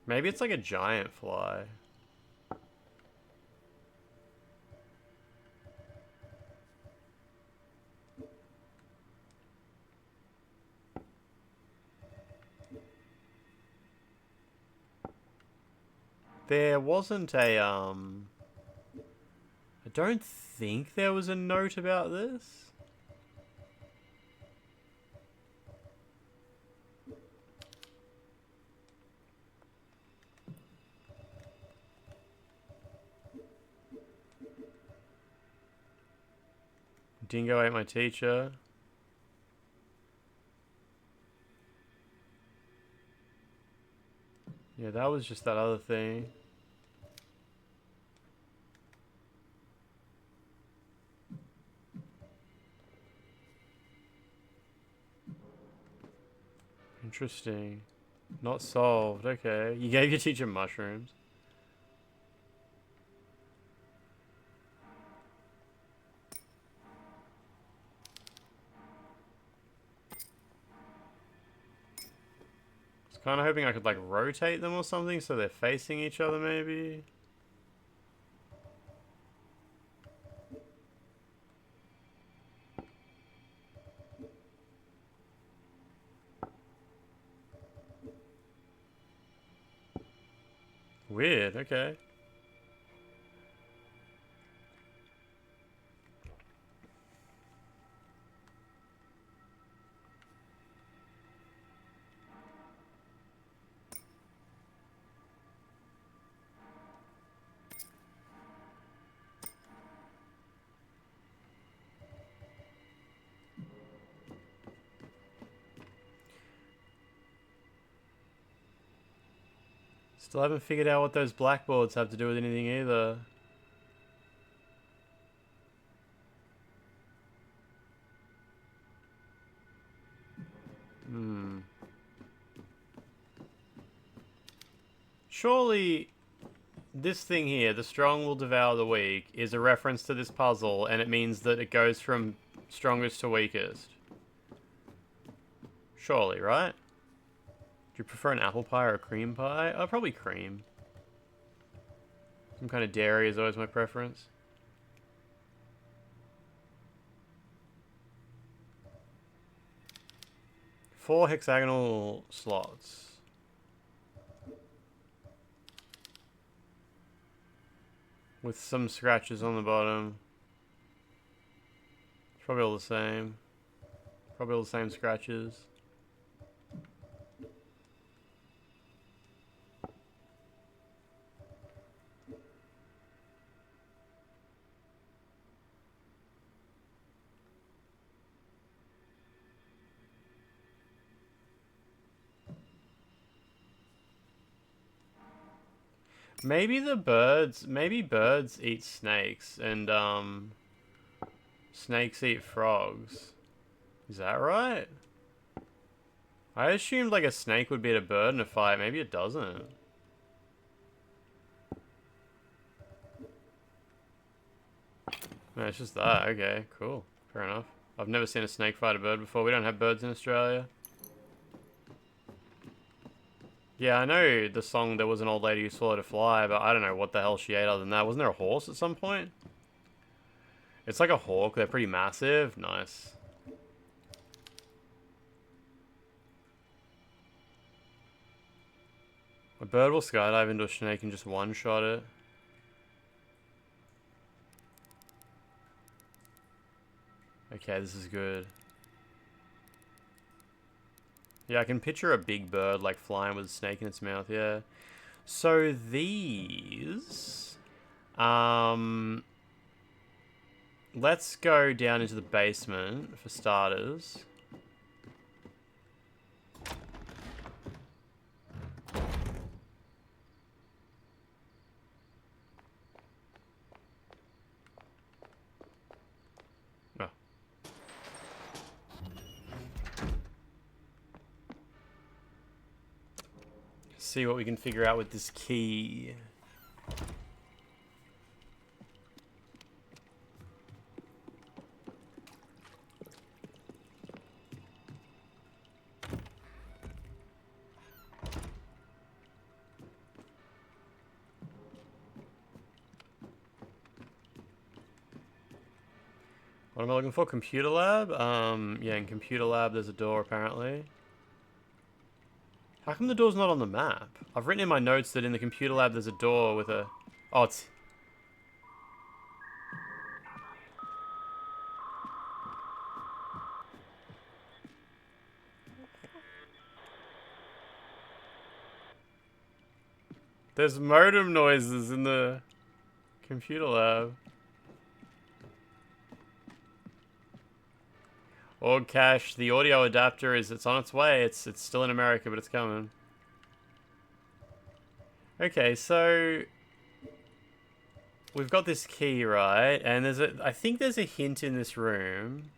Maybe it's like a giant fly. There wasn't a, I don't think there was a note about this. Dingo ate my teacher. Yeah, that was just that other thing. Interesting. Not solved. Okay. You gave your teacher mushrooms. I was kind of hoping I could, like, rotate them or something so they're facing each other, maybe. Weird, okay. Still haven't figured out what those blackboards have to do with anything either. Surely this thing here, the strong will devour the weak, is a reference to this puzzle, and it means that it goes from strongest to weakest. Surely, right? Do you prefer an apple pie or a cream pie? Oh, probably cream. Some kind of dairy is always my preference. Four hexagonal slots. With some scratches on the bottom. It's probably all the same. Probably all the same scratches. Maybe birds eat snakes, and, snakes eat frogs. Is that right? I assumed, like, a snake would beat a bird in a fight. Maybe it doesn't. No, it's just that. Okay, cool. Fair enough. I've never seen a snake fight a bird before. We don't have birds in Australia. Yeah, I know the song There Was an Old Lady Who Swallowed a Fly, but I don't know what the hell she ate other than that. Wasn't there a horse at some point? It's like a hawk. They're pretty massive. Nice. A bird will skydive into a snake and just one-shot it. Okay, this is good. Yeah, I can picture a big bird, like, flying with a snake in its mouth, yeah. So these... let's go down into the basement, for starters. See what we can figure out with this key. What am I looking for? Computer lab? Yeah, in computer lab there's a door apparently. How come the door's not on the map? I've written in my notes that in the computer lab there's a door with a... Oh, it's... There's modem noises in the computer lab. Org cache, the audio adapter it's on its way. It's still in America, but it's coming. Okay, so we've got this key, right? And I think there's a hint in this room.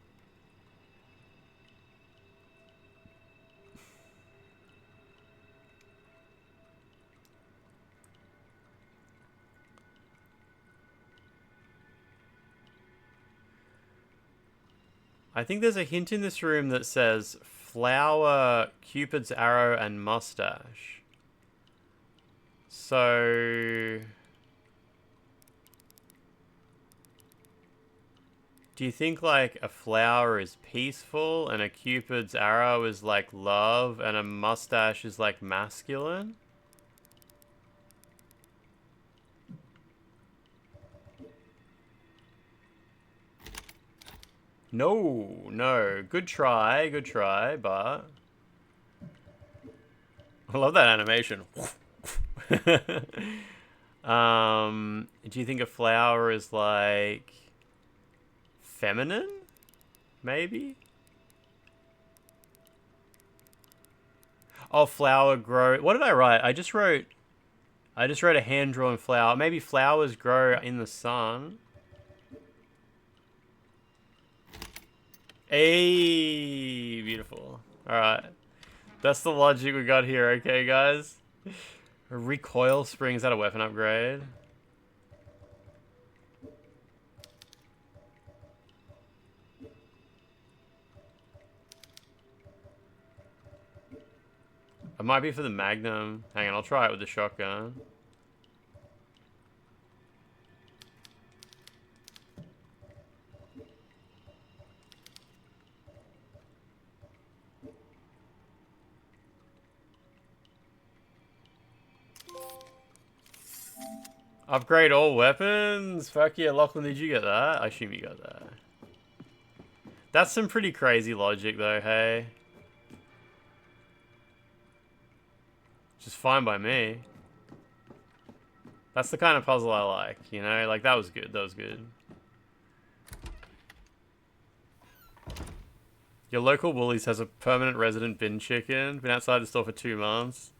I think there's a hint in this room that says flower, Cupid's arrow, and mustache. So... do you think, like, a flower is peaceful, and a Cupid's arrow is, like, love, and a mustache is, like, masculine? No, no. Good try, but... I love that animation. Do you think a flower is like... feminine? Maybe? Oh, flower grow... What did I write? I just wrote a hand-drawn flower. Maybe flowers grow in the sun. Hey, beautiful. Alright. That's the logic we got here, okay, guys? A recoil spring, is that a weapon upgrade? It might be for the Magnum. Hang on, I'll try it with the shotgun. Upgrade all weapons? Fuck yeah, Lachlan, did you get that? I assume you got that. That's some pretty crazy logic though, hey? Just fine by me. That's the kind of puzzle I like, you know? Like, that was good, that was good. Your local Woolies has a permanent resident bin chicken. Been outside the store for 2 months.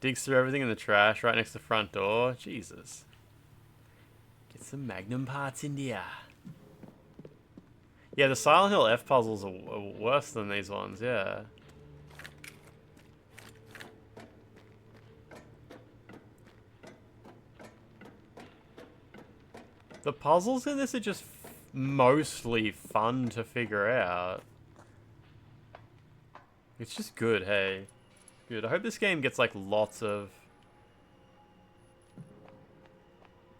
Digs through everything in the trash right next to the front door. Jesus. Get some Magnum parts in there. Yeah, the Silent Hill F puzzles are worse than these ones, yeah. The puzzles in this are just mostly fun to figure out. It's just good, hey. Good. I hope this game gets like lots of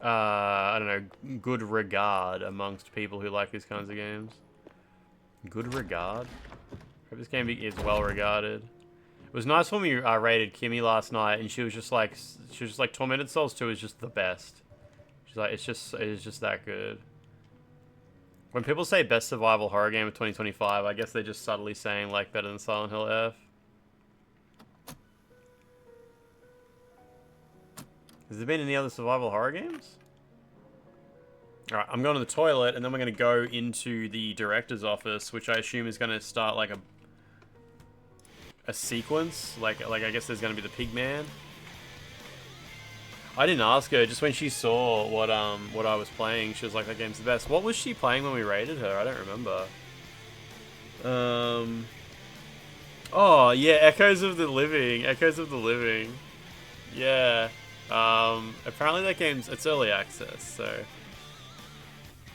I don't know, good regard amongst people who like these kinds of games. Good regard? Hope this game is well regarded. It was nice when we rated Kimmy last night and she was just like Tormented Souls 2 is just the best. She's like, it is just that good. When people say best survival horror game of 2025, I guess they're just subtly saying like better than Silent Hill F. Has there been any other survival horror games? Alright, I'm going to the toilet, and then we're going to go into the director's office, which I assume is going to start, like, a sequence. Like I guess there's going to be the pig man. I didn't ask her, just when she saw what I was playing, she was like, that game's the best. What was she playing when we rated her? I don't remember. Oh, yeah, Echoes of the Living. Echoes of the Living. Yeah. Apparently that game's, it's early access, so.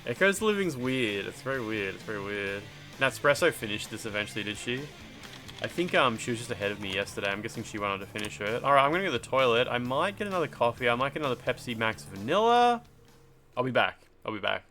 Echoes of the Living's weird. It's very weird. It's very weird. Natspresso finished this eventually, did she? I think, she was just ahead of me yesterday. I'm guessing she went on to finish it. Alright, I'm gonna go to the toilet. I might get another coffee. I might get another Pepsi Max Vanilla. I'll be back. I'll be back.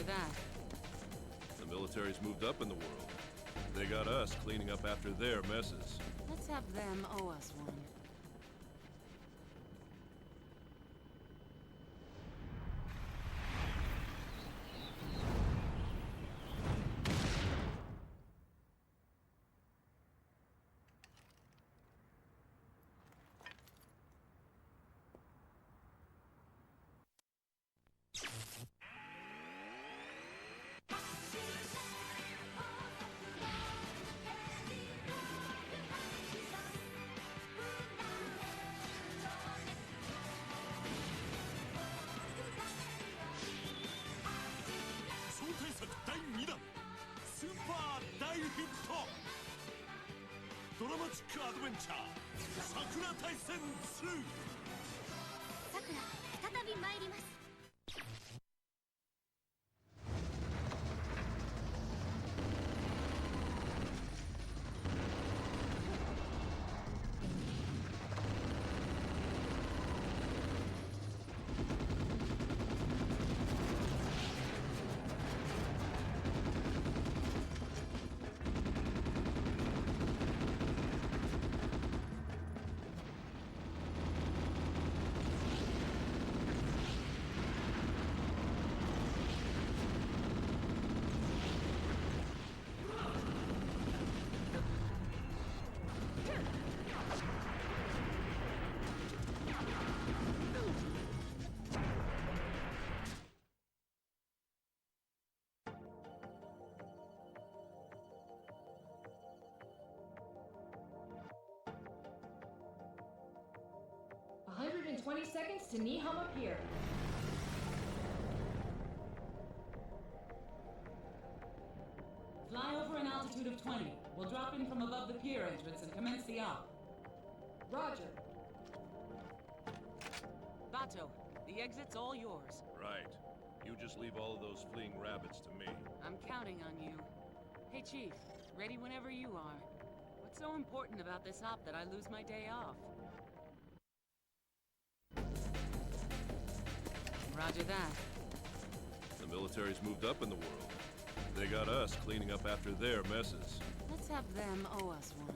Roger that. The military's moved up in the world. They got us cleaning up after their messes. Let's have them owe us one. $120 seconds to Nihama Pier. Fly over an altitude of 20. We'll drop in from above the pier entrance and commence the op. Roger. Bato, the exit's all yours. Right. You just leave all of those fleeing rabbits to me. I'm counting on you. Hey, Chief. Ready whenever you are. What's so important about this op that I lose my day off? Roger that. The military's moved up in the world. They got us cleaning up after their messes. Let's have them owe us one.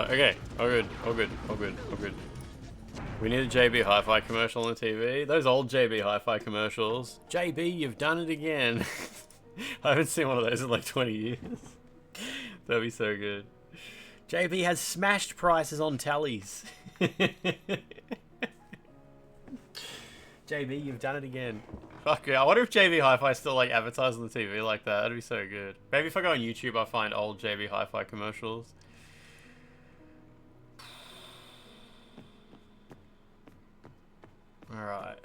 Okay. All good. All good. All good. All good. We need a JB Hi-Fi commercial on the TV. Those old JB Hi-Fi commercials. JB, you've done it again. I haven't seen one of those in like 20 years. That'd be so good. JB has smashed prices on tallies. JB, you've done it again. Fuck yeah. I wonder if JB Hi-Fi still like advertises on the TV like that. That'd be so good. Maybe if I go on YouTube, I'll find old JB Hi-Fi commercials. Alright.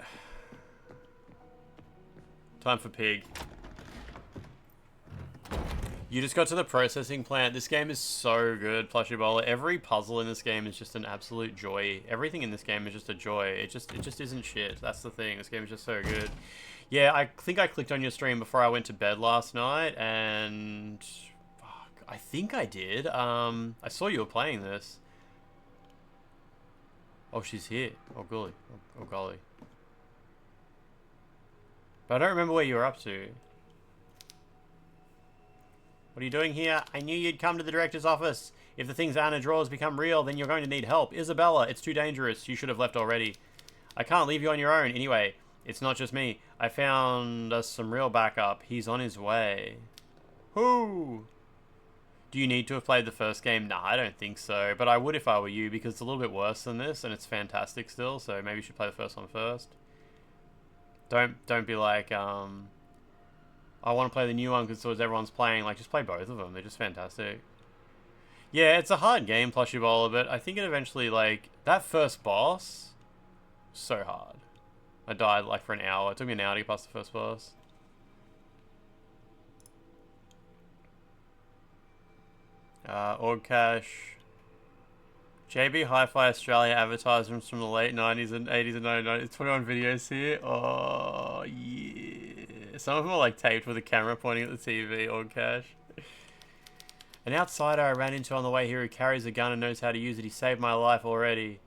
Time for pig. You just got to the processing plant. This game is so good, Plushie Bowler. Every puzzle in this game is just an absolute joy. Everything in this game is just a joy. It just isn't shit. That's the thing. This game is just so good. Yeah, I think I clicked on your stream before I went to bed last night, and fuck, I think I did. I saw you were playing this. Oh, she's here. Oh, golly. Oh, golly. But I don't remember where you were up to. What are you doing here? I knew you'd come to the director's office. If the things Anna draws become real, then you're going to need help. Isabella, it's too dangerous. You should have left already. I can't leave you on your own. Anyway, it's not just me. I found us some real backup. He's on his way. Who? Do you need to have played the first game? Nah, I don't think so. But I would if I were you, because it's a little bit worse than this, and it's fantastic still, so maybe you should play the first one first. Don't be like, I want to play the new one because everyone's playing. Like, just play both of them. They're just fantastic. Yeah, it's a hard game, Plushy Bowler, but I think it eventually, like, that first boss, so hard. I died, like, for an hour. It took me an hour to get past the first boss. Org Cash. JB Hi-Fi Australia advertisements from the late 90s and 80s and 90s. 21 videos here. Oh, yeah. Some of them are like taped with a camera pointing at the TV. Org Cash. An outsider I ran into on the way here who carries a gun and knows how to use it. He saved my life already.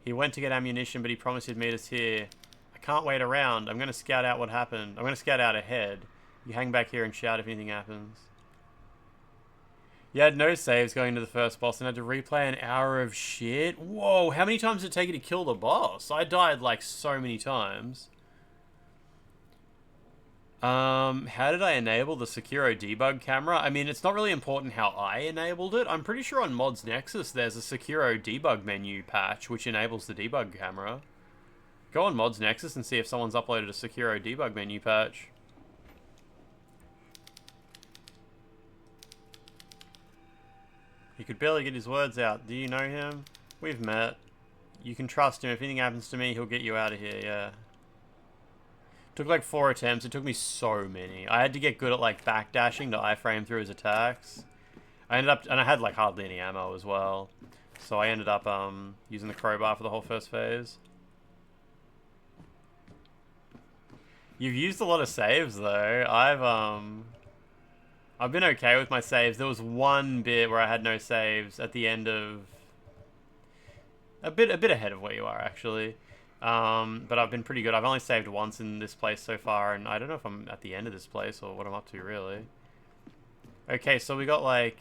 He went to get ammunition, but he promised he'd meet us here. I can't wait around. I'm going to scout out what happened. I'm going to scout out ahead. You hang back here and shout if anything happens. You had no saves going into the first boss and had to replay an hour of shit. Whoa, how many times did it take you to kill the boss? I died like so many times. How did I enable the Sekiro debug camera? I mean, it's not really important how I enabled it. I'm pretty sure on Mods Nexus there's a Sekiro debug menu patch which enables the debug camera. Go on Mods Nexus and see if someone's uploaded a Sekiro debug menu patch. He could barely get his words out. Do you know him? We've met. You can trust him. If anything happens to me, he'll get you out of here, yeah. Took like 4 attempts. It took me so many. I had to get good at like backdashing to iframe through his attacks. I ended up, and I had like hardly any ammo as well. So I ended up using the crowbar for the whole first phase. You've used a lot of saves though. I've been okay with my saves. There was one bit where I had no saves at the end of a bit ahead of where you are actually. But I've been pretty good. I've only saved once in this place so far, and I don't know if I'm at the end of this place or what I'm up to really. Okay, so we got like...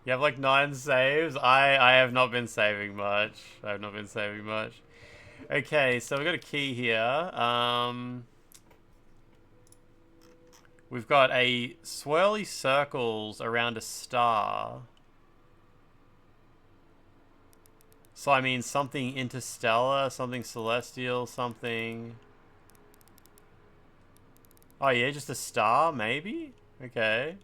You have like 9 saves? I have not been saving much. I have not been saving much. Okay, so we got a key here. We've got a swirly circles around a star. So I mean something interstellar, something celestial, something... Oh yeah, just a star, maybe? Okay.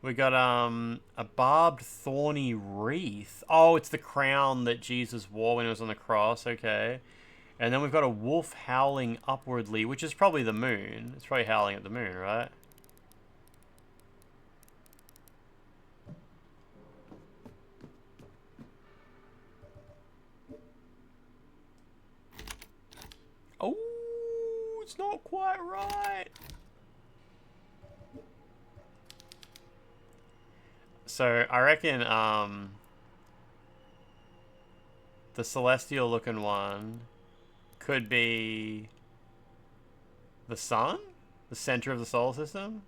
We got a barbed thorny wreath. Oh, it's the crown that Jesus wore when he was on the cross, okay. And then we've got a wolf howling upwardly, which is probably the moon. It's probably howling at the moon, right? Oh, it's not quite right. So I reckon the celestial looking one could be the sun, the center of the solar system.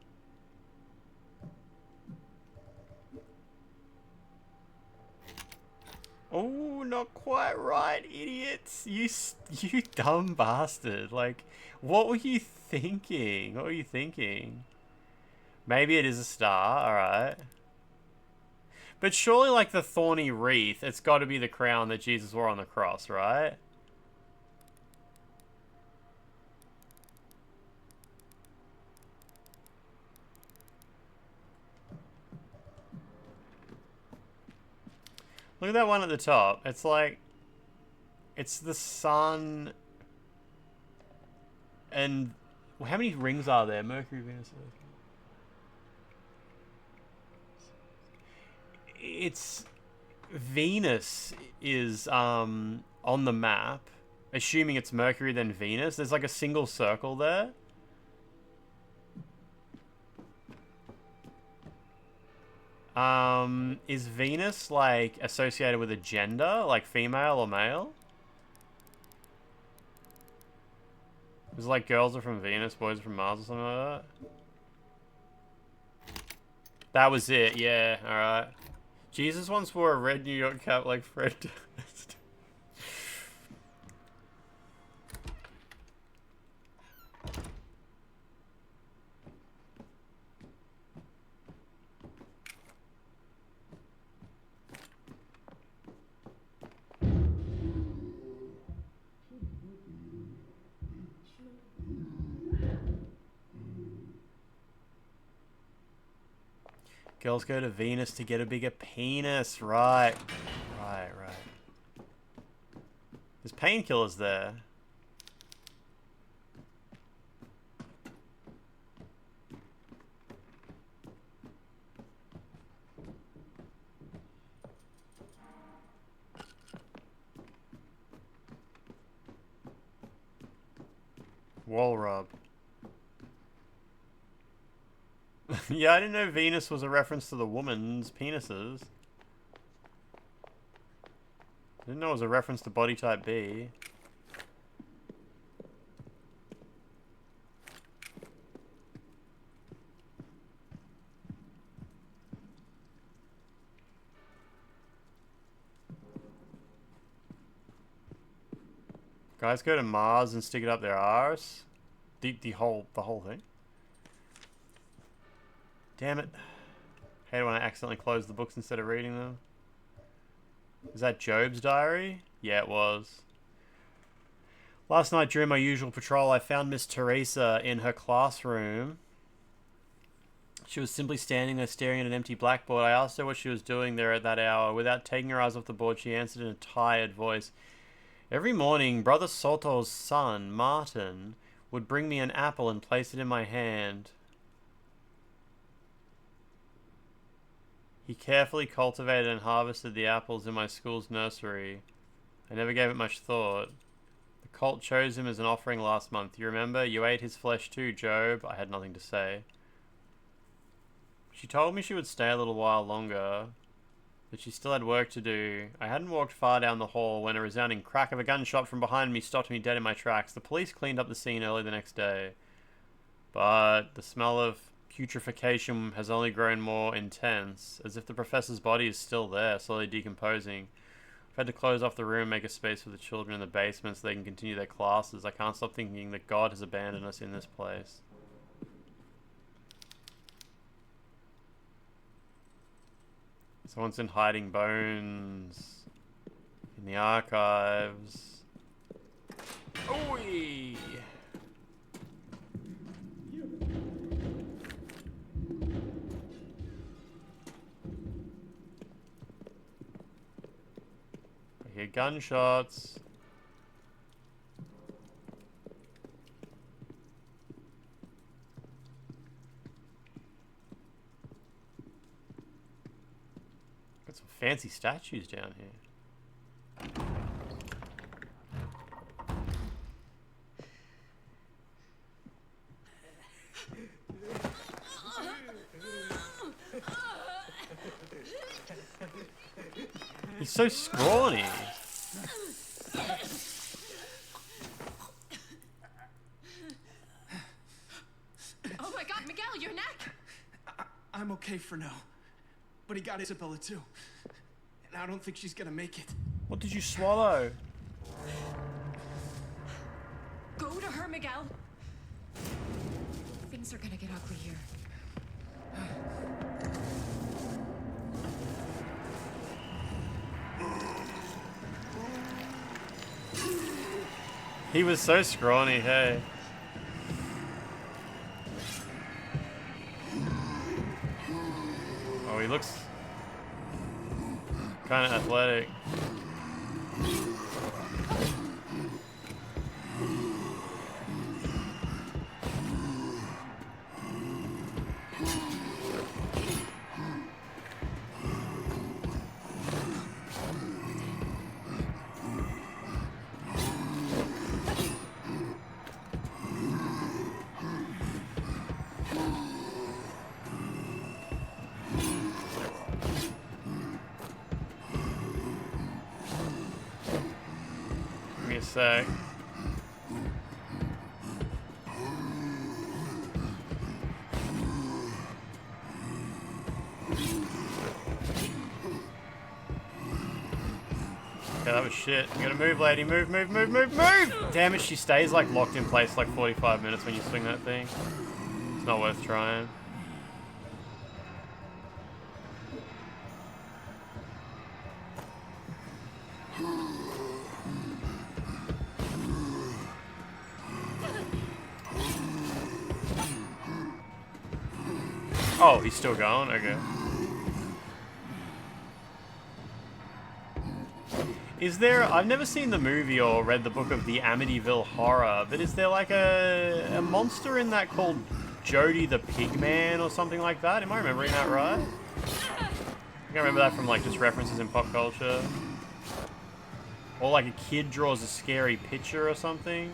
Oh, not quite right, idiots. You dumb bastard. Like, what were you thinking? What were you thinking? Maybe it is a star, alright. But surely, like, the thorny wreath, it's got to be the crown that Jesus wore on the cross, right? Look at that one at the top. It's like... It's the sun... And... Well, how many rings are there? Mercury, Venus, Earth... It's... Venus is on the map. assuming it's Mercury then Venus. There's like a single circle there. Is Venus like associated with a gender, like female or male? Is it like girls are from Venus, boys are from Mars or something like that? That was it, yeah, alright. Jesus once wore a red New York cap like Fred Durst. Girls go to Venus to get a bigger penis. Right. Right. There's painkillers there. Wall rub. Yeah, I didn't know Venus was a reference to the woman's penises. I didn't know it was a reference to body type B. Guys go to Mars and stick it up their arse. The whole thing. Damn it. Hate it when I accidentally close the books instead of reading them. Is that Job's diary? Yeah, it was. Last night during my usual patrol, I found Miss Teresa in her classroom. She was simply standing there staring at an empty blackboard. I asked her what she was doing there at that hour. Without taking her eyes off the board, she answered in a tired voice. Every morning, Brother Soto's son, Martin, would bring me an apple and place it in my hand. He carefully cultivated and harvested the apples in my school's nursery. I never gave it much thought. The cult chose him as an offering last month. You remember? You ate his flesh too, Job. I had nothing to say. She told me she would stay a little while longer, but she still had work to do. I hadn't walked far down the hall when a resounding crack of a gunshot from behind me stopped me dead in my tracks. The police cleaned up the scene early the next day, but the smell of putrefaction has only grown more intense, as if the professor's body is still there, slowly decomposing. I've had to close off the room, make a space for the children in the basement so they can continue their classes. I can't stop thinking that God has abandoned us in this place. Someone's been hiding bones in the archives. Oi! I hear gunshots. Got some fancy statues down here. He's so scrawny. Oh my god, Miguel, your neck! I'm okay for now. But he got Isabella too. And I don't think she's gonna make it. What did you swallow? Go to her, Miguel. Things are gonna get ugly here. He was so scrawny, hey. Oh, he looks kind of athletic. sec. Okay, that was shit. You gotta move, lady. Move, move, move, move, move! Damn it, she stays like locked in place like 45 minutes when you swing that thing. It's not worth trying. Oh, he's still going? Okay. Is there... I've never seen the movie or read the book of the Amityville Horror, but is there like a monster in that called Jody the Pigman or something like that? Am I remembering that right? I think I remember that from like just references in pop culture. Or like a kid draws a scary picture or something.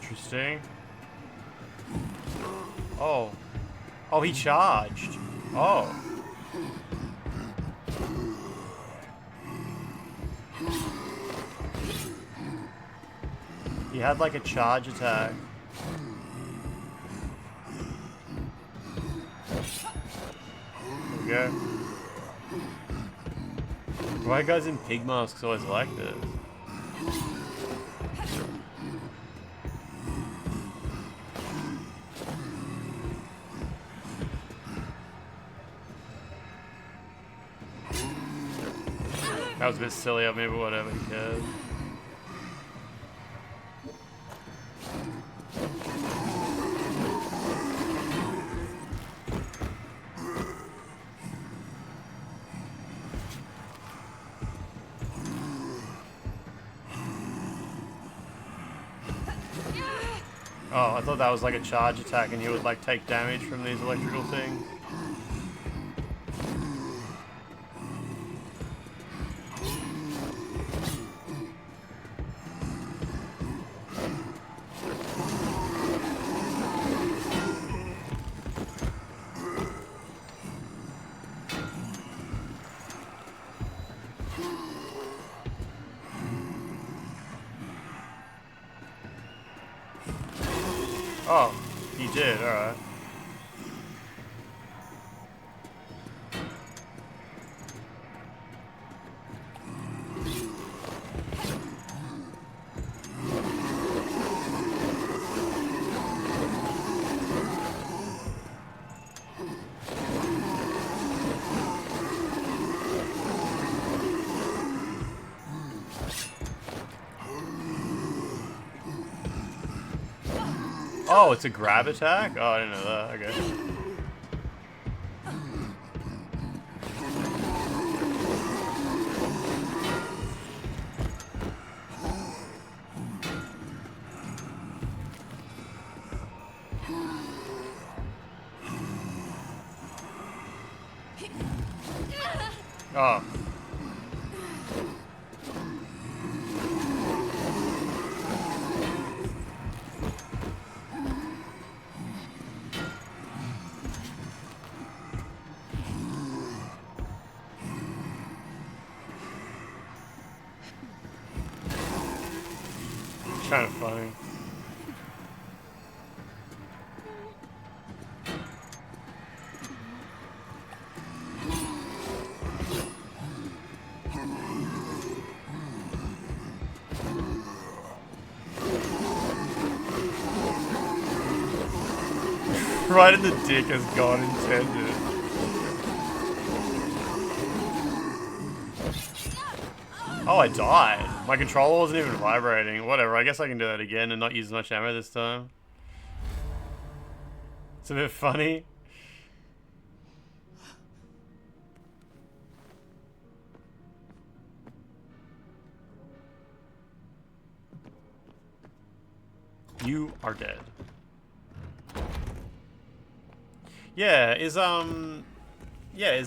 Interesting. Oh. Oh, he charged. Oh. He had like a charge attack. There we go. Why guys in pig masks always like this? That was a bit silly of me, but whatever, who cares? Oh, I thought that was like a charge attack and he would like take damage from these electrical things. Oh, he did, alright. Oh, it's a grab attack? Oh, I didn't know that. Okay. Oh. Kind of funny. Right in the dick as God intended. Oh, I died. My controller wasn't even vibrating. Whatever, I guess I can do that again and not use as much ammo this time. It's a bit funny. You are dead. Yeah, is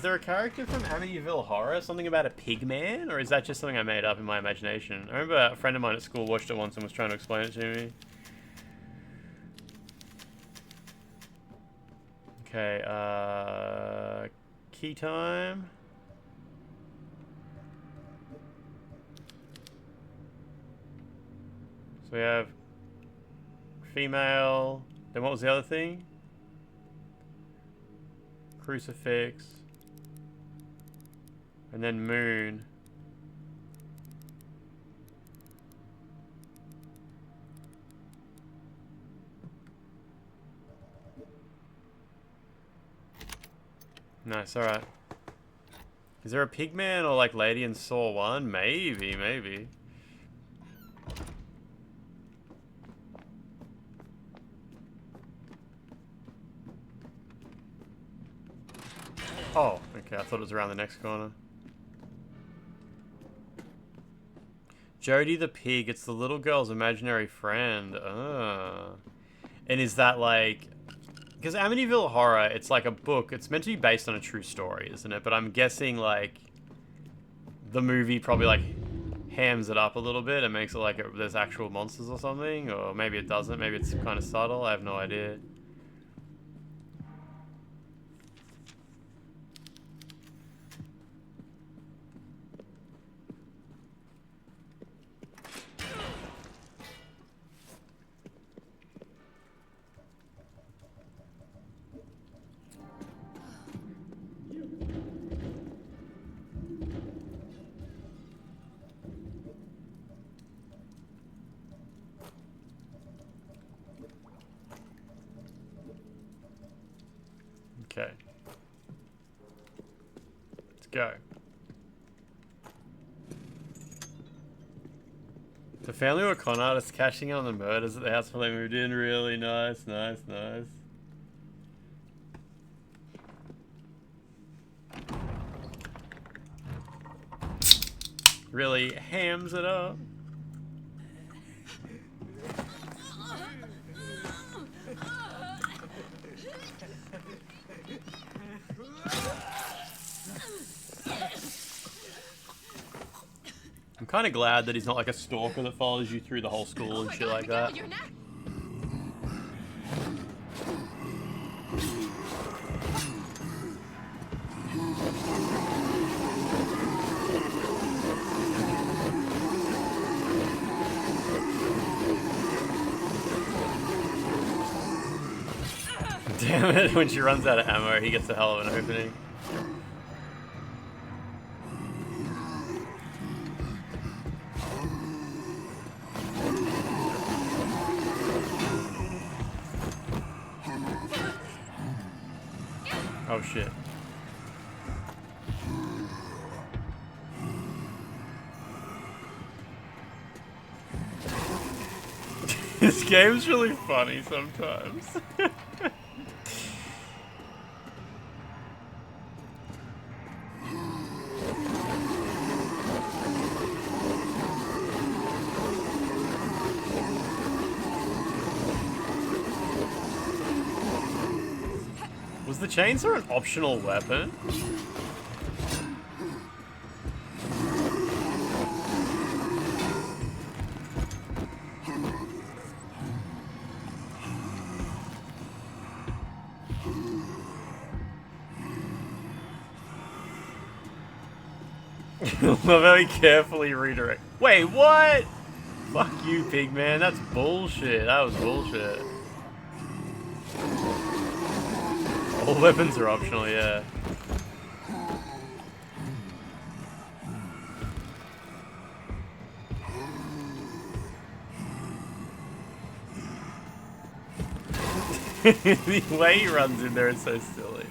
there a character from Amityville Horror? Something about a pig man? Or is that just something I made up in my imagination? I remember a friend of mine at school watched it once and was trying to explain it to me. Okay, key time. So we have female, then what was the other thing? Crucifix. And then moon. Nice, alright. Is there a pigman or like lady in Saw 1? Maybe, maybe. Oh, okay, I thought it was around the next corner. Jody the pig, it's the little girl's imaginary friend. And is that like... Because Amityville Horror, it's like a book. It's meant to be based on a true story, isn't it? But I'm guessing like the movie probably like hams it up a little bit and makes it like there's actual monsters or something. Or maybe it doesn't. Maybe it's kind of subtle. I have no idea. Okay. Let's go. The family were con artists cashing in on the murders at the house before they moved in. Really nice, nice, nice. Really hams it up. I'm kind of glad that he's not like a stalker that follows you through the whole school and shit like that. Damn it, when she runs out of ammo, he gets a hell of an opening. Oh shit. This game's really funny sometimes. Was the chainsaw an optional weapon? Very carefully redirect. Wait, what? Fuck you, pigman. That's bullshit. That was bullshit. All weapons are optional, yeah. The way he runs in there is so silly.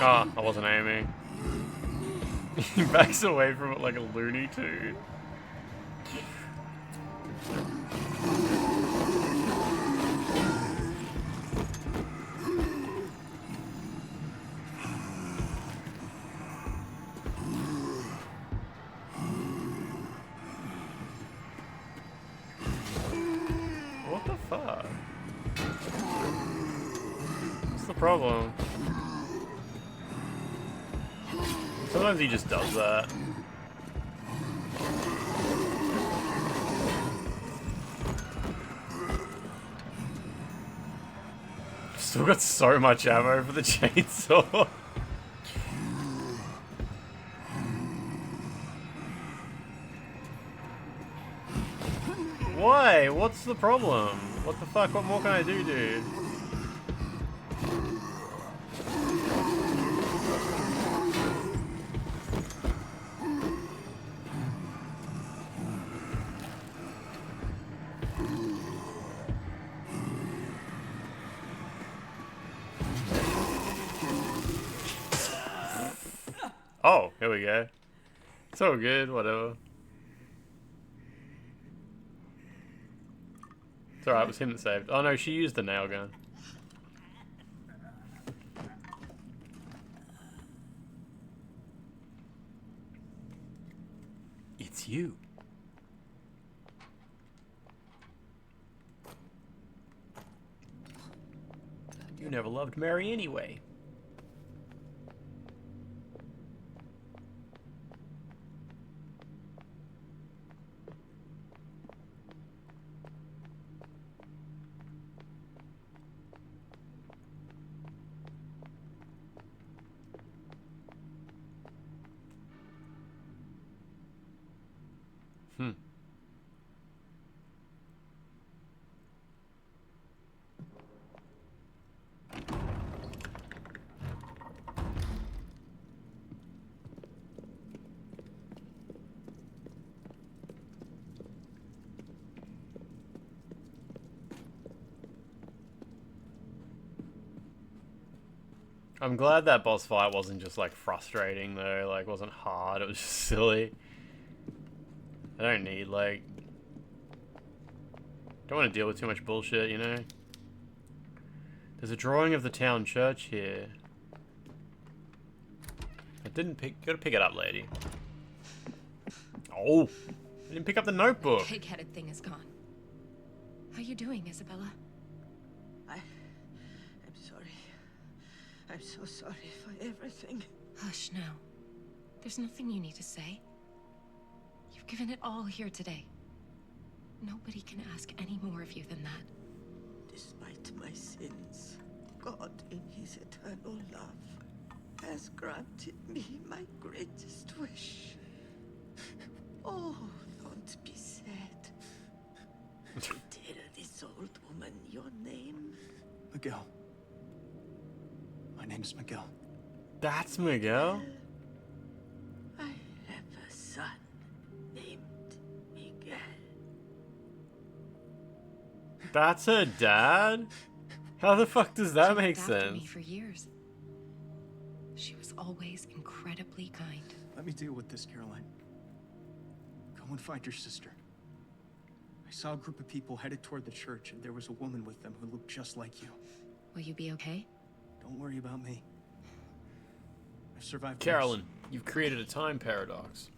Oh, I wasn't aiming. He backs away from it like a Looney Tune. What the fuck? What's the problem? Sometimes he just does that. Still got so much ammo for the chainsaw. Why? What's the problem? What the fuck? What more can I do, dude? Oh, here we go. It's all good, whatever. It's alright, it was him that saved. Oh no, she used the nail gun. It's you. You never loved Mary anyway. I'm glad that boss fight wasn't just like frustrating though, like wasn't hard, it was just silly. I don't need like... Don't want to deal with too much bullshit, you know? There's a drawing of the town church here. I didn't pick... Gotta pick it up, lady. Oh! I didn't pick up the notebook! The pig-headed thing is gone. How you doing, Isabella? I'm sorry. I'm so sorry for everything. Hush now. There's nothing you need to say. You've given it all here today. Nobody can ask any more of you than that. Despite my sins, God, in his eternal love, has granted me my greatest wish. Oh, don't be sad. Tell this old woman your name. Miguel. My name's Miguel. That's Miguel? I have a son named Miguel. That's her dad? How the fuck does that make She looked after sense? me for years. She was always incredibly kind. Let me deal with this, Caroline. Go and find your sister. I saw a group of people headed toward the church, and there was a woman with them who looked just like you. Will you be okay? Don't worry about me. I've survived. Carolyn, you've created a time paradox.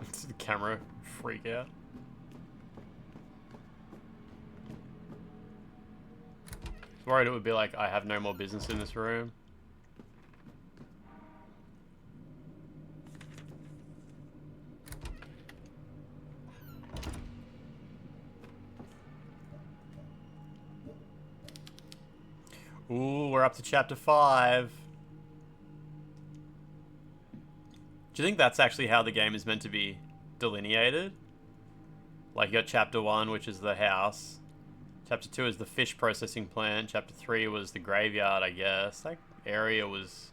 It's the camera freak out. I was worried it would be like, I have no more business in this room. Ooh, we're up to chapter 5. Do you think that's actually how the game is meant to be delineated? Like, you got chapter 1, which is the house. Chapter 2 is the fish processing plant. Chapter 3 was the graveyard, I guess. That area was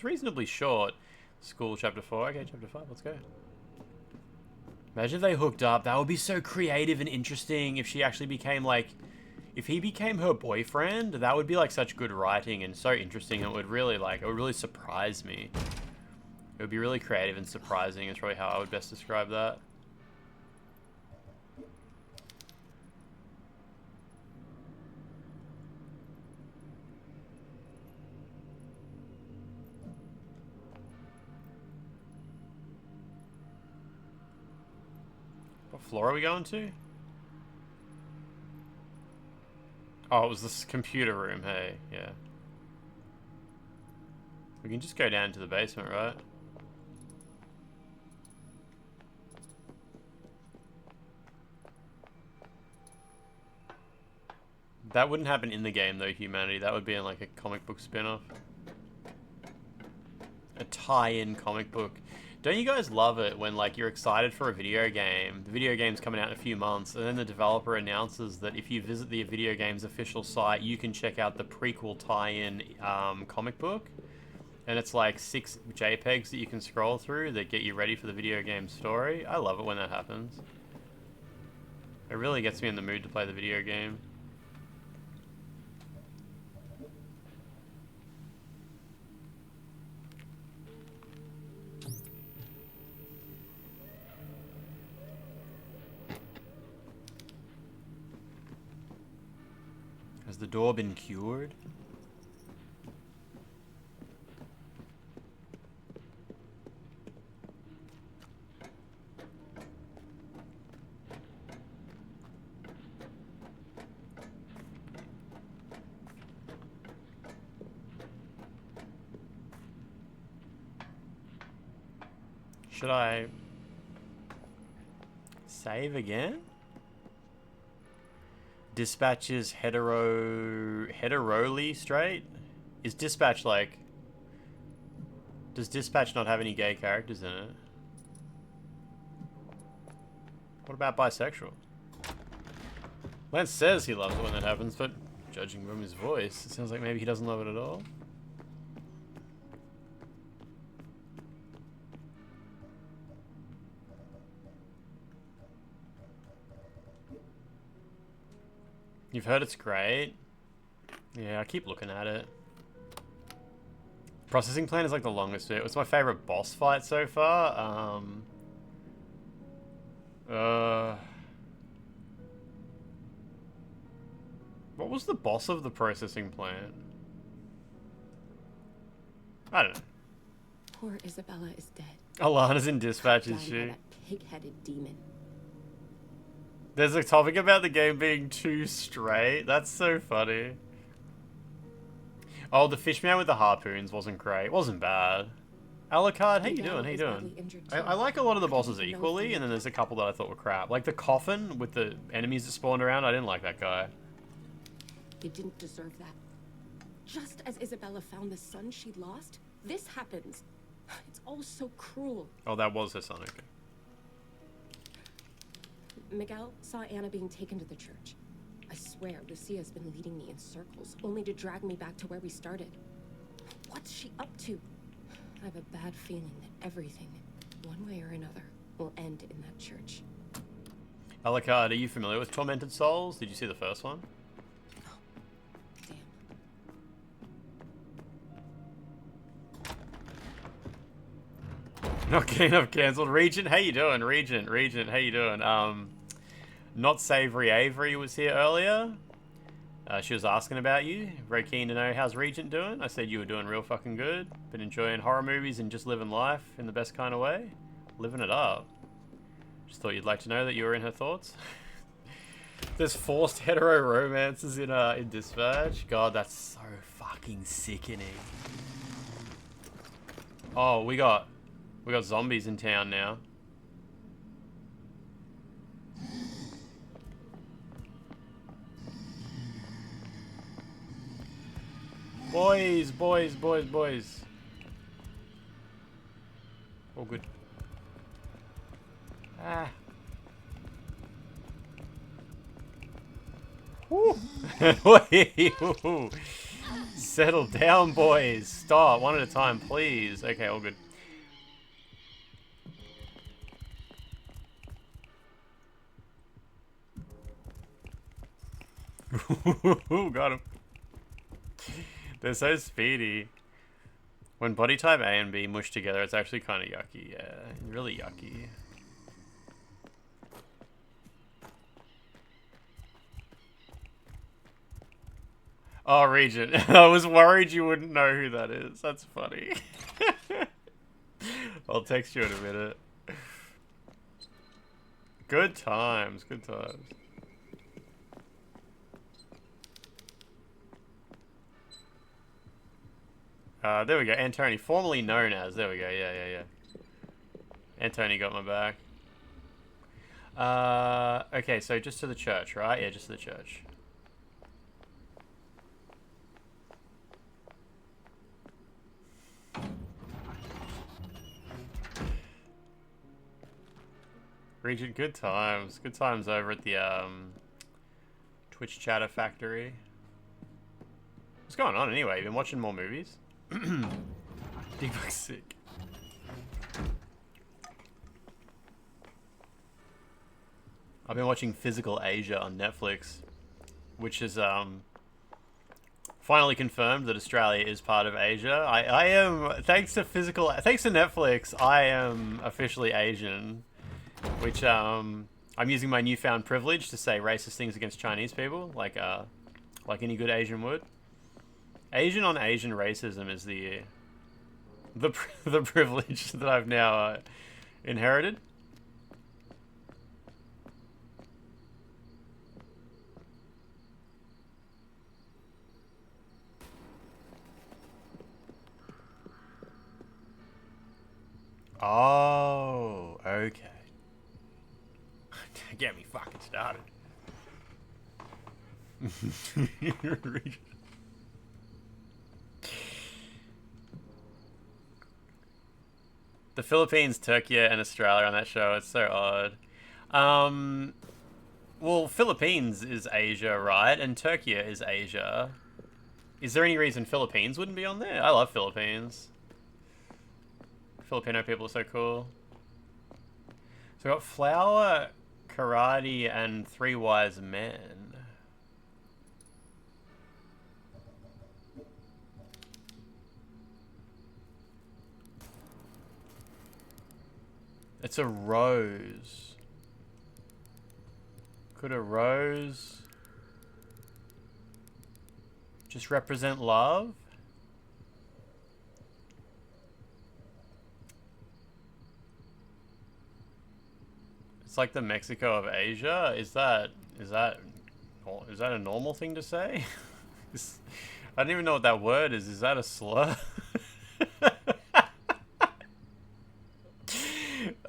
reasonably short. School, chapter 4. Okay, chapter 5, let's go. Imagine if they hooked up. That would be so creative and interesting if she actually became, like... If he became her boyfriend, that would be like such good writing and so interesting. It would really like, it would really surprise me. It would be really creative and surprising. Is probably how I would best describe that. What floor are we going to? Oh, it was this computer room, hey, yeah. We can just go down to the basement, right? That wouldn't happen in the game, though, Humanity. That would be in, like, a comic book spin-off. A tie-in comic book. Don't you guys love it when, like, you're excited for a video game, the video game's coming out in a few months, and then the developer announces that if you visit the video game's official site, you can check out the prequel tie-in comic book? And it's like 6 JPEGs that you can scroll through that get you ready for the video game story. I love it when that happens. It really gets me in the mood to play the video game. Has the door been cured? Should I save again? Dispatch is heterally straight? Is Dispatch like... Does Dispatch not have any gay characters in it? What about bisexual? Lance says he loves it when that happens, but judging from his voice, it sounds like maybe he doesn't love it at all. You've heard it's great? Yeah, I keep looking at it. Processing plant is like the longest bit. It's my favorite boss fight so far. What was the boss of the processing plant? I don't know. Poor Isabella is dead. Alana's in Dispatch, is she? That pig-headed demon. There's a topic about the game being too straight. That's so funny. Oh, the fishman with the harpoons wasn't great. It wasn't bad. Alucard, how you doing? How you doing? I like a lot of the bosses equally, and then there's a couple that I thought were crap. Like the coffin with the enemies that spawned around, I didn't like that guy. They didn't deserve that. Just as Isabella found the son she'd lost, this happens. It's all so cruel. Oh, that was her son, okay. Miguel saw Anna being taken to the church. I swear, Lucia's been leading me in circles, only to drag me back to where we started. What's she up to? I have a bad feeling that everything, one way or another, will end in that church. Alucard, are you familiar with Tormented Souls? Did you see the first one? Not getting enough cancelled. Regent, how you doing? Regent, how you doing? Not Savory Avery was here earlier. She was asking about you. Very keen to know how's Regent doing. I said you were doing real fucking good. Been enjoying horror movies and just living life in the best kind of way. Living it up. Just thought you'd like to know that you were in her thoughts. There's forced hetero romances in Dispatch. God, that's so fucking sickening. Oh, we got zombies in town now. Boys. All good. Ah. Woo. Settle down, boys. Stop. One at a time, please. Okay, all good. Got him. They're so speedy. When body type A and B mush together, it's actually kind of yucky. Yeah, really yucky. Oh, Regent. I was worried you wouldn't know who that is. That's funny. I'll text you in a minute. Good times, good times. There we go. Antony, formerly known as. There we go. Yeah. Antony got my back. Okay, so just to the church, right? Yeah, just to the church. Regent, good times. Good times over at the, Twitch Chatter Factory. What's going on anyway? You been watching more movies? Big Buck's sick. I've been watching Physical Asia on Netflix, which is, finally confirmed that Australia is part of Asia. I am, thanks to Netflix, I am officially Asian. Which, I'm using my newfound privilege to say racist things against Chinese people, like any good Asian would. Asian on Asian racism is the privilege that I've now inherited. Oh, okay. Get me fucking started. The Philippines, Turkey, and Australia on that show. It's so odd. Well, Philippines is Asia, right? And Turkey is Asia. Is there any reason Philippines wouldn't be on there? I love Philippines. Filipino people are so cool. So we got Flower, Karate, and Three Wise Men. It's a rose. Could a rose just represent love? It's like the Mexico of Asia. Is that a normal thing to say? I don't even know what that word is. Is that a slur?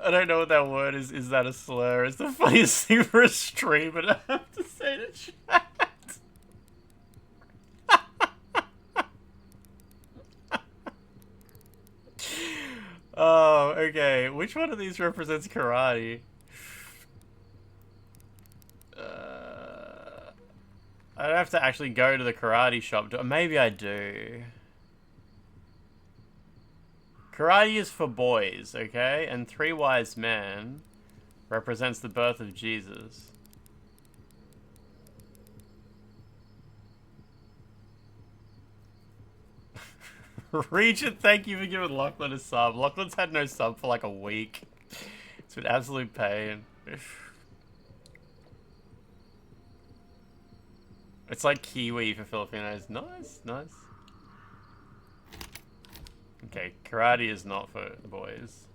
I don't know what that word is. Is that a slur? It's the funniest thing for a stream, but I have to say to chat. Oh, okay. Which one of these represents karate? I'd have to actually go to the karate shop. Maybe I do. Karate is for boys, okay? And Three Wise Men represents the birth of Jesus. Regent, thank you for giving Lachlan a sub. Lachlan's had no sub for like a week. It's been absolute pain. It's like Kiwi for Filipinos. Nice, nice. Okay, karate is not for the boys.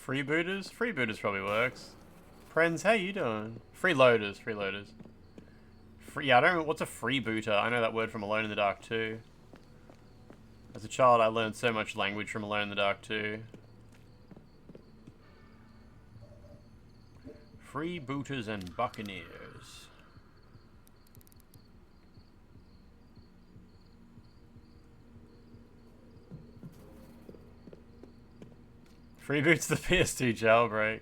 Freebooters? Freebooters probably works. Friends, how you doing? Freeloaders, freeloaders. Yeah, I don't know, what's a freebooter? I know that word from Alone in the Dark 2. As a child, I learned so much language from Alone in the Dark 2. Freebooters and Buccaneers. Reboots the PS2 jailbreak.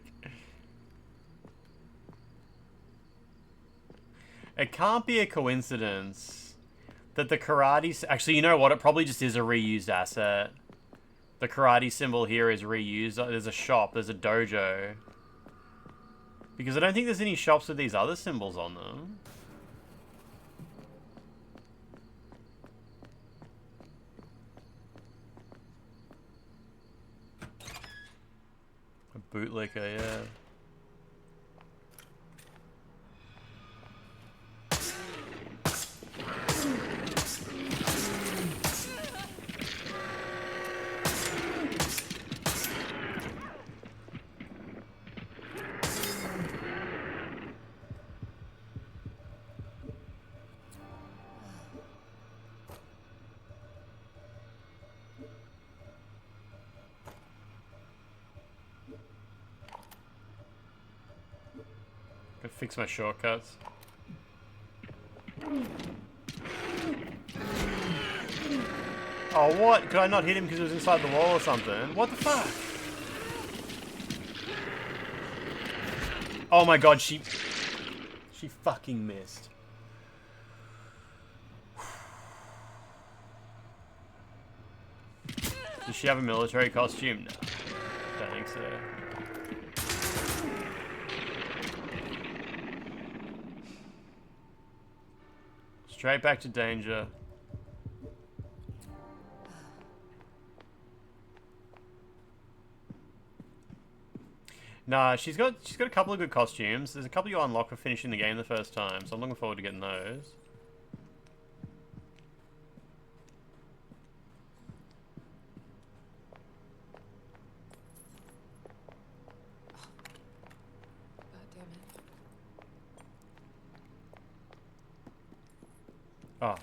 It can't be a coincidence that the karate... Actually, you know what? It probably just is a reused asset. The karate symbol here is reused. There's a shop. There's a dojo. Because I don't think there's any shops with these other symbols on them. A bootlicker, yeah. Fix my shortcuts. Oh, what? Could I not hit him because he was inside the wall or something? What the fuck? Oh my god, she fucking missed. Does she have a military costume? No. Don't think so. Straight back to danger. Nah, she's got a couple of good costumes. There's a couple you unlock for finishing the game the first time, so I'm looking forward to getting those. Oh.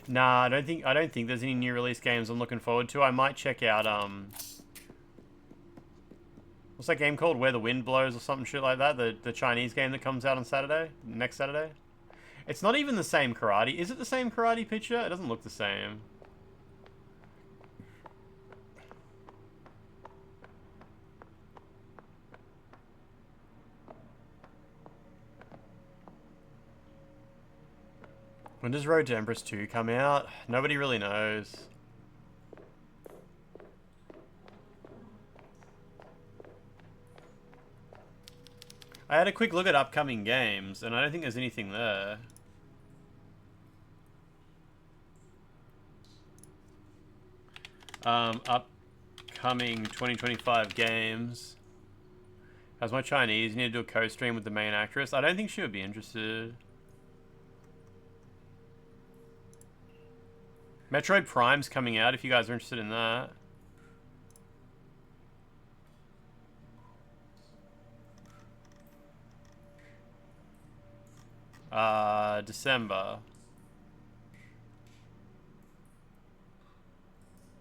Nah, I don't think there's any new release games I'm looking forward to. I might check out what's that game called? Where the Wind Blows or something shit like that? The Chinese game that comes out on Saturday? Next Saturday? It's not even the same karate. Is it the same karate picture? It doesn't look the same. When does Road to Empress 2 come out? Nobody really knows. I had a quick look at upcoming games, and I don't think there's anything there. Upcoming 2025 games. How's my Chinese? You need to do a co-stream with the main actress. I don't think she would be interested. Metroid Prime's coming out if you guys are interested in that. December.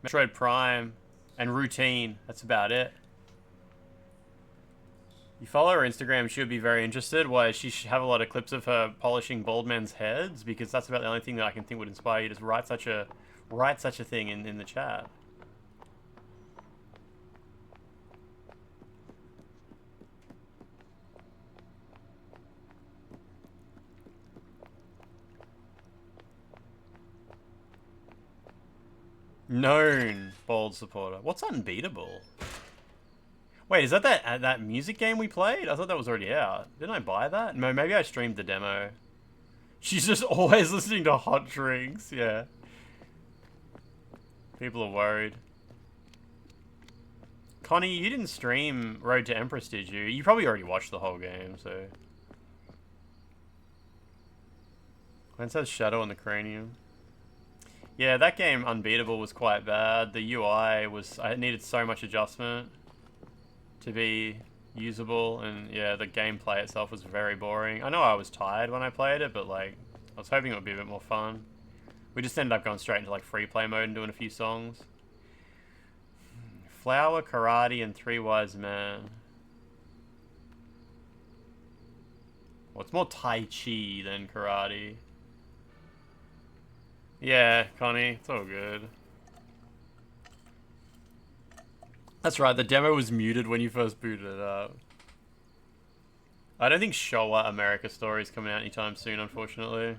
Metroid Prime and Routine. That's about it. You follow her Instagram, she would be very interested. Why? She should have a lot of clips of her polishing bald men's heads, because that's about the only thing that I can think would inspire you to write such a thing in the chat. Known bald supporter. What's Unbeatable? Wait, is that music game we played? I thought that was already out. Didn't I buy that? No, maybe I streamed the demo. She's just always listening to Hot Drinks. Yeah. People are worried. Connie, you didn't stream Road to Empress, did you? You probably already watched the whole game, so... When says Shadow on the Cranium. Yeah, that game, Unbeatable, was quite bad. The UI was... I needed so much adjustment to be usable, and yeah, the gameplay itself was very boring. I know I was tired when I played it, but like, I was hoping it would be a bit more fun. We just ended up going straight into like free play mode and doing a few songs. Flower, Karate, and Three Wise Men. Well, it's more Tai Chi than Karate. Yeah, Connie, it's all good. That's right, the demo was muted when you first booted it up. I don't think Showa America Story is coming out anytime soon, unfortunately.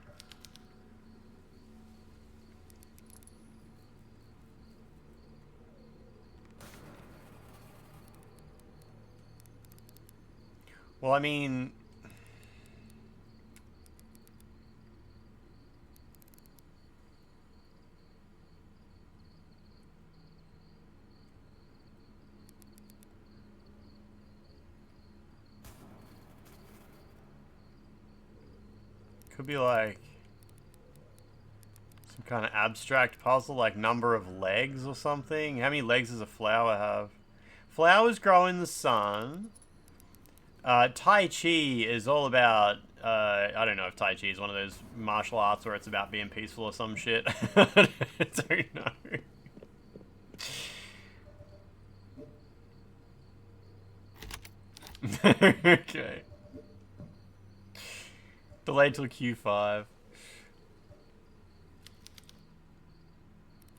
Well, I mean... Could be like... some kind of abstract puzzle, like number of legs or something. How many legs does a flower have? Flowers grow in the sun. Tai Chi is all about, I don't know if Tai Chi is one of those martial arts where it's about being peaceful or some shit. I don't know. Okay. Delayed till Q5.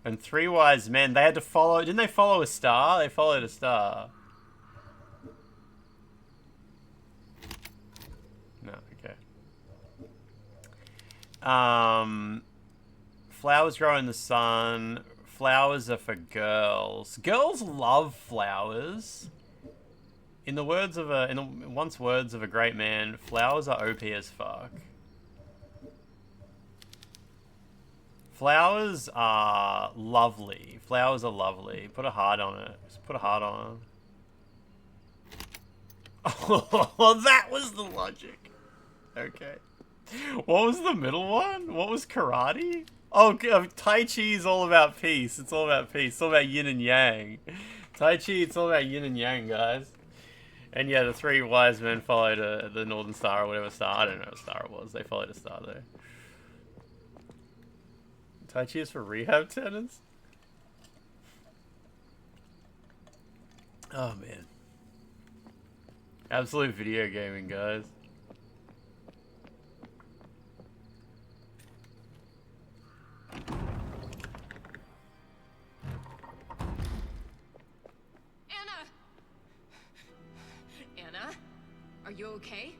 And 3 wise men, they had to follow, didn't they follow a star? They followed a star. No, okay. Flowers grow in the sun. Flowers are for girls. Girls love flowers. In the words of a, once words of a great man, flowers are OP as fuck. Flowers are lovely. Flowers are lovely. Put a heart on it. Just put a heart on it. Oh, that was the logic. Okay. What was the middle one? What was karate? Oh, Tai Chi is all about peace. It's all about peace. It's all about yin and yang. Tai Chi, it's all about yin and yang, guys. And yeah, the 3 wise men followed the Northern Star or whatever star. I don't know what star it was. They followed a star though. Tai Chi is for rehab tenants? Oh man. Absolute video gaming, guys. Anna, are you okay?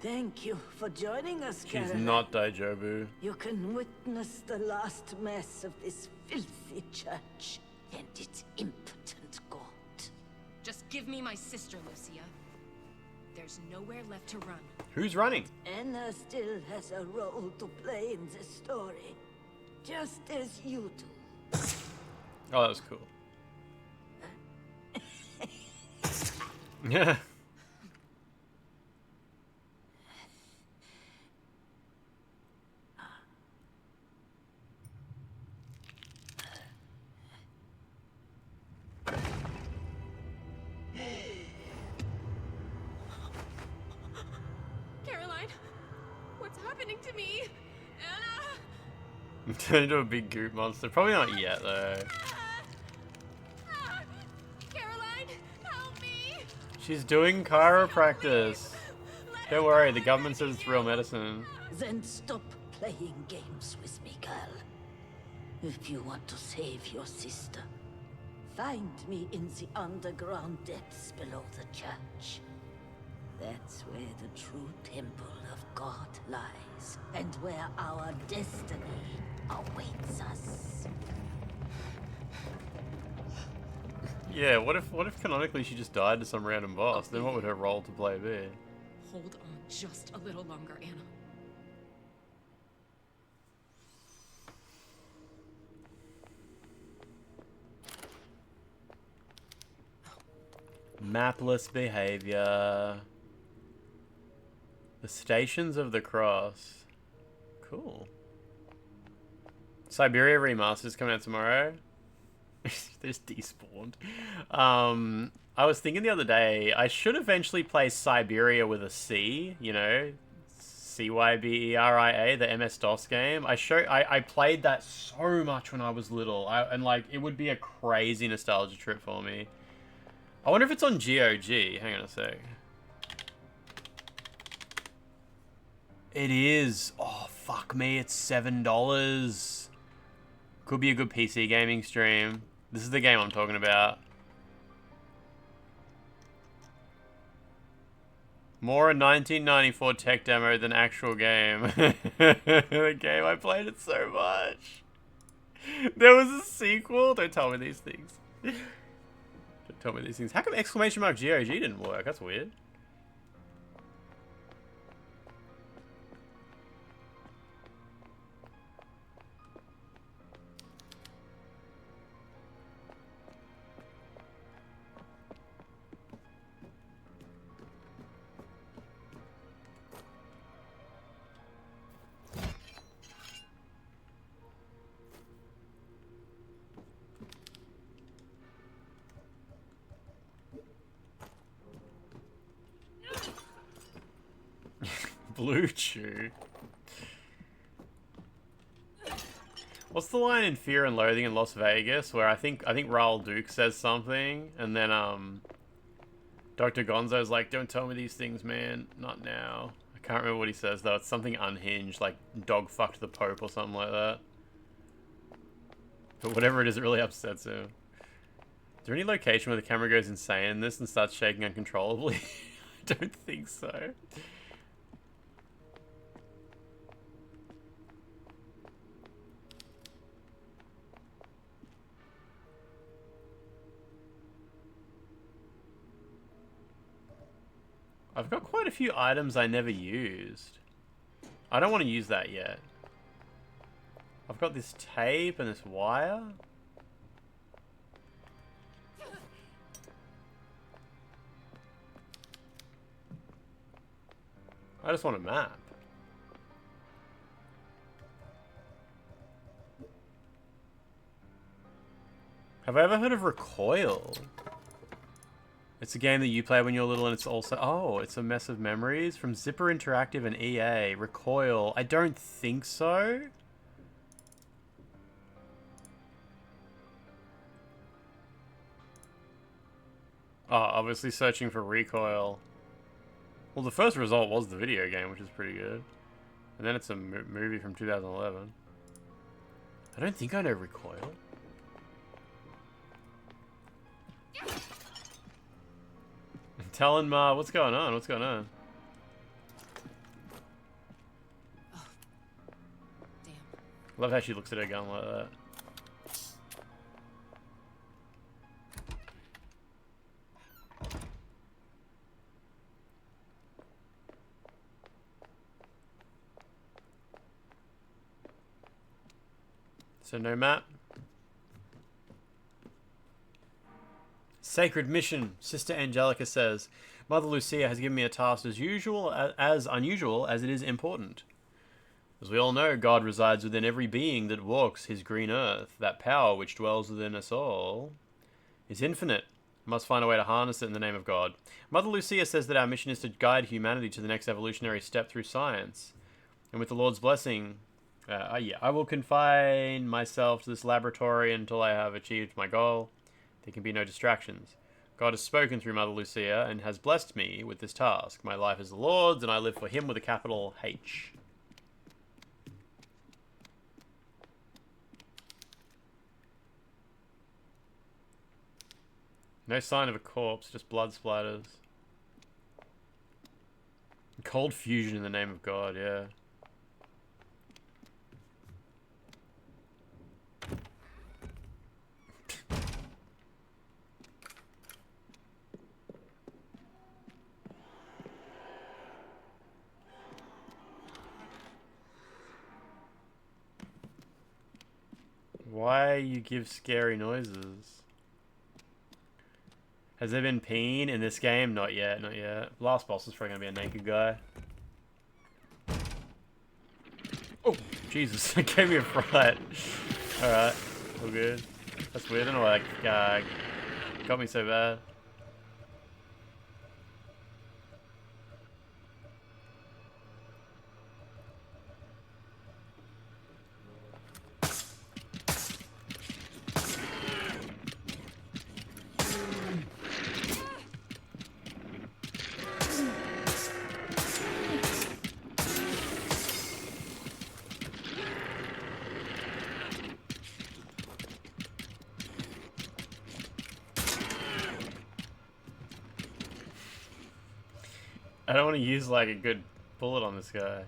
Thank you for joining us, She's Caroline. not Daijobu. You can witness the last mess of this filthy church and its impotent god. Just give me my sister, Lucia. There's nowhere left to run. Who's running? Anna still has a role to play in the story, just as you do. Oh, that was cool. Yeah. Caroline, what's happening to me? Anna! Turned into a big goop monster. Probably not yet, though. Caroline, help me! She's doing chiropractic. Don't worry, the government says it's real medicine. Then stop playing games with me, girl. If you want to save your sister, find me in the underground depths below the church. That's where the true temple of God lies, and where our destiny awaits us. Yeah, what if canonically she just died to some random boss? Then what would her role to play be? Hold on just a little longer, Anna. Mapless behavior. The Stations of the Cross. Cool. Siberia Remastered is coming out tomorrow. They just despawned. I was thinking the other day, I should eventually play Siberia with a C, you know, Cyberia, the MS-DOS game. I played that so much when I was little, and like, it would be a crazy nostalgia trip for me. I wonder if it's on GOG. Hang on a sec. It is. Oh, fuck me, it's $7. Could be a good PC gaming stream. This is the game I'm talking about. More a 1994 tech demo than actual game. The game, I played it so much. There was a sequel? Don't tell me these things. Don't tell me these things. How come exclamation mark GOG didn't work? That's weird. Blue Chew. What's the line in Fear and Loathing in Las Vegas where I think Raoul Duke says something and then Dr. Gonzo's like, don't tell me these things, man, not now. I can't remember what he says though. It's something unhinged, like dog fucked the Pope or something like that. But whatever it is, it really upsets him. Is there any location where the camera goes insane in this and starts shaking uncontrollably? I don't think so. I've got quite a few items I never used. I don't want to use that yet. I've got this tape and this wire. I just want a map. Have I ever heard of Recoil? It's a game that you play when you're little and it's also... Oh, it's a mess of memories from Zipper Interactive and EA. Recoil. I don't think so. Oh, obviously searching for Recoil. Well, the first result was the video game, which is pretty good. And then it's a movie from 2011. I don't think I know Recoil. Talon Ma, what's going on? What's going on? Oh, damn. Love how she looks at her gun like that. So no map. Sacred mission, Sister Angelica says. Mother Lucia has given me a task as unusual as it is important. As we all know, God resides within every being that walks his green earth. That power which dwells within us all is infinite. We must find a way to harness it in the name of God. Mother Lucia says that our mission is to guide humanity to the next evolutionary step through science. And with the Lord's blessing, I will confine myself to this laboratory until I have achieved my goal. There can be no distractions. God has spoken through Mother Lucia and has blessed me with this task. My life is the Lord's, and I live for him with a capital H. No sign of a corpse, just blood splatters. Cold fusion in the name of God, yeah. Why you give scary noises? Has there been peen in this game? Not yet, not yet. Last boss is probably gonna be a naked guy. Oh, Jesus, it gave me a fright. Alright, all good. That's weird, I don't know why that got me so bad. I don't want to use like a good bullet on this guy.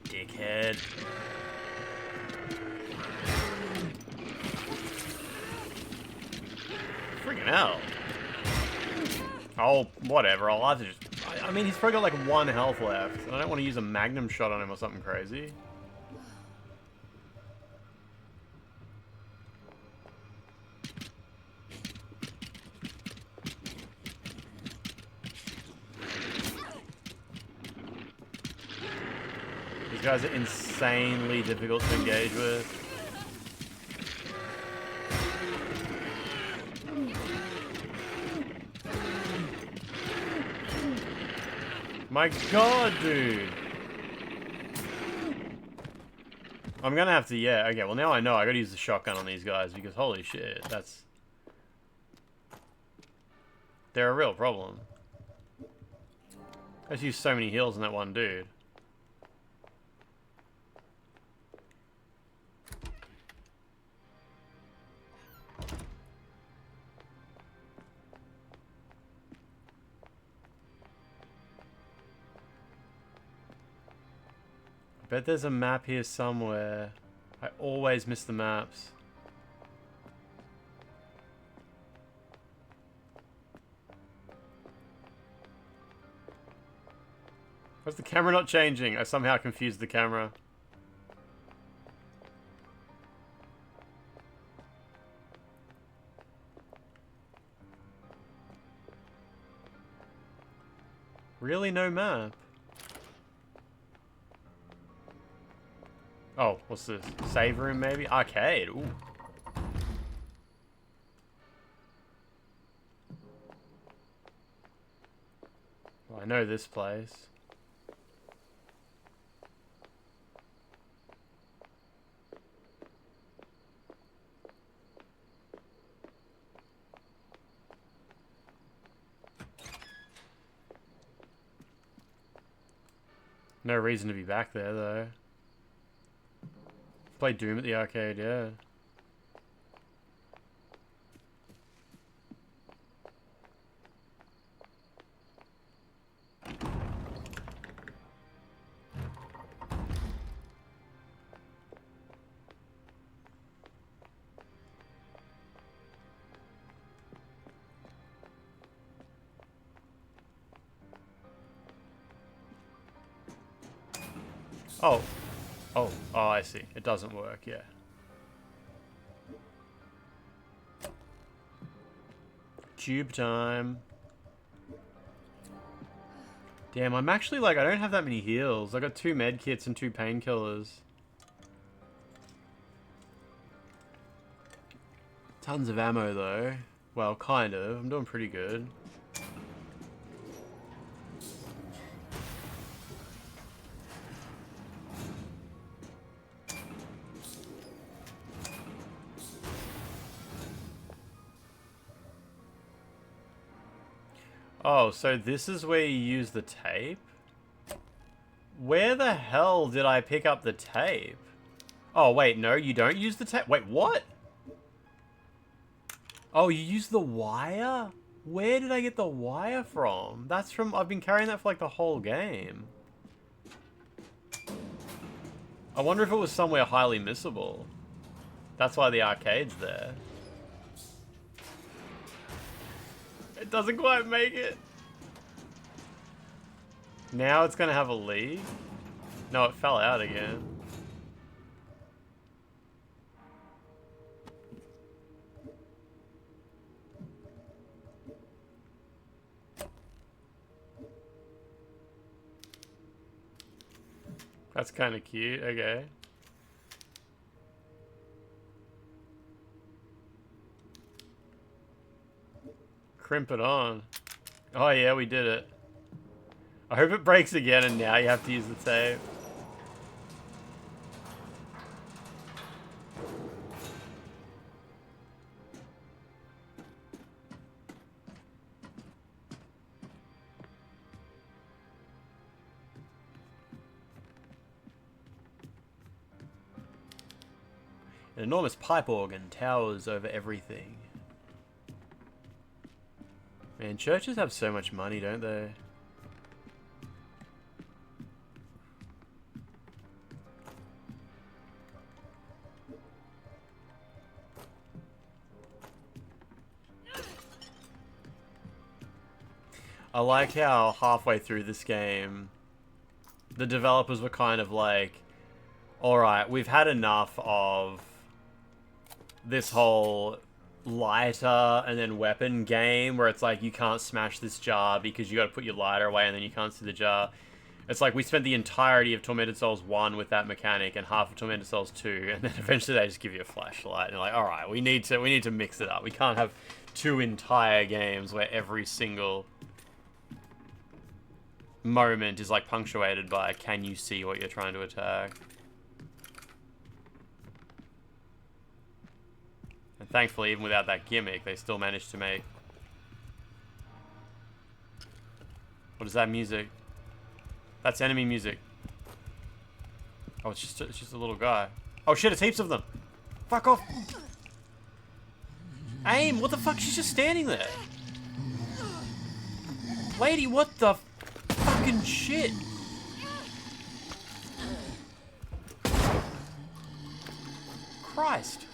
Dickhead. Freaking hell. Oh, whatever. I'll have to just... I mean, he's probably got like 1 health left. And I don't want to use a magnum shot on him or something crazy. These guys are insanely difficult to engage with. My god, dude! I'm gonna have to, yeah, okay, well now I know I gotta use the shotgun on these guys because holy shit, that's... They're a real problem. I just used so many heals on that one dude. Bet there's a map here somewhere. I always miss the maps. Why's the camera not changing? I somehow confused the camera. Really, no map? Oh, what's this? Save room, maybe? Arcade, ooh. Well, I know this place. No reason to be back there, though. Play Doom at the arcade, yeah. Oh. Oh, I see. It doesn't work, yeah. Tube time. Damn, I'm actually like, I don't have that many heals. I got 2 med kits and 2 painkillers. Tons of ammo though. Well, kind of. I'm doing pretty good. Oh, so this is where you use the tape? Where the hell did I pick up the tape? Oh, wait, no, you don't use the tape? Wait, what? Oh, you use the wire? Where did I get the wire from? That's from... I've been carrying that for like the whole game. I wonder if it was somewhere highly missable. That's why the arcade's there. It doesn't quite make it. Now it's gonna have a lead? No, it fell out again. That's kind of cute, okay. Crimp it on. Oh yeah, we did it. I hope it breaks again and now you have to use the tape. An enormous pipe organ towers over everything. Man, churches have so much money, don't they? I like how halfway through this game, the developers were kind of like, alright, we've had enough of this whole lighter and then weapon game where it's like you can't smash this jar because you gotta put your lighter away and then you can't see the jar. It's like we spent the entirety of Tormented Souls 1 with that mechanic and half of Tormented Souls 2, and then eventually they just give you a flashlight and you're like, alright, we need to mix it up. We can't have 2 entire games where every single moment is like punctuated by can you see what you're trying to attack. And thankfully, even without that gimmick, they still managed to make... What is that music? That's enemy music. Oh, it's just a little guy. Oh shit, it's heaps of them. Fuck off. Aim, what the fuck? She's just standing there. Lady, what the fucking shit? Christ.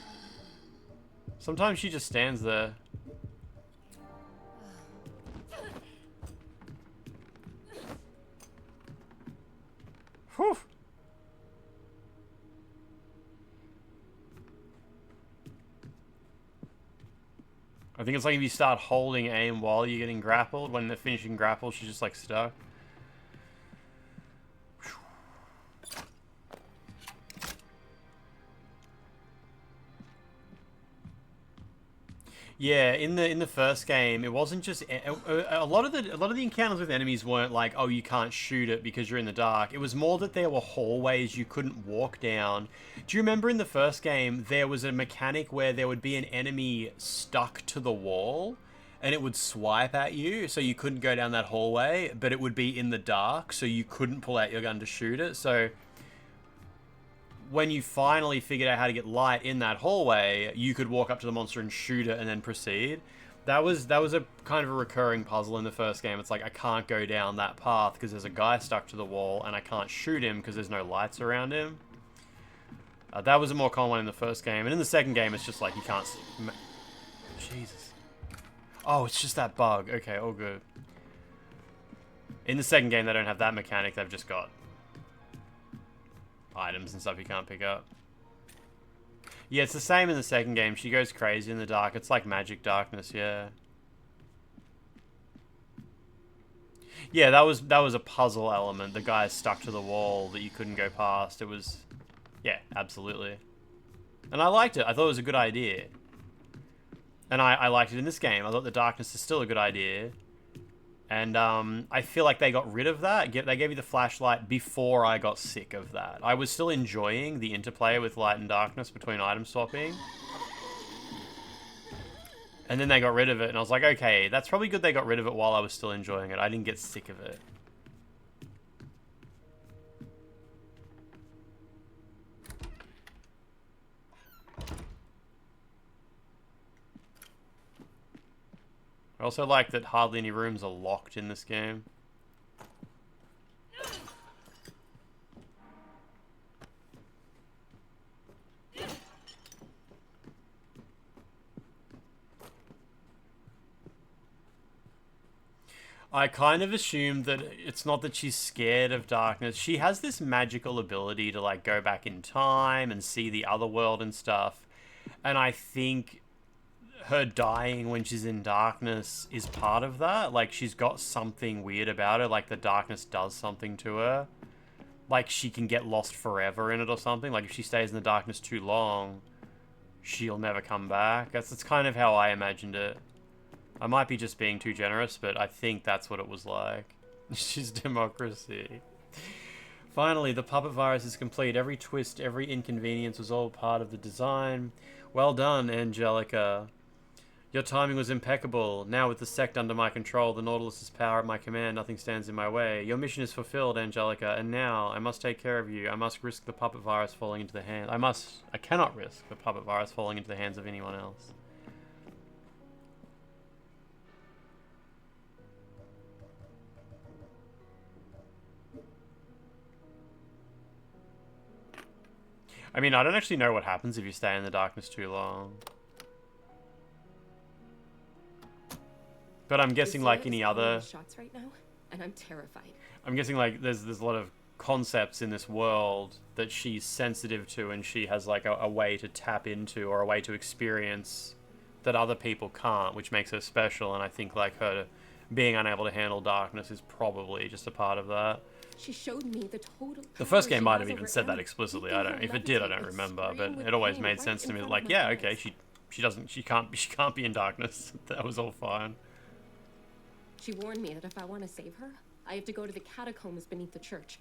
Sometimes she just stands there. Whew. I think it's like if you start holding aim while you're getting grappled, when they're finishing grapple, she's just like stuck. Yeah, in the first game, it wasn't just a lot of the encounters with enemies weren't like, oh, you can't shoot it because you're in the dark. It was more that there were hallways you couldn't walk down. Do you remember in the first game there was a mechanic where there would be an enemy stuck to the wall and it would swipe at you, so you couldn't go down that hallway, but it would be in the dark, so you couldn't pull out your gun to shoot it. So when you finally figured out how to get light in that hallway, you could walk up to the monster and shoot it and then proceed. That was a kind of a recurring puzzle in the first game. It's like, I can't go down that path because there's a guy stuck to the wall, and I can't shoot him because there's no lights around him. That was a more common one in the first game. And in the second game, it's just like, you can't... Jesus. Oh, it's just that bug. Okay, all good. In the second game, they don't have that mechanic. They've just got items and stuff you can't pick up. Yeah, it's the same in the second game. She goes crazy in the dark. It's like magic darkness, yeah. Yeah, that was a puzzle element. The guy's stuck to the wall that you couldn't go past. It was... Yeah, absolutely. And I liked it. I thought it was a good idea. And I liked it in this game. I thought the darkness is still a good idea. And I feel like they got rid of that. They gave me the flashlight before I got sick of that. I was still enjoying the interplay with light and darkness between item swapping. And then they got rid of it, and I was like, okay, that's probably good they got rid of it while I was still enjoying it. I didn't get sick of it. I also like that hardly any rooms are locked in this game. I kind of assumed that it's not that she's scared of darkness. She has this magical ability to like go back in time and see the other world and stuff. And I think her dying when she's in darkness is part of that. Like, she's got something weird about her. Like, the darkness does something to her. Like, she can get lost forever in it or something. Like, if she stays in the darkness too long, she'll never come back. That's kind of how I imagined it. I might be just being too generous, but I think that's what it was like. She's democracy. Finally, the puppet virus is complete. Every twist, every inconvenience was all part of the design. Well done, Angelica. Your timing was impeccable. Now with the sect under my control, the Nautilus's power at my command, nothing stands in my way. Your mission is fulfilled, Angelica, and now I must take care of you. I must risk the puppet virus falling into the hand. I cannot risk the puppet virus falling into the hands of anyone else. I mean, I don't actually know what happens if you stay in the darkness too long. But I'm guessing like any other shots right now, and I'm terrified. I'm guessing like there's a lot of concepts in this world that she's sensitive to, and she has like a way to tap into or a way to experience that other people can't, which makes her special. And I think like her being unable to handle darkness is probably just a part of that. She showed me the total. The first game might have even said that explicitly. I don't. If it did, I don't remember. But it always made sense to me. Like, yeah, okay, she can't be in darkness. That was all fine. She warned me that if I want to save her, I have to go to the catacombs beneath the church.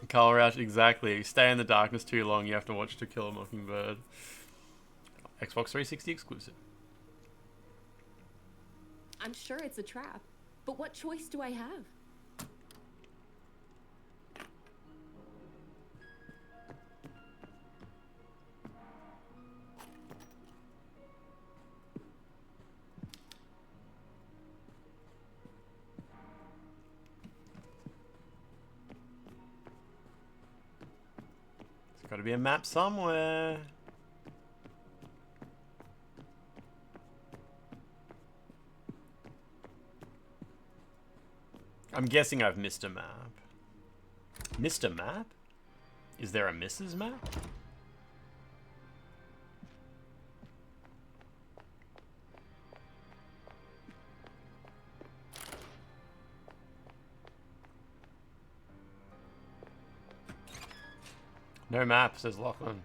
Carl Roush, exactly. If you stay in the darkness too long, you have to watch To Kill a Mockingbird. Xbox 360 exclusive. I'm sure it's a trap, but what choice do I have? Got to be a map somewhere. I'm guessing I've missed a map. Missed a map? Is there a Mrs. map? No map, says Lachlan.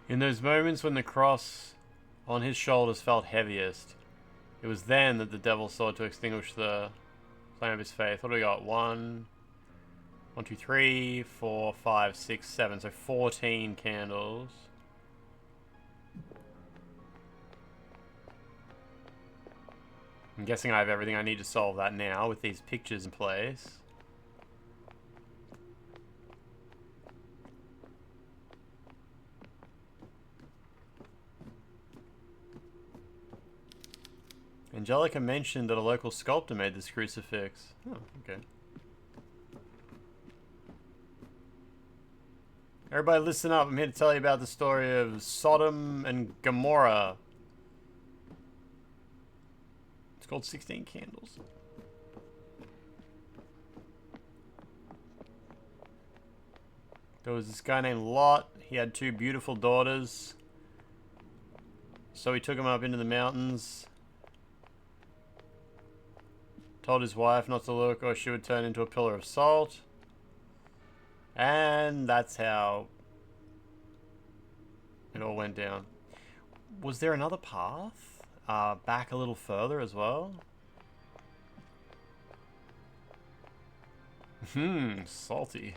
In those moments when the cross on his shoulders felt heaviest, it was then that the devil sought to extinguish the flame of his faith. What do we got? 1, 2, 3, 4, 5, 6, 7. So 14 candles. I'm guessing I have everything I need to solve that now with these pictures in place. Angelica mentioned that a local sculptor made this crucifix. Oh, okay. Everybody listen up. I'm here to tell you about the story of Sodom and Gomorrah. It's called 16 Candles. There was this guy named Lot. He had 2 beautiful daughters. So he took them up into the mountains. Told his wife not to look or she would turn into a pillar of salt. And that's how it all went down. Was there another path? Back a little further as well? Salty.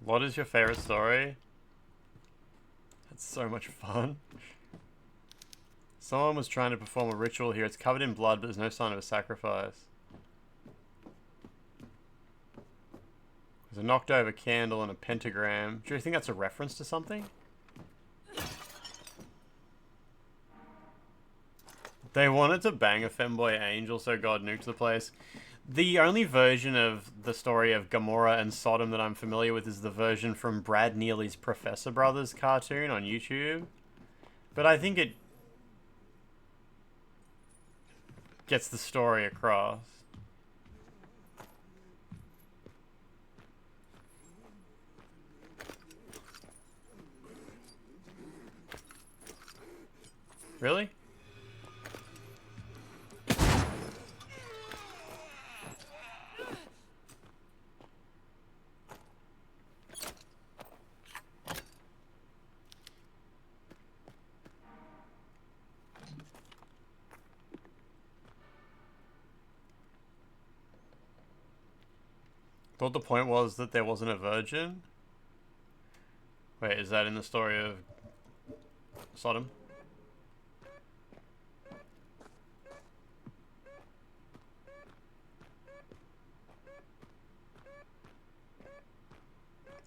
What is your favorite story? That's so much fun. Someone was trying to perform a ritual here. It's covered in blood, but there's no sign of a sacrifice. There's a knocked over candle and a pentagram. Do you think that's a reference to something? They wanted to bang a femboy angel, so God nuked the place. The only version of the story of Gomorrah and Sodom that I'm familiar with is the version from Brad Neely's Professor Brothers cartoon on YouTube. But I think it gets the story across. Really? Thought the point was that there wasn't a virgin? Wait, is that in the story of Sodom?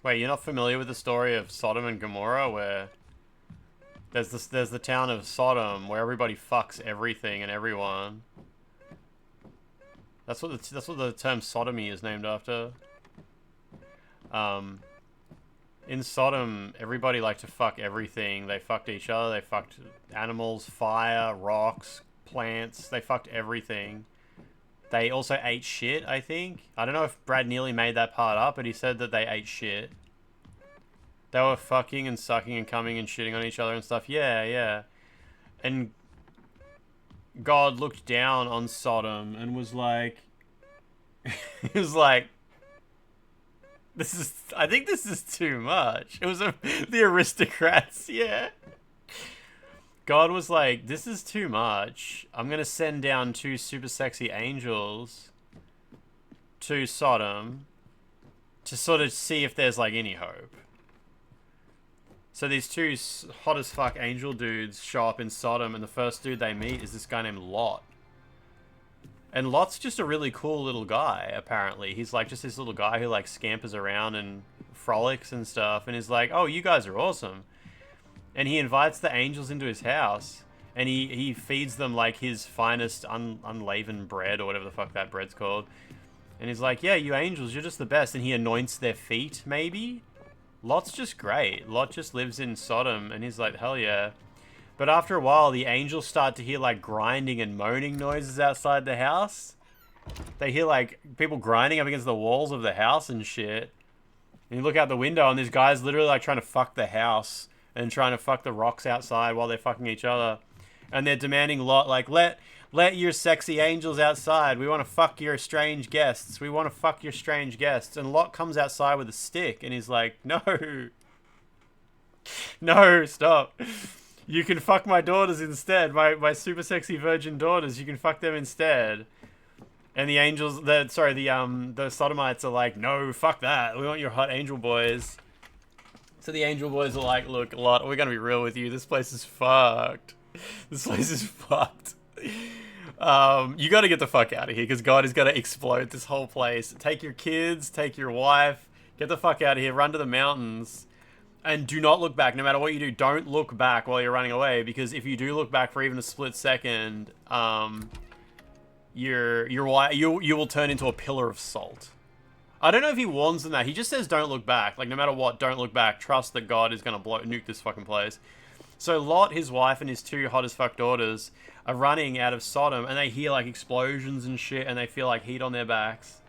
Wait, you're not familiar with the story of Sodom and Gomorrah, where there's the town of Sodom where everybody fucks everything and everyone. That's what the term sodomy is named after. In Sodom, everybody liked to fuck everything. They fucked each other, they fucked animals, fire, rocks, plants, they fucked everything. They also ate shit, I think. I don't know if Brad Neely made that part up, but he said that they ate shit. They were fucking and sucking and coming and shitting on each other and stuff. Yeah, yeah. And God looked down on Sodom and was like... he was like... I think this is too much. It was the aristocrats, yeah. God was like, this is too much. I'm going to send down 2 super sexy angels to Sodom to sort of see if there's, like, any hope. So these 2 hot as fuck angel dudes show up in Sodom, and the first dude they meet is this guy named Lot. And Lot's just a really cool little guy, apparently. He's like just this little guy who like scampers around and frolics and stuff, and is like, oh, you guys are awesome. And he invites the angels into his house, and he feeds them like his finest unleavened bread, or whatever the fuck that bread's called. And he's like, yeah, you angels, you're just the best. And he anoints their feet, maybe? Lot's just great. Lot just lives in Sodom, and he's like, hell yeah. But after a while, the angels start to hear, like, grinding and moaning noises outside the house. They hear, like, people grinding up against the walls of the house and shit. And you look out the window, and this guy's literally, like, trying to fuck the house and trying to fuck the rocks outside while they're fucking each other. And they're demanding Lot, like, let your sexy angels outside. We want to fuck your strange guests. We want to fuck your strange guests. And Lot comes outside with a stick, and he's like, no. No, stop. You can fuck my daughters instead. My super sexy virgin daughters. You can fuck them instead. And the angels, the sodomites are like, no, fuck that. We want your hot angel boys. So the angel boys are like, look, Lot, we're gonna be real with you. This place is fucked. This place is fucked. You gotta get the fuck out of here, because God is gonna explode this whole place. Take your kids, take your wife, get the fuck out of here, run to the mountains. And do not look back. No matter what you do, don't look back while you're running away, because if you do look back for even a split second, you will turn into a pillar of salt. I don't know if he warns them that. He just says don't look back. Like, no matter what, don't look back. Trust that God is going to nuke this fucking place. So Lot, his wife, and his 2 hot as fuck daughters are running out of Sodom, and they hear, like, explosions and shit, and they feel, like, heat on their backs.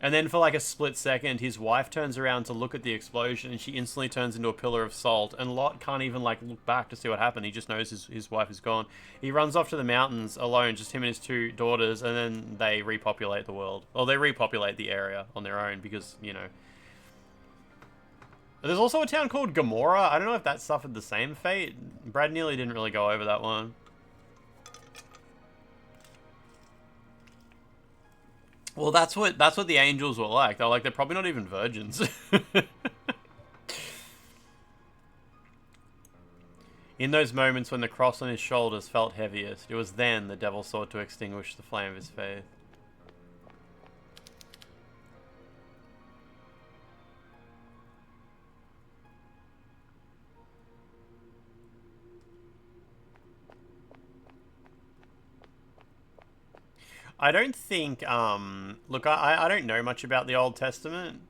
And then for like a split second, his wife turns around to look at the explosion, and she instantly turns into a pillar of salt. And Lot can't even like look back to see what happened. He just knows his wife is gone. He runs off to the mountains alone, just him and his 2 daughters, and then they repopulate the world. Or they repopulate the area on their own because, you know. There's also a town called Gomorrah. I don't know if that suffered the same fate. Brad Neely didn't really go over that one. Well, that's what the angels were like. They're like, they're probably not even virgins. In those moments when the cross on his shoulders felt heaviest, it was then the devil sought to extinguish the flame of his faith. I don't think, look, I don't know much about the Old Testament,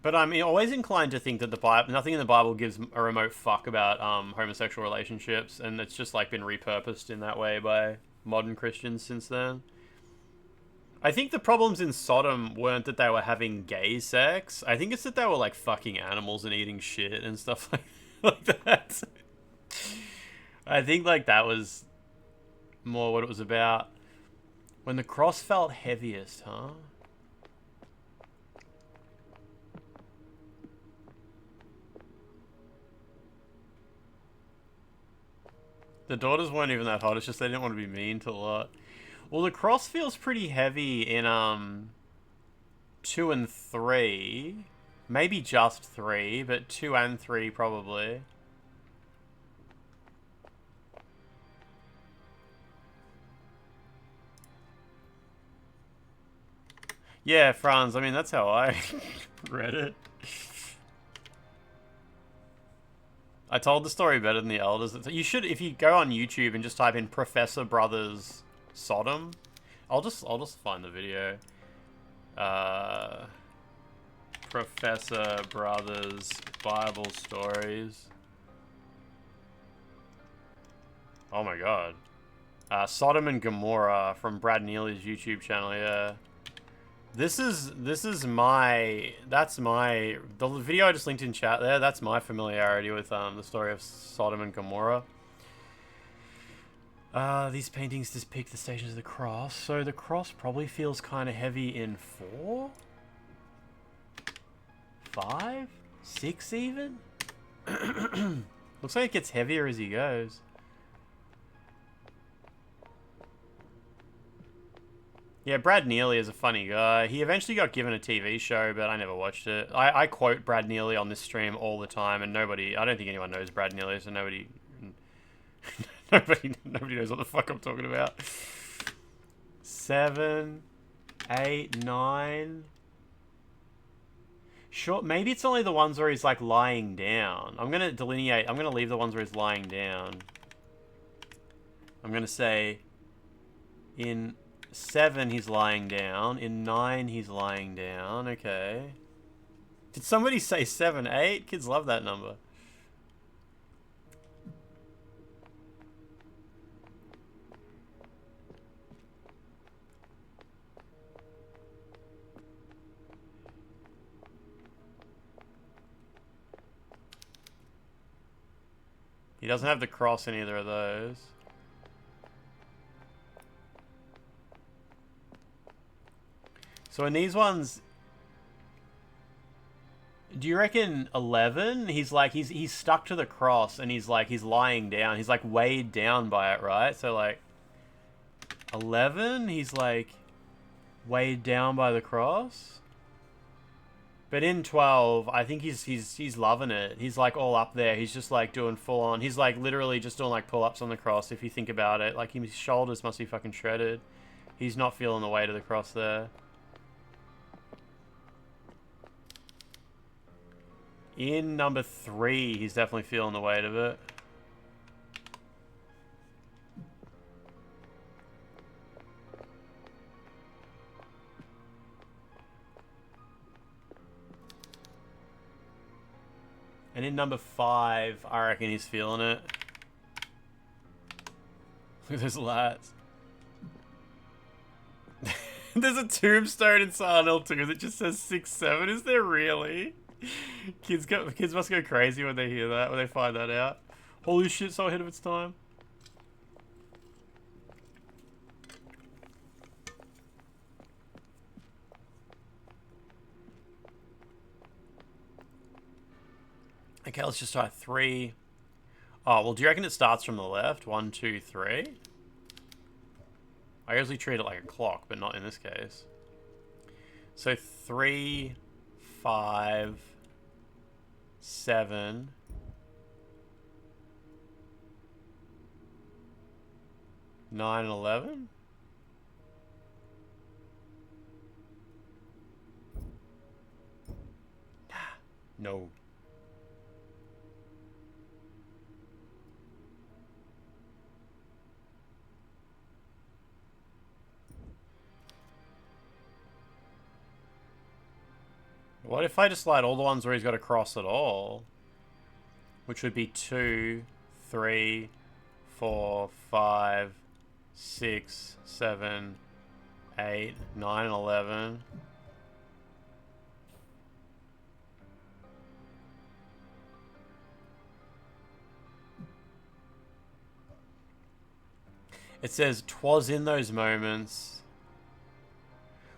but I'm always inclined to think that the Bible, nothing in the Bible gives a remote fuck about homosexual relationships, and it's just like been repurposed in that way by modern Christians since then. I think the problems in Sodom weren't that they were having gay sex. I think it's that they were like fucking animals and eating shit and stuff like that. I think like that was more what it was about. When the cross felt heaviest, huh? The daughters weren't even that hot, it's just they didn't want to be mean to Lot. Well, the cross feels pretty heavy in 2 and 3. Maybe just 3, but 2 and 3 probably. Yeah, Franz, I mean, that's how I read it. I told the story better than the elders. You should, if you go on YouTube and just type in Professor Brothers Sodom. I'll just find the video. Professor Brothers Bible Stories. Oh my god. Sodom and Gomorrah from Brad Neely's YouTube channel, yeah. This is my, the video I just linked in chat there, that's my familiarity with the story of Sodom and Gomorrah. These paintings depict the stations of the cross, so the cross probably feels kind of heavy in 4? 5? 6 even? Looks like it gets heavier as he goes. Yeah, Brad Neely is a funny guy. He eventually got given a TV show, but I never watched it. I quote Brad Neely on this stream all the time, and I don't think anyone knows Brad Neely, so nobody knows what the fuck I'm talking about. 7, 8, 9. Sure, maybe it's only the ones where he's like lying down. I'm gonna leave the ones where he's lying down. I'm gonna say in 7 he's lying down. In 9 he's lying down. Okay. Did somebody say 7, 8? Kids love that number. He doesn't have the cross in either of those. So in these ones, do you reckon 11? He's like, he's stuck to the cross and he's lying down. He's like weighed down by it, right? So like 11, he's like weighed down by the cross. But in 12, I think he's loving it. He's like all up there. He's just like doing full on. He's like literally just doing like pull-ups on the cross if you think about it. Like his shoulders must be fucking shredded. He's not feeling the weight of the cross there. In number 3, he's definitely feeling the weight of it. And in number 5, I reckon he's feeling it. Look at those lats. There's a tombstone in Silent Hill 2 that just says 6'7". Is there really? Kids must go crazy when they hear that, when they find that out. Holy shit, so ahead of its time. Okay, let's just try 3. Oh, well, do you reckon it starts from the left? 1, 2, 3? I usually treat it like a clock, but not in this case. So 3, 5, 7. Nine and 11? No. What if I just slide all the ones where he's got a cross at all? Which would be 2, 3, 4, 5, 6, 7, 8, 9, and 11. It says, "'Twas in those moments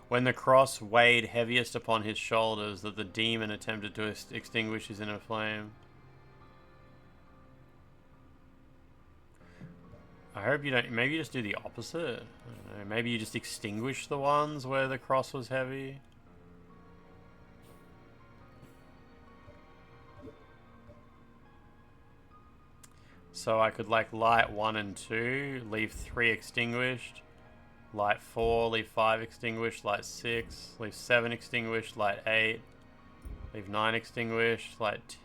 when the cross weighed heaviest upon his shoulders that the demon attempted to extinguish his inner flame." I hope you don't... Maybe you just do the opposite. I don't know. Maybe you just extinguish the ones where the cross was heavy. So I could like light 1 and 2, leave 3 extinguished, light 4, leave 5 extinguished, light 6, leave 7 extinguished, light 8, leave 9 extinguished, light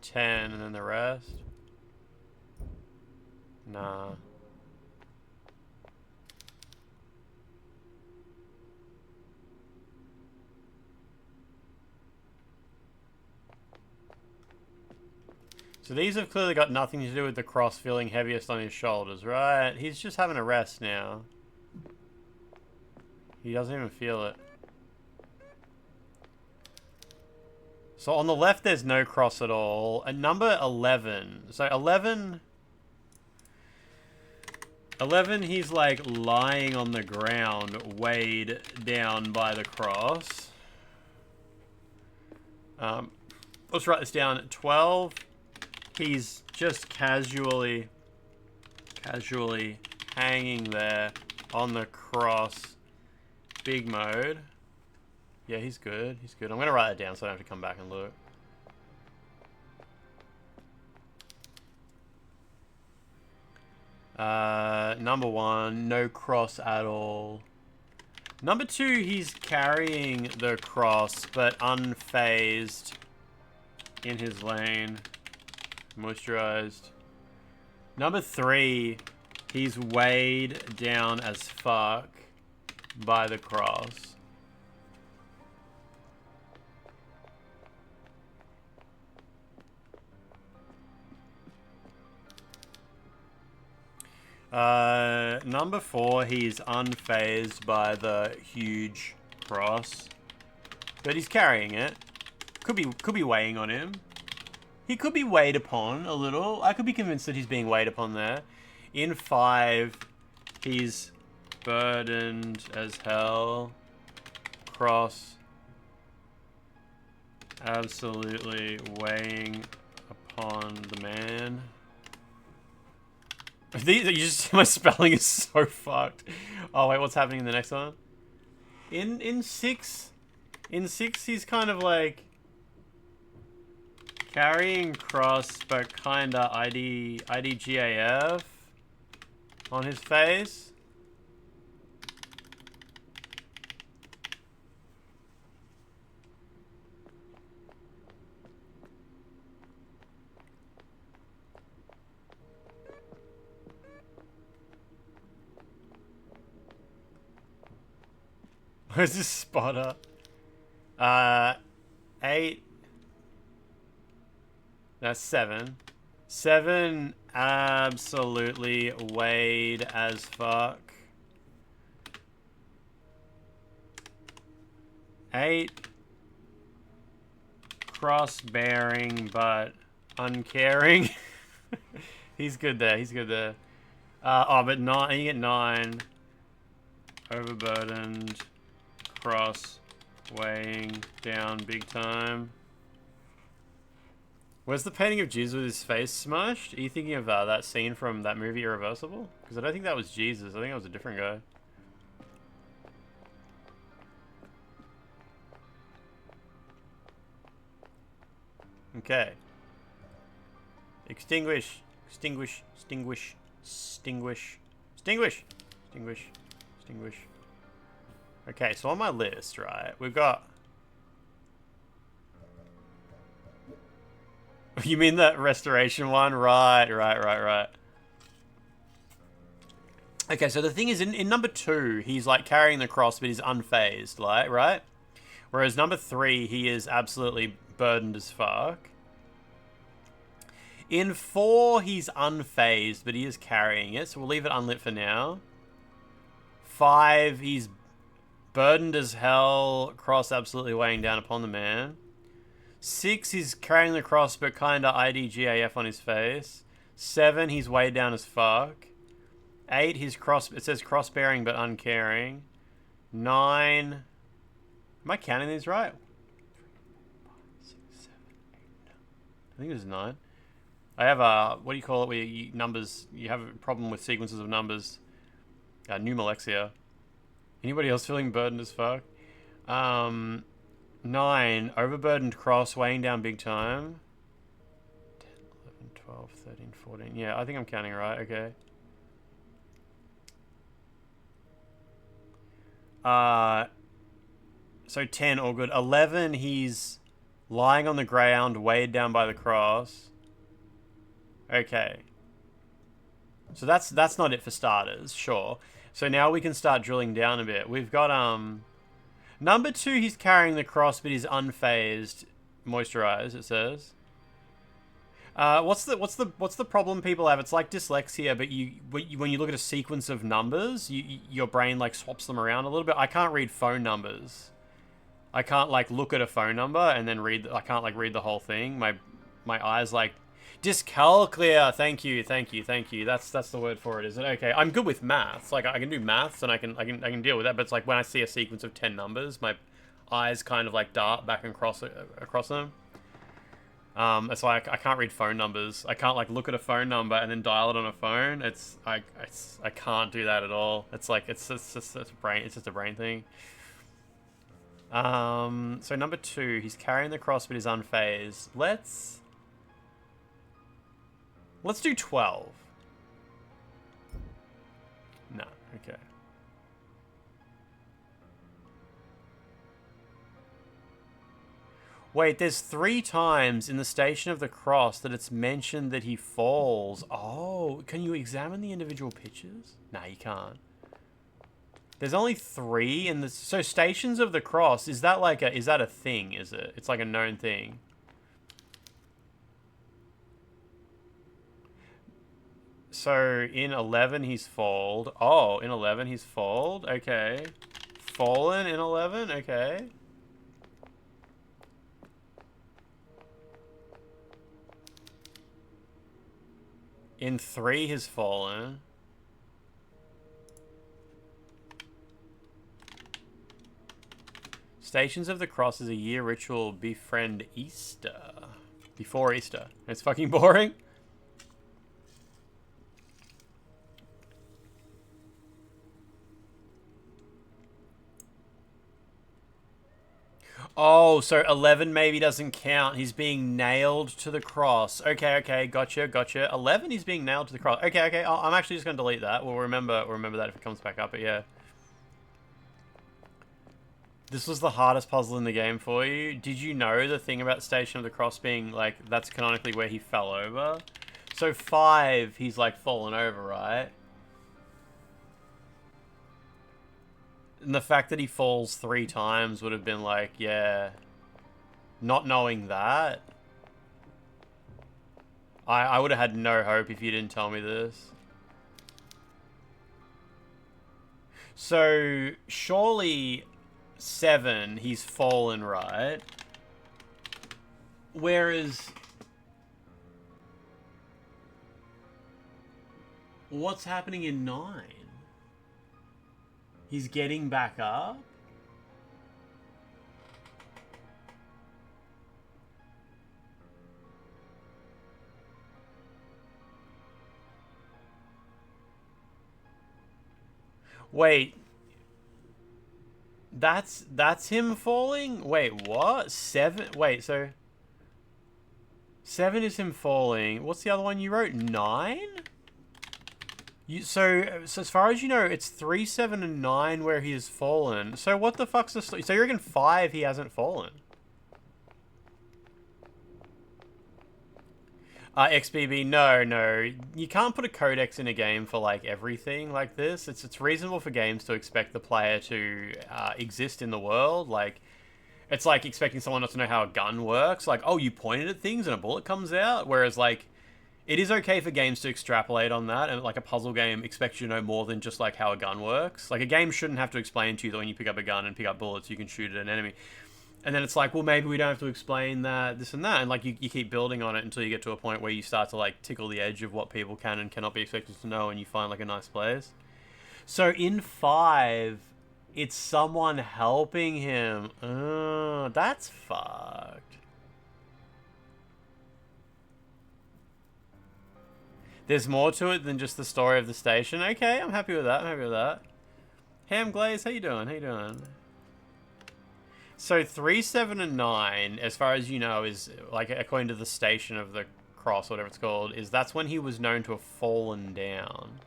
10, and then the rest. Nah. So these have clearly got nothing to do with the cross feeling heaviest on his shoulders, right? He's just having a rest now. He doesn't even feel it. So on the left there's no cross at all. And number 11. So 11... 11, he's like lying on the ground, weighed down by the cross. Let's write this down. 12, he's just casually hanging there on the cross. Big mode. Yeah, he's good. He's good. I'm going to write it down so I don't have to come back and look. Number 1, no cross at all. Number 2, he's carrying the cross, but unfazed in his lane. Moisturized. Number 3, he's weighed down as fuck by the cross. Number 4, he's unfazed by the huge cross, but he's carrying it. Could be weighing on him. He could be weighed upon a little. I could be convinced that he's being weighed upon there. In 5, he's burdened as hell. Cross absolutely weighing upon the man. My spelling is so fucked. Oh wait, what's happening in the next one? In 6, he's kind of like carrying cross, but kinda IDGAF on his face. Where's this spotter? 8. That's 7. 7 absolutely weighed as fuck. 8 cross-bearing but uncaring. He's good there. He's good there. Oh, but 9. You get 9. Overburdened. Cross weighing down big time. Where's the painting of Jesus with his face smushed? Are you thinking of that scene from that movie Irreversible? Because I don't think that was Jesus. I think that was a different guy. Okay. Extinguish. Extinguish. Extinguish. Extinguish. Extinguish. Extinguish. Extinguish. Okay, so on my list, right, we've got... You mean that restoration one? Right. Okay, so the thing is, in number 2, he's like carrying the cross, but he's unfazed, like, right? Whereas number 3, he is absolutely burdened as fuck. In 4, he's unfazed, but he is carrying it, so we'll leave it unlit for now. 5, he's burdened as hell, cross absolutely weighing down upon the man. 6, he's carrying the cross, but kinda IDGAF on his face. 7, he's weighed down as fuck. 8, he's it says cross-bearing but uncaring. 9, am I counting these right? 3, 4, 5, 6, 7, 8, 9. I think it was 9. I have a, what do you call it, where numbers, you have a problem with sequences of numbers. Numalexia. Anybody else feeling burdened as fuck? 9, overburdened cross, weighing down big time. 10, 11, 12, 13, 14. Yeah, I think I'm counting right, okay. So 10, all good. 11, he's lying on the ground, weighed down by the cross. Okay. So that's not it for starters, sure. So now we can start drilling down a bit. We've got number 2, he's carrying the cross, but he's unfazed. Moisturized, it says. What's the problem people have? It's like dyslexia, but when you look at a sequence of numbers, your brain like swaps them around a little bit. I can't read phone numbers. I can't like look at a phone number and then read. I can't like read the whole thing. My eyes like dyscalculia. Thank you. That's the word for it, isn't it? Okay, I'm good with maths. Like I can do maths and I can deal with that. But it's like when I see a sequence of 10 numbers, my eyes kind of like dart back and across them. That's why I can't read phone numbers. I can't like look at a phone number and then dial it on a phone. I can't do that at all. It's like it's just a brain thing. So number 2, he's carrying the cross but he's unfazed. Let's do 12. No, okay. Wait, there's 3 times in the Station of the Cross that it's mentioned that he falls. Oh, can you examine the individual pictures? Nah, you can't. There's only 3 in the... So Stations of the Cross, is that a thing, is it? It's like a known thing. So in 11 he's falled. Oh, in 11 he's falled. Okay. Fallen in 11? Okay. In 3 he's fallen. Stations of the Cross is a year ritual befriend Easter. Before Easter. It's fucking boring. Oh, so 11 maybe doesn't count. He's being nailed to the cross. Okay, gotcha. 11, he's being nailed to the cross. Okay. I'm actually just going to delete that. We'll remember that if it comes back up, but yeah. This was the hardest puzzle in the game for you. Did you know the thing about Station of the Cross being, like, that's canonically where he fell over? So 5, he's, like, fallen over, right? And the fact that he falls 3 times would have been like, yeah. Not knowing that. I would have had no hope if you didn't tell me this. So, surely 7, he's fallen, right? Whereas... what's happening in 9? He's getting back up? Wait. That's him falling? Wait, what? 7? Wait, so... 7 is him falling. What's the other one you wrote? 9? So as far as you know, it's 3, 7, and 9 where he has fallen. So what the fuck's the... So you reckon 5 he hasn't fallen? XBB, no. You can't put a codex in a game for, like, everything like this. It's reasonable for games to expect the player to exist in the world. Like, it's like expecting someone not to know how a gun works. Like, oh, you pointed at things and a bullet comes out? Whereas, like... it is okay for games to extrapolate on that, and like a puzzle game expects you to know more than just like how a gun works. Like a game shouldn't have to explain to you that when you pick up a gun and pick up bullets, you can shoot at an enemy. And then it's like, well, maybe we don't have to explain that, this and that. And, like, you keep building on it until you get to a point where you start to, like, tickle the edge of what people can and cannot be expected to know, and you find, like, a nice place. So, in 5, it's someone helping him. Oh, that's fucked. There's more to it than just the story of the station. Okay, I'm happy with that. I'm happy with that. Ham Glaze, how you doing? How you doing? So 3, 7, and 9, as far as you know, is like according to the Station of the Cross, whatever it's called, is that's when he was known to have fallen down.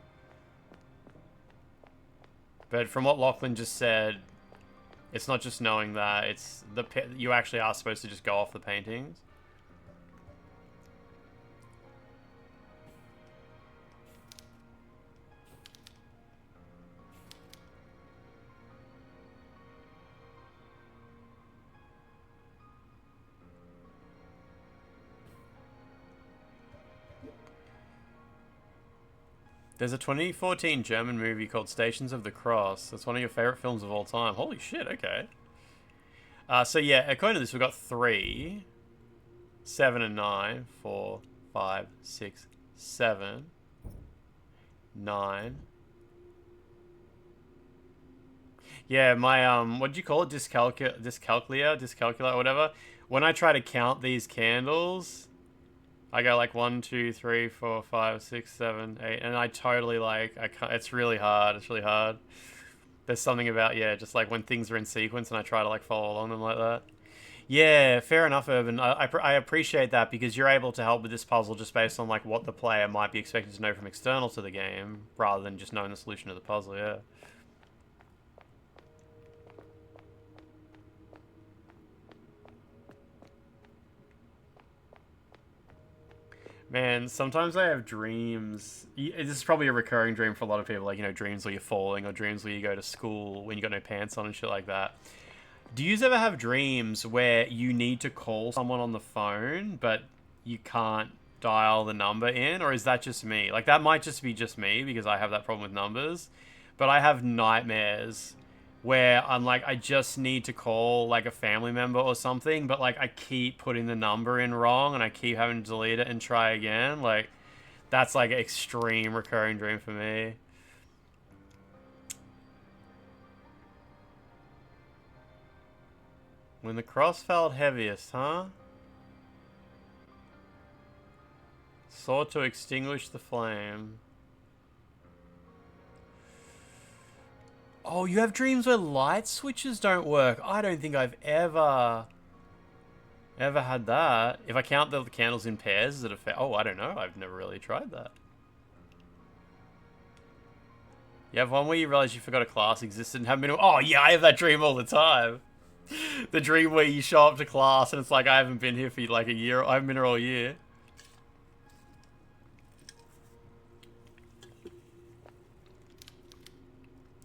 But from what Lachlan just said, it's not just knowing that; it's you actually are supposed to just go off the paintings. There's a 2014 German movie called Stations of the Cross. That's one of your favorite films of all time. Holy shit, okay. So yeah, according to this, we've got 3, 7 and 9, 4, 5, 6, 7, 9. Yeah, my, what do you call it? Dyscalculia, whatever. When I try to count these candles, I go like 1, 2, 3, 4, 5, 6, 7, 8, and I totally like, I can't, it's really hard, it's really hard. There's something about, yeah, just like when things are in sequence and I try to like follow along them like that. Yeah, fair enough, Urban. I appreciate that because you're able to help with this puzzle just based on like what the player might be expected to know from external to the game, rather than just knowing the solution to the puzzle, yeah. Man, sometimes I have dreams. This is probably a recurring dream for a lot of people, like, you know, dreams where you're falling or dreams where you go to school when you got no pants on and shit like that. Do you ever have dreams where you need to call someone on the phone, but you can't dial the number in? Or is that just me? Like, that might just be just me because I have that problem with numbers. But I have nightmares where I'm like, I just need to call like a family member or something, but like I keep putting the number in wrong and I keep having to delete it and try again. Like, that's like an extreme recurring dream for me. When the cross felt heaviest, huh? Sought to extinguish the flame. Oh, you have dreams where light switches don't work. I don't think I've ever had that. If I count the candles in pairs, is it a fair? Oh, I don't know. I've never really tried that. You have one where you realize you forgot a class existed and have minimum. Oh, yeah, I have that dream all the time. The dream where you show up to class and it's like, I haven't been here for like a year. I haven't been here all year.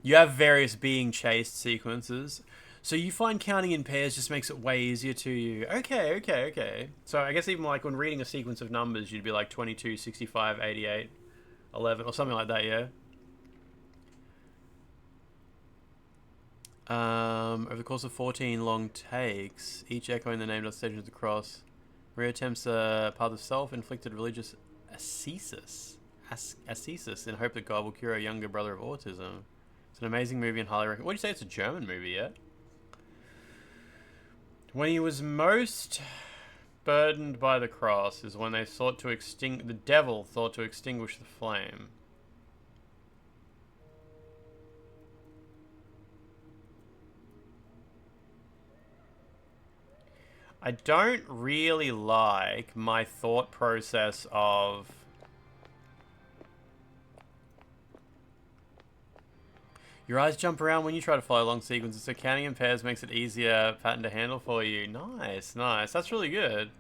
You have various being chased sequences. So you find counting in pairs just makes it way easier to you. Okay. So I guess even like when reading a sequence of numbers, you'd be like 22, 65, 88, 11, or something like that, yeah? Over the course of 14 long takes, each echoing the name of the Station of the Cross, Maria attempts a path of self-inflicted religious ascesis in hope that God will cure a younger brother of autism. It's an amazing movie and highly recommend. What do you say? It's a German movie, yeah? When he was most burdened by the cross is when they sought to the devil thought to extinguish the flame. I don't really like my thought process of your eyes jump around when you try to follow long sequences, so counting in pairs makes it easier pattern to handle for you. Nice. That's really good.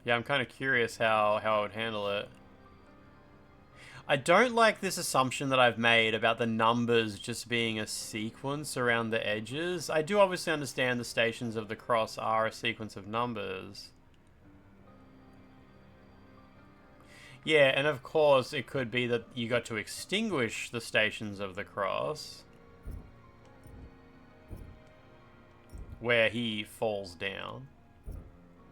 Yeah, I'm kind of curious how I would handle it. I don't like this assumption that I've made about the numbers just being a sequence around the edges. I do obviously understand the Stations of the Cross are a sequence of numbers. Yeah, and of course it could be that you got to extinguish the Stations of the Cross. where he falls down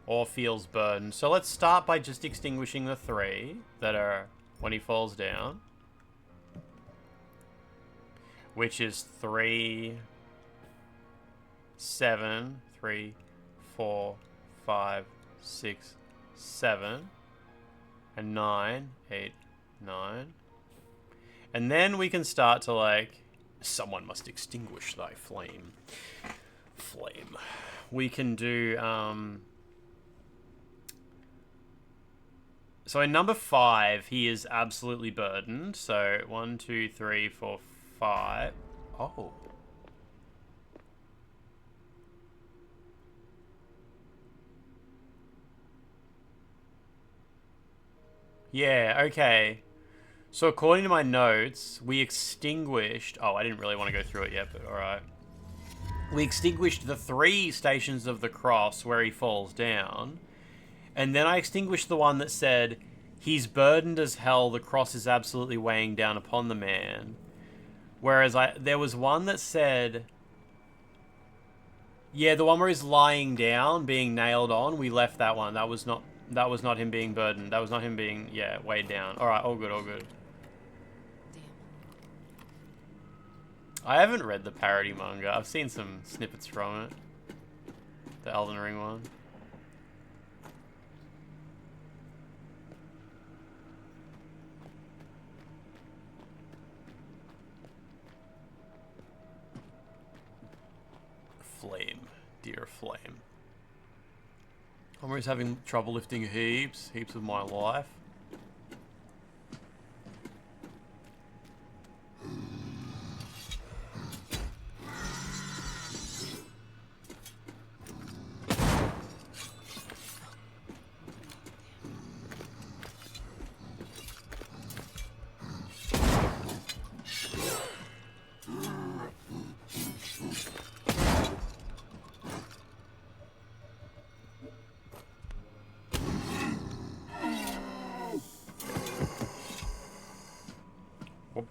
or feels burdened. So let's start by just extinguishing the 3 that are when he falls down, which is 3, 7, 3, 4, 5, 6, 7, and 9, 8, 9. And then we can start to, like, someone must extinguish thy flame. Flame. We can do, so in number 5, he is absolutely burdened. So 1, 2, 3, 4, 5. Oh. Yeah, okay. So according to my notes, we extinguished... Oh, I didn't really want to go through it yet, but alright. We extinguished the 3 stations of the cross where he falls down. And then I extinguished the one that said, he's burdened as hell, the cross is absolutely weighing down upon the man. Whereas there was one that said... Yeah, the one where he's lying down, being nailed on, we left that one. That was not him being burdened. That was not him being, yeah, weighed down. Alright, all good, all good. I haven't read the parody manga. I've seen some snippets from it. The Elden Ring one. Flame. Dear Flame. Homer's having trouble lifting heaps of my life.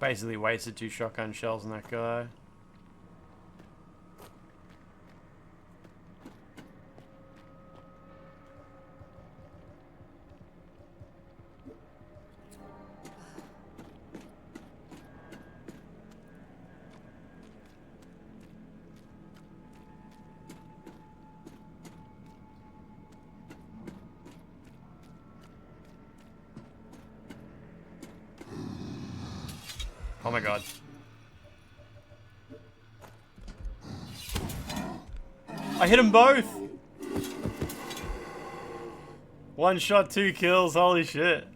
Basically wasted 2 shotgun shells on that guy. Oh my god. I hit them both! 1 shot, 2 kills, holy shit.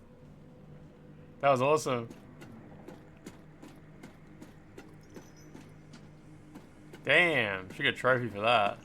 That was awesome. Damn, should get a trophy for that.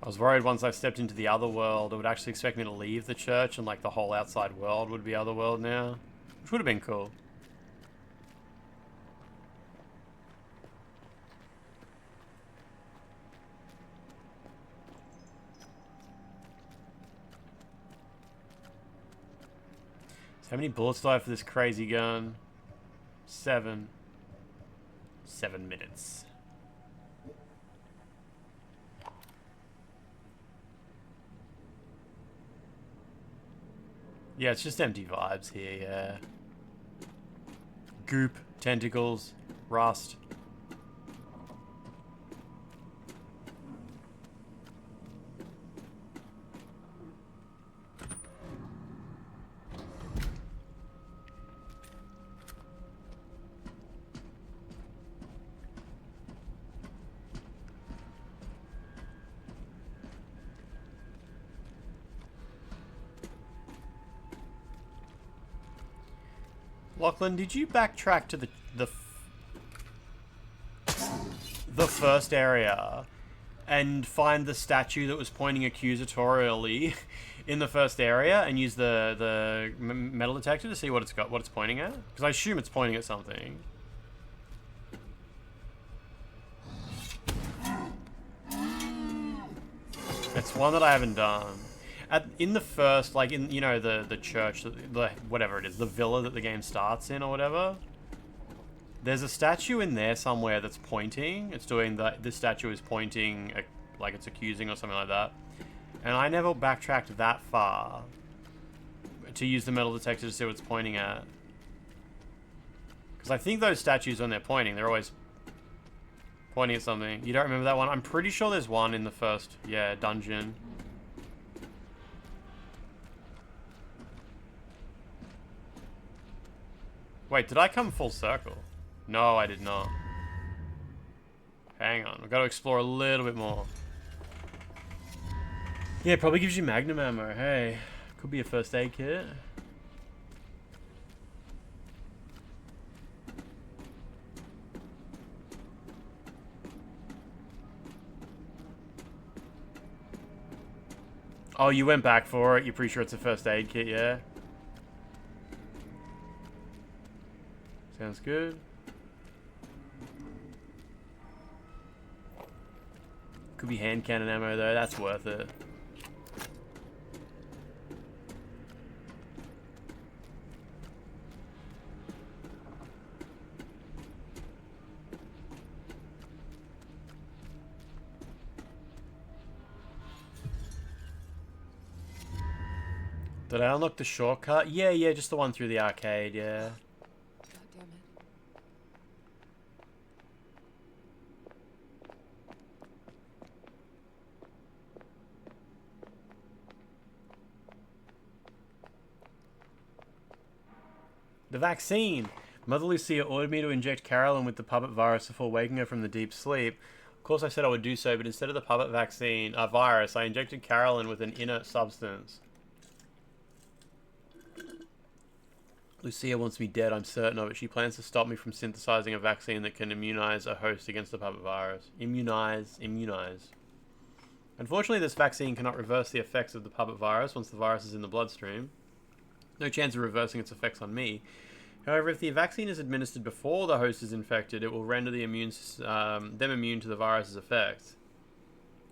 I was worried once I stepped into the other world, it would actually expect me to leave the church and like the whole outside world would be other world now. Which would have been cool. So how many bullets do I have for this crazy gun? 7. 7 minutes. Yeah, it's just empty vibes here, yeah. Goop, tentacles, rust. Lachlan, did you backtrack to the the first area and find the statue that was pointing accusatorially in the first area and use the metal detector to see what it's pointing at? Because I assume it's pointing at something. It's one that I haven't done. In the first, like in, you know, the church, the whatever it is, the villa that the game starts in or whatever. There's a statue in there somewhere that's pointing. It's doing this statue is pointing, like it's accusing or something like that. And I never backtracked that far to use the metal detector to see what it's pointing at. Because I think those statues, when they're pointing, they're always pointing at something. You don't remember that one? I'm pretty sure there's one in the first, yeah, dungeon. Wait, did I come full circle? No, I did not. Hang on, we've got to explore a little bit more. Yeah, it probably gives you magnum ammo. Hey, could be a first aid kit. Oh, you went back for it? You're pretty sure it's a first aid kit, yeah? Sounds good. Could be hand cannon ammo though, that's worth it. Did I unlock the shortcut? Yeah, just the one through the arcade, yeah. The vaccine! Mother Lucia ordered me to inject Carolyn with the puppet virus before waking her from the deep sleep. Of course I said I would do so, but instead of the puppet vaccine, virus, I injected Carolyn with an inert substance. Lucia wants me dead, I'm certain of it. She plans to stop me from synthesizing a vaccine that can immunize a host against the puppet virus. Immunize. Unfortunately, this vaccine cannot reverse the effects of the puppet virus once the virus is in the bloodstream. No chance of reversing its effects on me. However, if the vaccine is administered before the host is infected, it will render them immune to the virus's effects.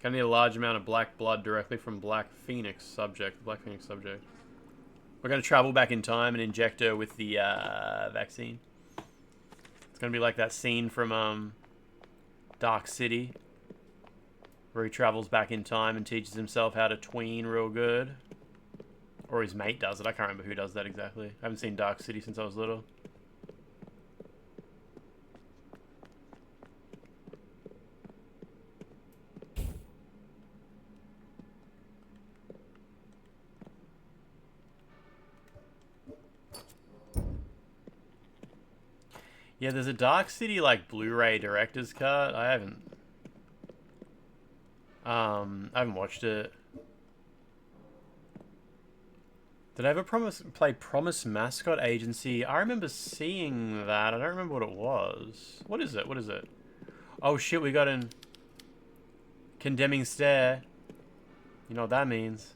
Can need a large amount of black blood directly from Black Phoenix subject. We're going to travel back in time and inject her with the vaccine. It's going to be like that scene from Dark City, where he travels back in time and teaches himself how to tween real good. Or his mate does it. I can't remember who does that exactly. I haven't seen Dark City since I was little. Yeah, there's a Dark City like Blu-ray director's cut. I haven't watched it. Did I ever play Promise Mascot Agency? I remember seeing that. I don't remember what it was. What is it? Oh shit, we got an condemning stare. You know what that means.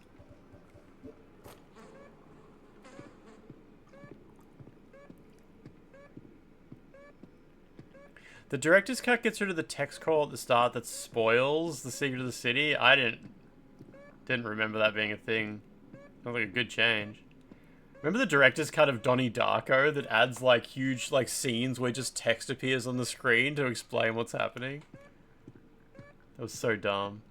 The director's cut gets rid of the text crawl at the start that spoils the secret of the city. I didn't remember that being a thing. Sounds like a good change. Remember the director's cut of Donnie Darko that adds like huge like scenes where just text appears on the screen to explain what's happening? That was so dumb.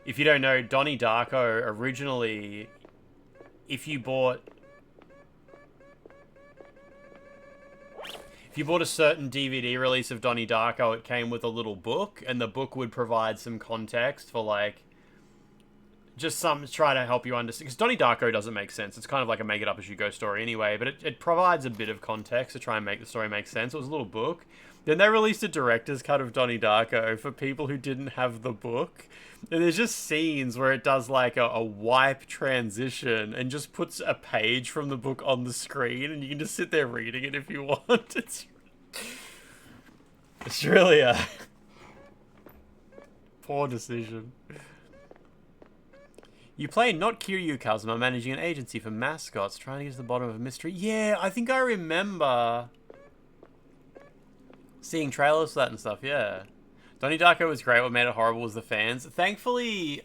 If you don't know, Donnie Darko originally, if you bought a certain DVD release of Donnie Darko, it came with a little book, and the book would provide some context for, like, just some try to help you understand. Because Donnie Darko doesn't make sense. It's kind of like a make-it-up-as-you-go story anyway, but it provides a bit of context to try and make the story make sense. It was a little book. Then they released a director's cut of Donnie Darko for people who didn't have the book. And there's just scenes where it does like a wipe transition and just puts a page from the book on the screen, and you can just sit there reading it if you want. It's really a poor decision. You play not Kiryu Kazuma managing an agency for mascots trying to get to the bottom of a mystery. Yeah, I think I remember seeing trailers for that and stuff, yeah. Donnie Darko was great. What made it horrible was the fans. Thankfully,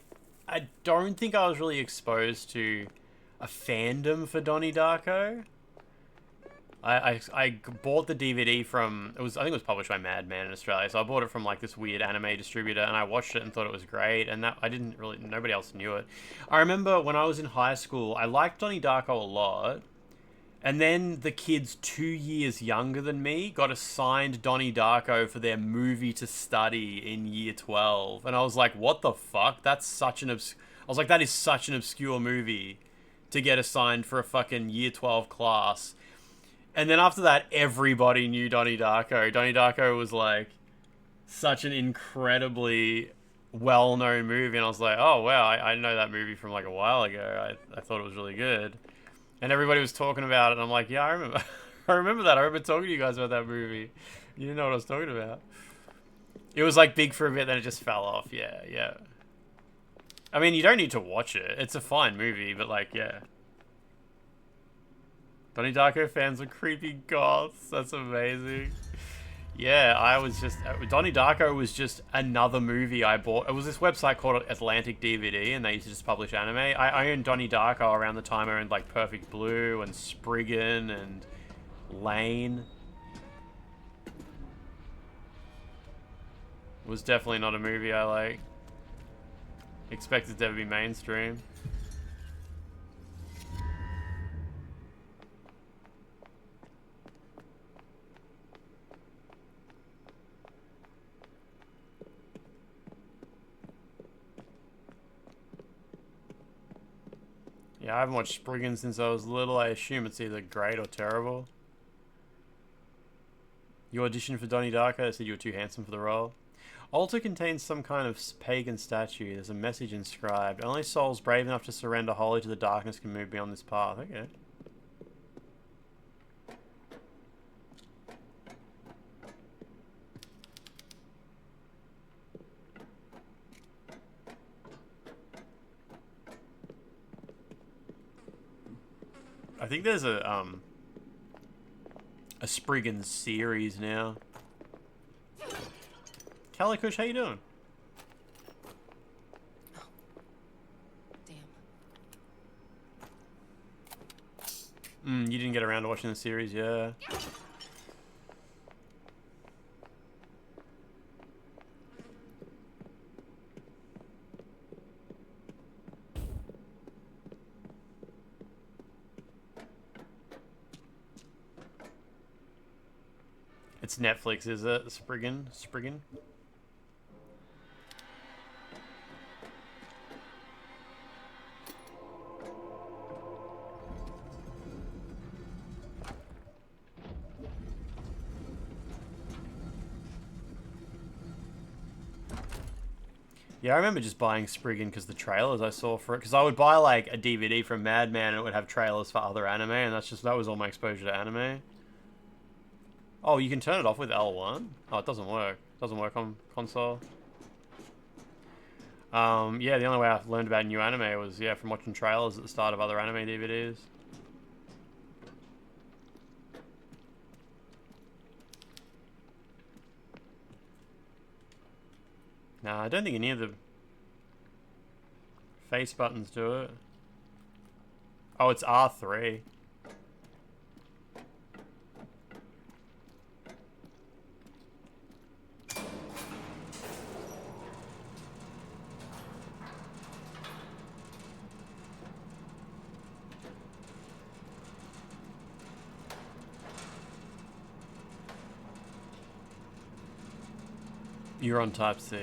I don't think I was really exposed to a fandom for Donnie Darko. I bought the DVD from, I think it was published by Madman in Australia, so I bought it from like this weird anime distributor, and I watched it and thought it was great, and that nobody else knew it. I remember when I was in high school, I liked Donnie Darko a lot, and then the kids 2 years younger than me got assigned Donnie Darko for their movie to study in year 12, and I was like, what the fuck? That's such an I was like, that is such an obscure movie to get assigned for a fucking year 12 class. And then after that, everybody knew Donnie Darko. Donnie Darko was like such an incredibly well-known movie, and I was like, oh wow, I know that movie from like a while ago. I thought it was really good. And everybody was talking about it, and I'm like, yeah, I remember. I remember that. I remember talking to you guys about that movie. You didn't know what I was talking about. It was like big for a bit, then it just fell off. Yeah, yeah. I mean, you don't need to watch it. It's a fine movie, but like, yeah. Donnie Darko fans are creepy goths. That's amazing. Yeah, Donnie Darko was just another movie I bought. It was this website called Atlantic DVD, and they used to just publish anime. I owned Donnie Darko around the time I owned like Perfect Blue and Spriggan and Lane. It was definitely not a movie I like expected to ever be mainstream. Yeah, I haven't watched Spriggan since I was little. I assume it's either great or terrible. You auditioned for Donnie Darko. They said you were too handsome for the role. Altar contains some kind of pagan statue. There's a message inscribed. Only souls brave enough to surrender wholly to the darkness can move beyond this path. Okay. I think there's a Spriggan series now. Calicush, how you doing? Oh. Damn. You didn't get around to watching the series, yeah. It's Netflix, is it? Spriggan? Spriggan? Yeah, I remember just buying Spriggan because the trailers I saw for it. Because I would buy like a DVD from Madman and it would have trailers for other anime, and that was all my exposure to anime. Oh, you can turn it off with L1? Oh, it doesn't work. It doesn't work on console. Yeah, the only way I learned about new anime was, yeah, from watching trailers at the start of other anime DVDs. Nah, I don't think any of the face buttons do it. Oh, it's R3. You're on Type C.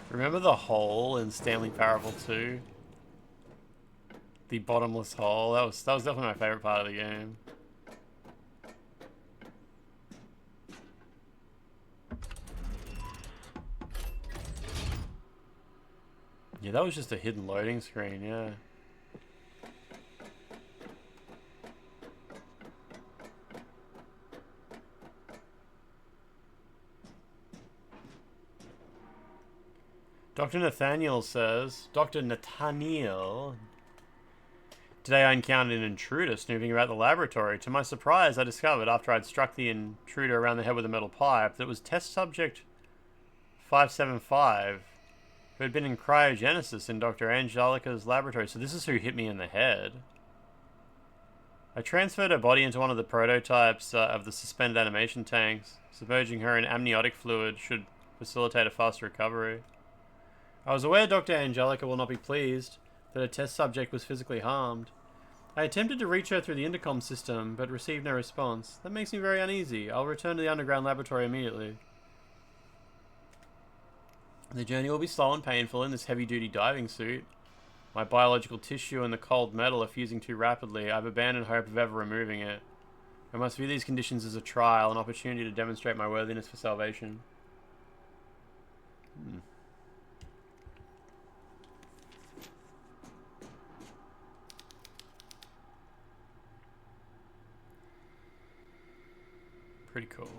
Remember the hole in Stanley Parable 2? The bottomless hole. That was definitely my favorite part of the game. Yeah, that was just a hidden loading screen, yeah. Dr. Nathaniel says, Dr. Nathaniel, today I encountered an intruder snooping about the laboratory. To my surprise, I discovered after I'd struck the intruder around the head with a metal pipe that it was test subject 575, who had been in cryogenesis in Dr. Angelica's laboratory. So this is who hit me in the head. I transferred her body into one of the prototypes of the suspended animation tanks. Submerging her in amniotic fluid should facilitate a faster recovery. I was aware Dr. Angelica will not be pleased that a test subject was physically harmed. I attempted to reach her through the intercom system, but received no response. That makes me very uneasy. I'll return to the underground laboratory immediately. The journey will be slow and painful in this heavy-duty diving suit. My biological tissue and the cold metal are fusing too rapidly. I've abandoned hope of ever removing it. I must view these conditions as a trial, an opportunity to demonstrate my worthiness for salvation. Pretty cool.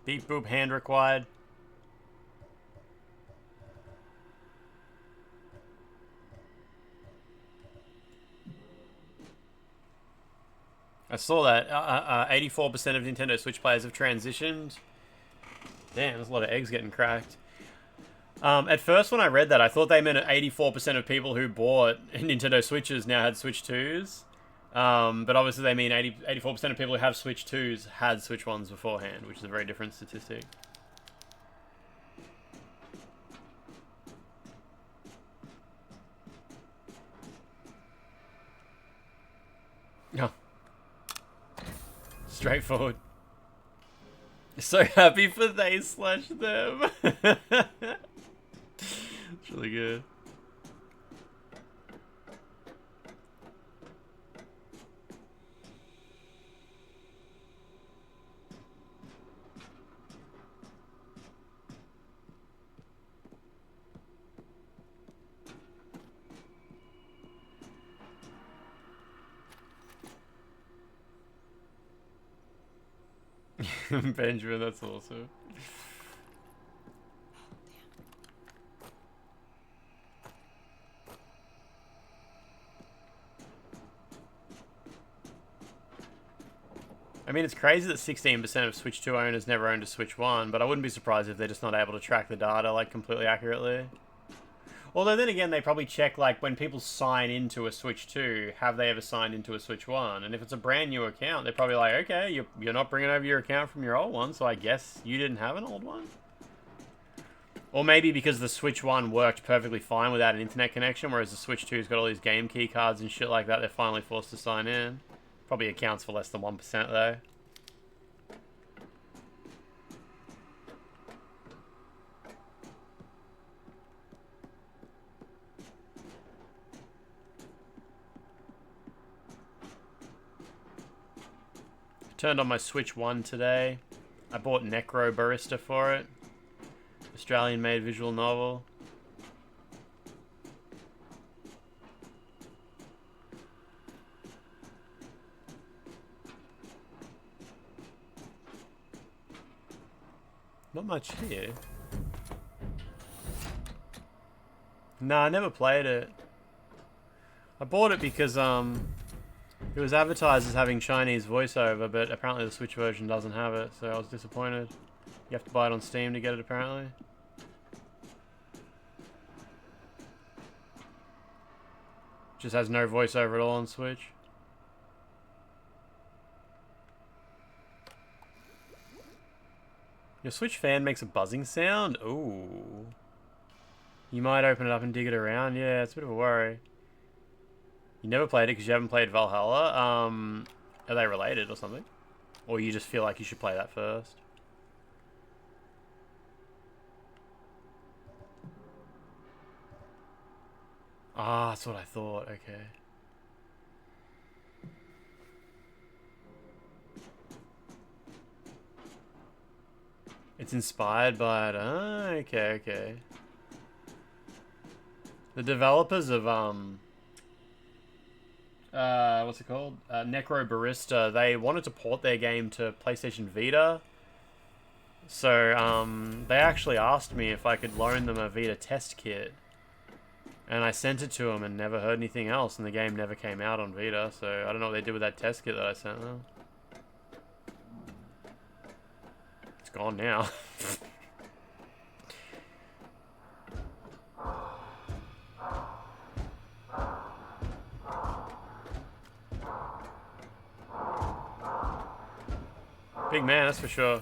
Beep boop, hand required. I saw that 84% of Nintendo Switch players have transitioned. Damn, there's a lot of eggs getting cracked. At first when I read that, I thought they meant 84% of people who bought Nintendo Switches now had Switch 2s. But obviously they mean 84% of people who have Switch 2s had Switch 1s beforehand, which is a very different statistic. No. Straightforward. So happy for they/them. It's really good. Benjamin, that's awesome. I mean, it's crazy that 16% of Switch 2 owners never owned a Switch 1, but I wouldn't be surprised if they're just not able to track the data, like, completely accurately. Although then again, they probably check, like, when people sign into a Switch 2, have they ever signed into a Switch 1? And if it's a brand new account, they're probably like, okay, you're not bringing over your account from your old one, so I guess you didn't have an old one? Or maybe because the Switch 1 worked perfectly fine without an internet connection, whereas the Switch 2's got all these game key cards and shit like that, they're finally forced to sign in. Probably accounts for less than 1% though. Turned on my Switch 1 today. I bought Necro Barista for it. Australian-made visual novel. Not much here. Nah, I never played it. I bought it because, it was advertised as having Chinese voiceover, but apparently the Switch version doesn't have it, so I was disappointed. You have to buy it on Steam to get it, apparently. Just has no voiceover at all on Switch. Your Switch fan makes a buzzing sound? Ooh. You might open it up and dig it around. Yeah, it's a bit of a worry. You never played it because you haven't played Valhalla. Are they related or something? Or you just feel like you should play that first? Ah, that's what I thought. Okay. It's inspired by it. Ah, okay, okay. The developers of what's it called? Necro Barista. They wanted to port their game to PlayStation Vita. So they actually asked me if I could loan them a Vita test kit. And I sent it to them and never heard anything else, and the game never came out on Vita, so I don't know what they did with that test kit that I sent them. It's gone now. Big man, that's for sure.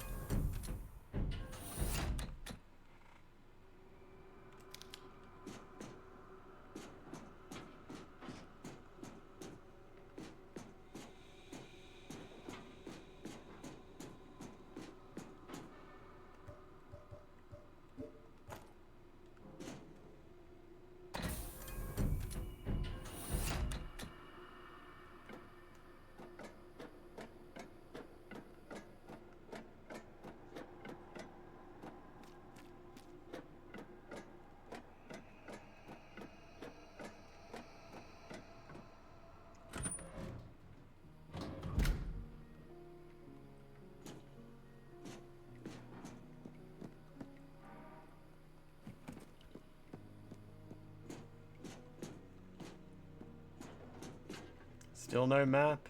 Still no map.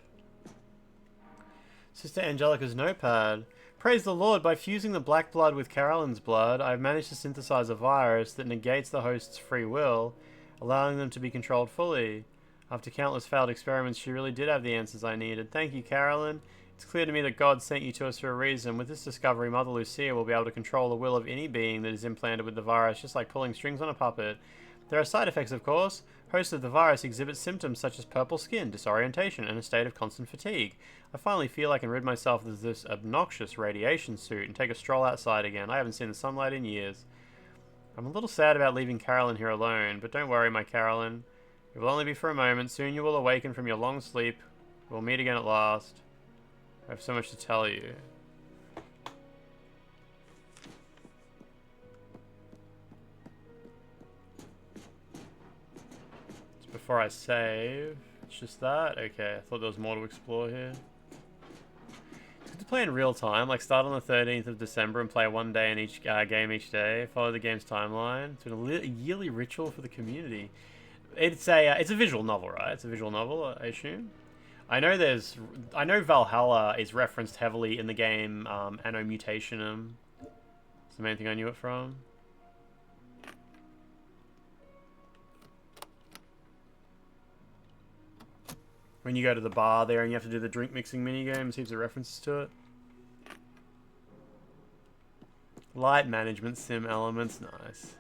Sister Angelica's notepad. Praise the Lord, by fusing the black blood with Carolyn's blood, I've managed to synthesize a virus that negates the host's free will, allowing them to be controlled fully. After countless failed experiments, she really did have the answers I needed. Thank you, Carolyn. It's clear to me that God sent you to us for a reason. With this discovery, Mother Lucia will be able to control the will of any being that is implanted with the virus, just like pulling strings on a puppet. There are side effects, of course. Hosts of the virus exhibit symptoms such as purple skin, disorientation, and a state of constant fatigue. I finally feel I can rid myself of this obnoxious radiation suit and take a stroll outside again. I haven't seen the sunlight in years. I'm a little sad about leaving Carolyn here alone, but don't worry, my Carolyn. It will only be for a moment. Soon you will awaken from your long sleep. We'll meet again at last. I have so much to tell you. Before I save, it's just that? Okay, I thought there was more to explore here. It's good to play in real time, like start on the 13th of December and play one day in each game each day, follow the game's timeline. It's been a yearly ritual for the community. It's a visual novel, right? It's a visual novel, I assume. I know Valhalla is referenced heavily in the game Anno Mutationum. It's the main thing I knew it from. When you go to the bar there and you have to do the drink mixing minigame, heaps of references to it. Light management sim elements, nice.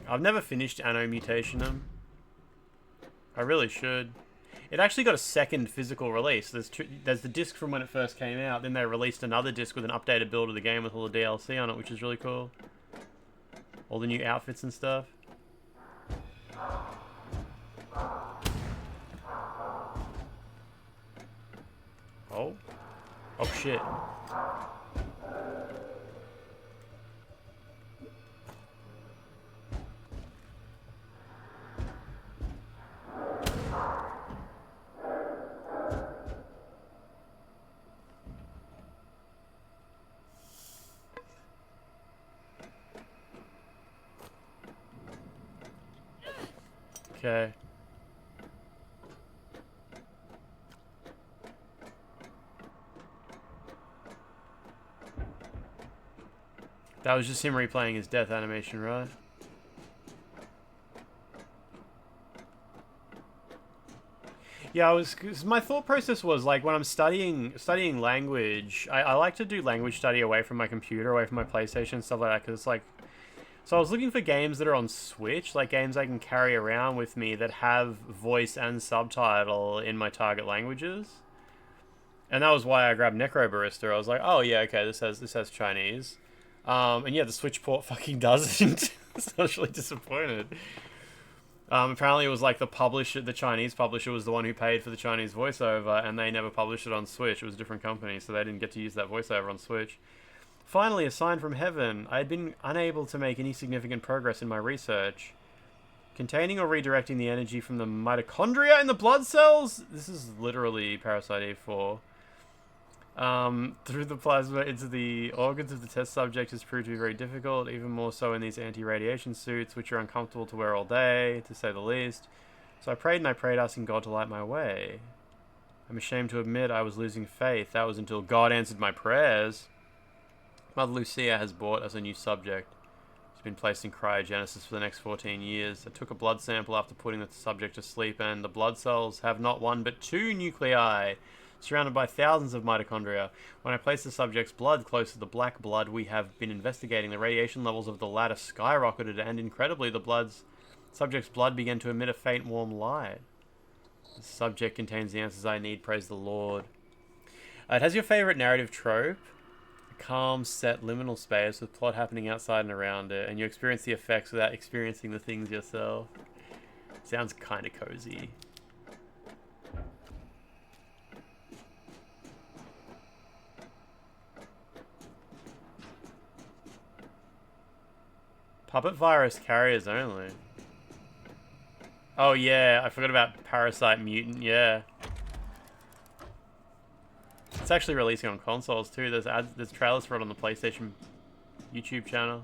I've never finished Anno Mutationum. I really should. It actually got a second physical release. There's the disc from when it first came out, then they released another disc with an updated build of the game with all the DLC on it, which is really cool. All the new outfits and stuff. Oh. Oh shit. Okay. That was just him replaying his death animation, right? Yeah, my thought process was like when I'm studying language, I like to do language study away from my computer, away from my PlayStation, stuff like that, because it's like, so I was looking for games that are on Switch, like games I can carry around with me that have voice and subtitle in my target languages. And that was why I grabbed Necro Barista. I was like, oh yeah, okay, this has Chinese. And yeah, the Switch port fucking doesn't. Socially disappointed. Apparently it was like the publisher, the Chinese publisher was the one who paid for the Chinese voiceover, and they never published it on Switch. It was a different company, so they didn't get to use that voiceover on Switch. Finally, a sign from heaven. I had been unable to make any significant progress in my research. Containing or redirecting the energy from the mitochondria in the blood cells? This is literally Parasite E4. Through the plasma into the organs of the test subject has proved to be very difficult, even more so in these anti-radiation suits, which are uncomfortable to wear all day, to say the least. So I prayed, asking God to light my way. I'm ashamed to admit I was losing faith. That was until God answered my prayers. Mother Lucia has brought us a new subject. It's been placed in cryogenesis for the next 14 years. I took a blood sample after putting the subject to sleep, and the blood cells have not one but two nuclei, surrounded by thousands of mitochondria. When I placed the subject's blood close to the black blood we have been investigating, the radiation levels of the latter skyrocketed, and incredibly, the subject's blood began to emit a faint warm light. The subject contains the answers I need, praise the Lord. It has your favorite narrative trope. A calm, set, liminal space with plot happening outside and around it, and you experience the effects without experiencing the things yourself. Sounds kind of cozy. Puppet virus carriers only. Oh yeah, I forgot about Parasite Mutant, yeah. It's actually releasing on consoles too. There's trailers for it on the PlayStation YouTube channel.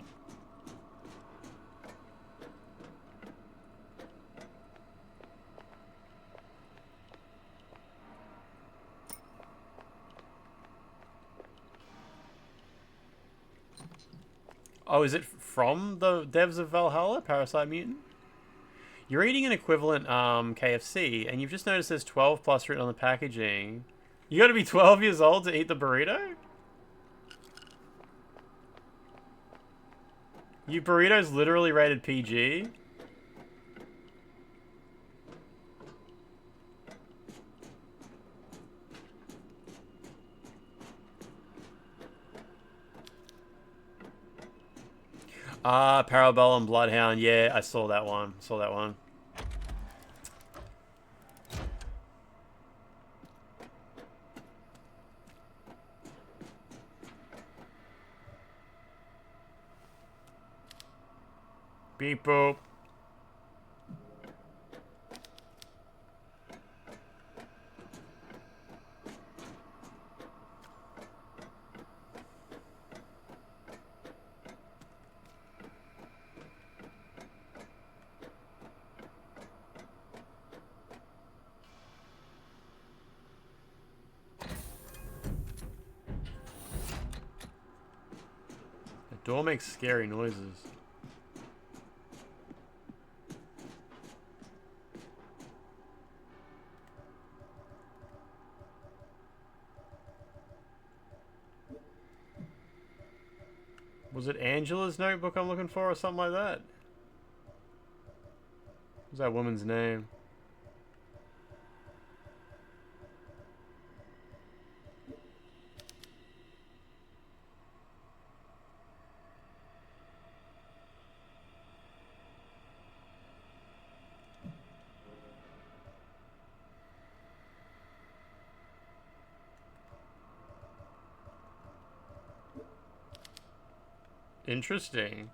Oh, is it from the devs of Valhalla, Parasite Mutant? You're eating an equivalent KFC, and you've just noticed there's 12 plus written on the packaging. You gotta be 12 years old to eat the burrito? Your burrito's literally rated PG? Ah, Parabellum Bloodhound. Yeah, I saw that one. Beep boop. The door makes scary noises. Was it Angela's notebook I'm looking for or something like that? What's that woman's name? Interesting.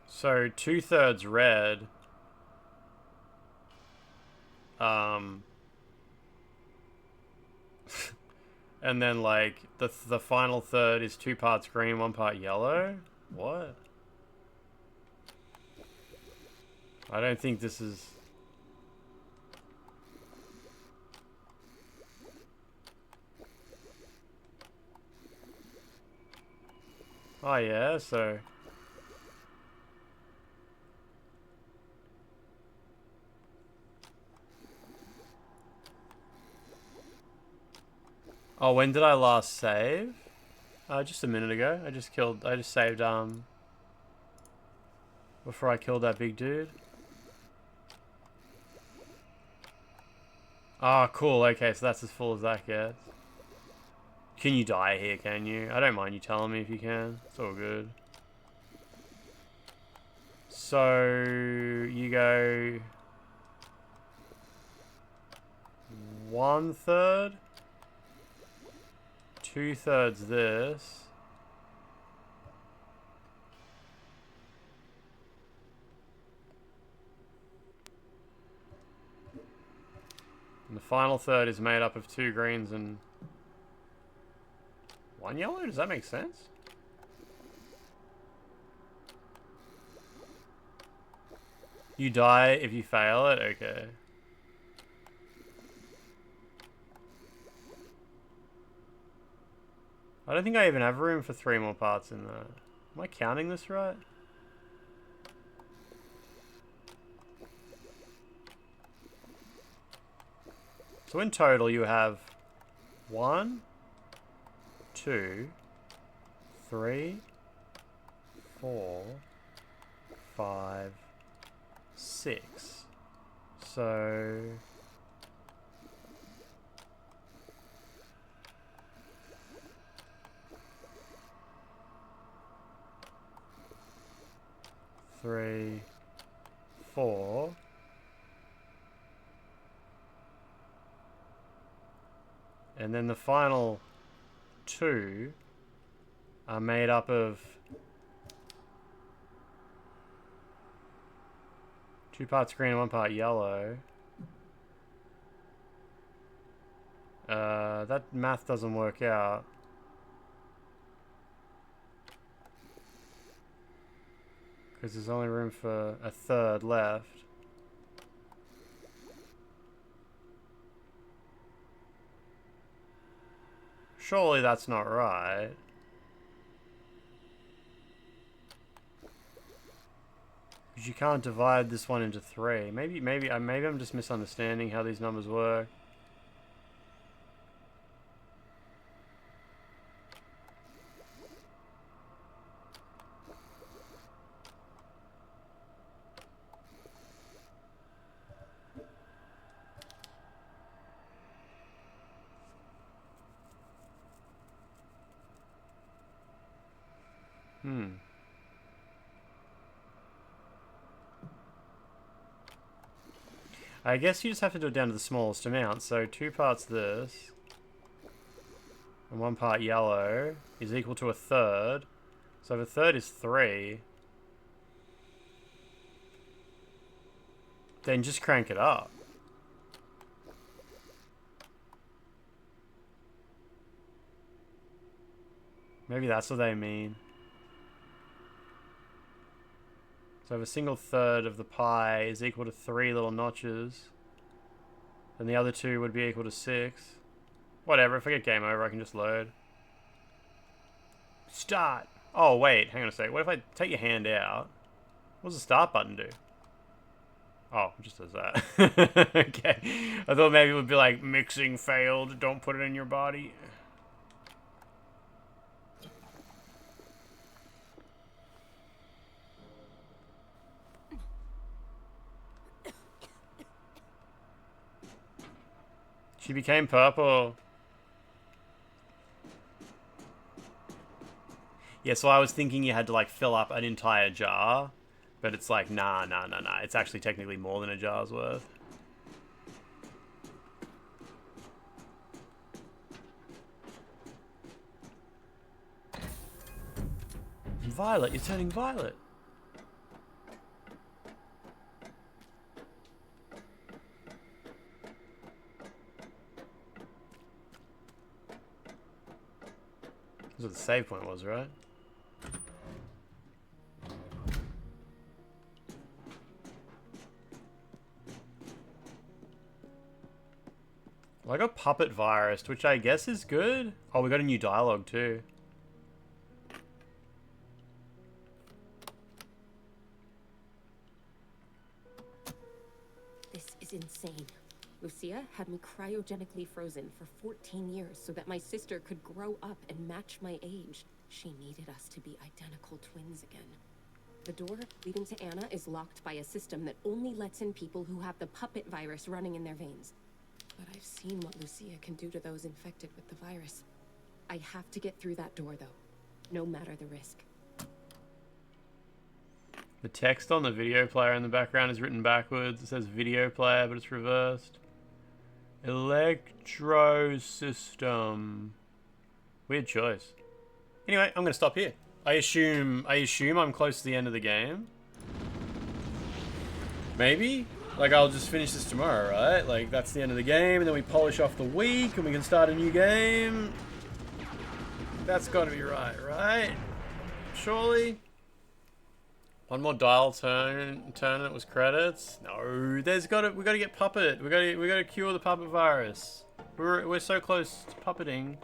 So 2/3 red. And then like the final third is 2 parts green, 1 part yellow. What? I don't think this is... Oh yeah, so... Oh, when did I last save? Just a minute ago. I just saved, before I killed that big dude. Oh, cool. Okay, so that's as full as that gets. Can you die here, can you? I don't mind you telling me if you can. It's all good. So, you go 1/3, 2/3 this. And the final third is made up of 2 greens and 1 yellow? Does that make sense? You die if you fail it? Okay. I don't think I even have room for 3 more parts in there. Am I counting this right? So in total you have 1, 2, 3, 4, 5, 6. So... Three, 4. And then the final 2 are made up of 2 parts green and 1 part yellow. That math doesn't work out. Because there's only room for 1/3 left. Surely that's not right. Because you can't divide this one into 3. Maybe I'm just misunderstanding how these numbers work. I guess you just have to do it down to the smallest amount. So 2 parts this and 1 part yellow is equal to 1/3. So if 1/3 is 3, then just crank it up. Maybe that's what they mean. So if a single third of the pie is equal to 3 little notches, then the other 2 would be equal to 6. Whatever, if I get game over, I can just load. Start! Oh, wait, hang on a sec. What if I take your hand out? What does the start button do? Oh, it just does that. Okay. I thought maybe it would be like, mixing failed, don't put it in your body. She became purple. Yeah, so I was thinking you had to like fill up an entire jar, but it's like, nah. It's actually technically more than a jar's worth. Violet, you're turning violet. That's what the save point was, right? Well, I got Puppet Virus, which I guess is good. Oh, we got a new dialogue too. This is insane. Lucia had me cryogenically frozen for 14 years so that my sister could grow up and match my age. She needed us to be identical twins again. The door leading to Anna is locked by a system that only lets in people who have the puppet virus running in their veins. But I've seen what Lucia can do to those infected with the virus. I have to get through that door, though, no matter the risk. The text on the video player in the background is written backwards. It says video player, but it's reversed. Electro system. Weird choice. Anyway, I'm gonna stop here. I assume I'm close to the end of the game. Maybe? Like, I'll just finish this tomorrow, right? Like, that's the end of the game, and then we polish off the week, and we can start a new game. That's gotta be right, right? Surely? One more dial turn, and it was credits? No, we gotta get Puppet. We gotta cure the Puppet virus. We're so close to puppeting.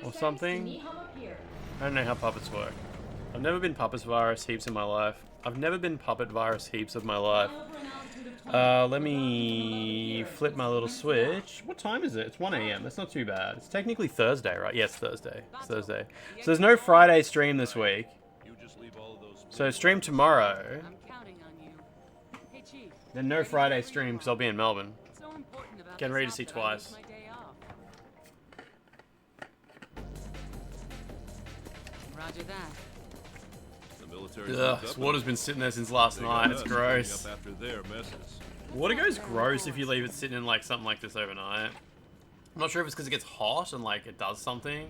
Or something. I don't know how puppets work. I've never been Puppet virus heaps in my life. I've never been Puppet virus heaps of my life. Let me flip my little switch. What time is it? It's 1 AM. That's not too bad. It's technically Thursday, right? Yes, Thursday. It's Thursday. So there's no Friday stream this week. So stream tomorrow. Then no Friday stream because I'll be in Melbourne. Getting ready to see Twice. Roger that. Ugh, this water's been sitting there since last night. It's gross. Water goes gross if you leave it sitting in like something like this overnight. I'm not sure if it's because it gets hot and like it does something.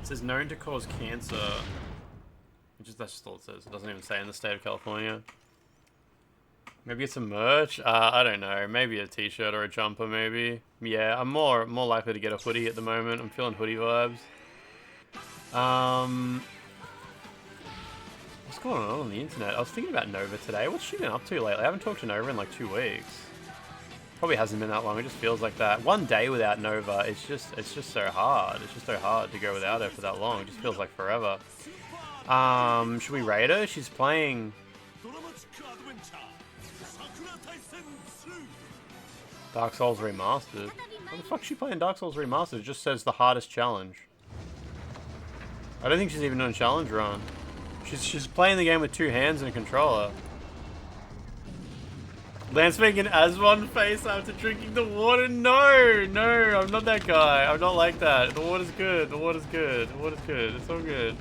It says known to cause cancer. That's just all it says. It doesn't even say in the state of California. Maybe get some merch? I don't know. Maybe a t-shirt or a jumper maybe. Yeah, I'm more likely to get a hoodie at the moment. I'm feeling hoodie vibes. What's going on the internet? I was thinking about Nova today. What's she been up to lately? I haven't talked to Nova in like 2 weeks. Probably hasn't been that long. It just feels like that. One day without Nova, it's just so hard. It's just so hard to go without her for that long. It just feels like forever. Should we raid her? She's playing... Dark Souls Remastered. What the fuck is she playing Dark Souls Remastered? It just says the hardest challenge. I don't think she's even doing a challenge run. She's playing the game with 2 hands and a controller. Lance making Aswan face after drinking the water. No, I'm not that guy. I'm not like that. The water's good. The water's good. The water's good. It's all good.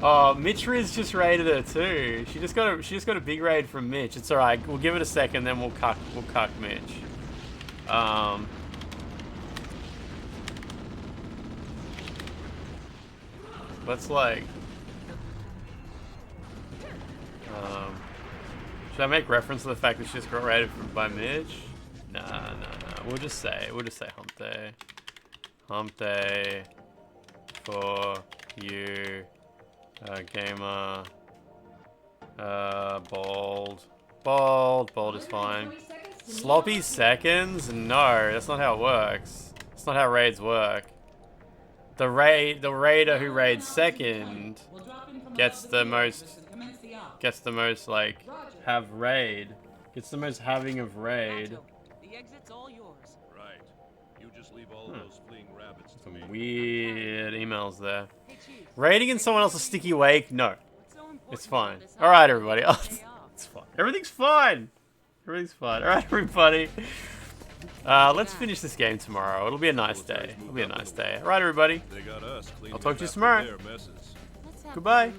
Oh, Mitch Riz just raided her too. She just got a big raid from Mitch. It's alright. We'll give it a second, then we'll cuck Mitch. Let's like should I make reference to the fact that she just got raided by Mitch? Nah. We'll just say hump day. Hump day for you. Gamer. Bald is fine. Sloppy seconds? No, that's not how it works. That's not how raids work. The raider who raids second gets the most like have raid. Gets the most having of raid. The exit's all yours. Right. You just leave all those fleeing rabbits to me. Weird emails there. Raiding in someone else's sticky wake? No. It's fine. Alright, everybody. It's fine. Everything's fine. Everything's fine. Alright, everybody. Let's finish this game tomorrow. It'll be a nice day. It'll be a nice day. Alright, everybody. I'll talk to you tomorrow. Goodbye.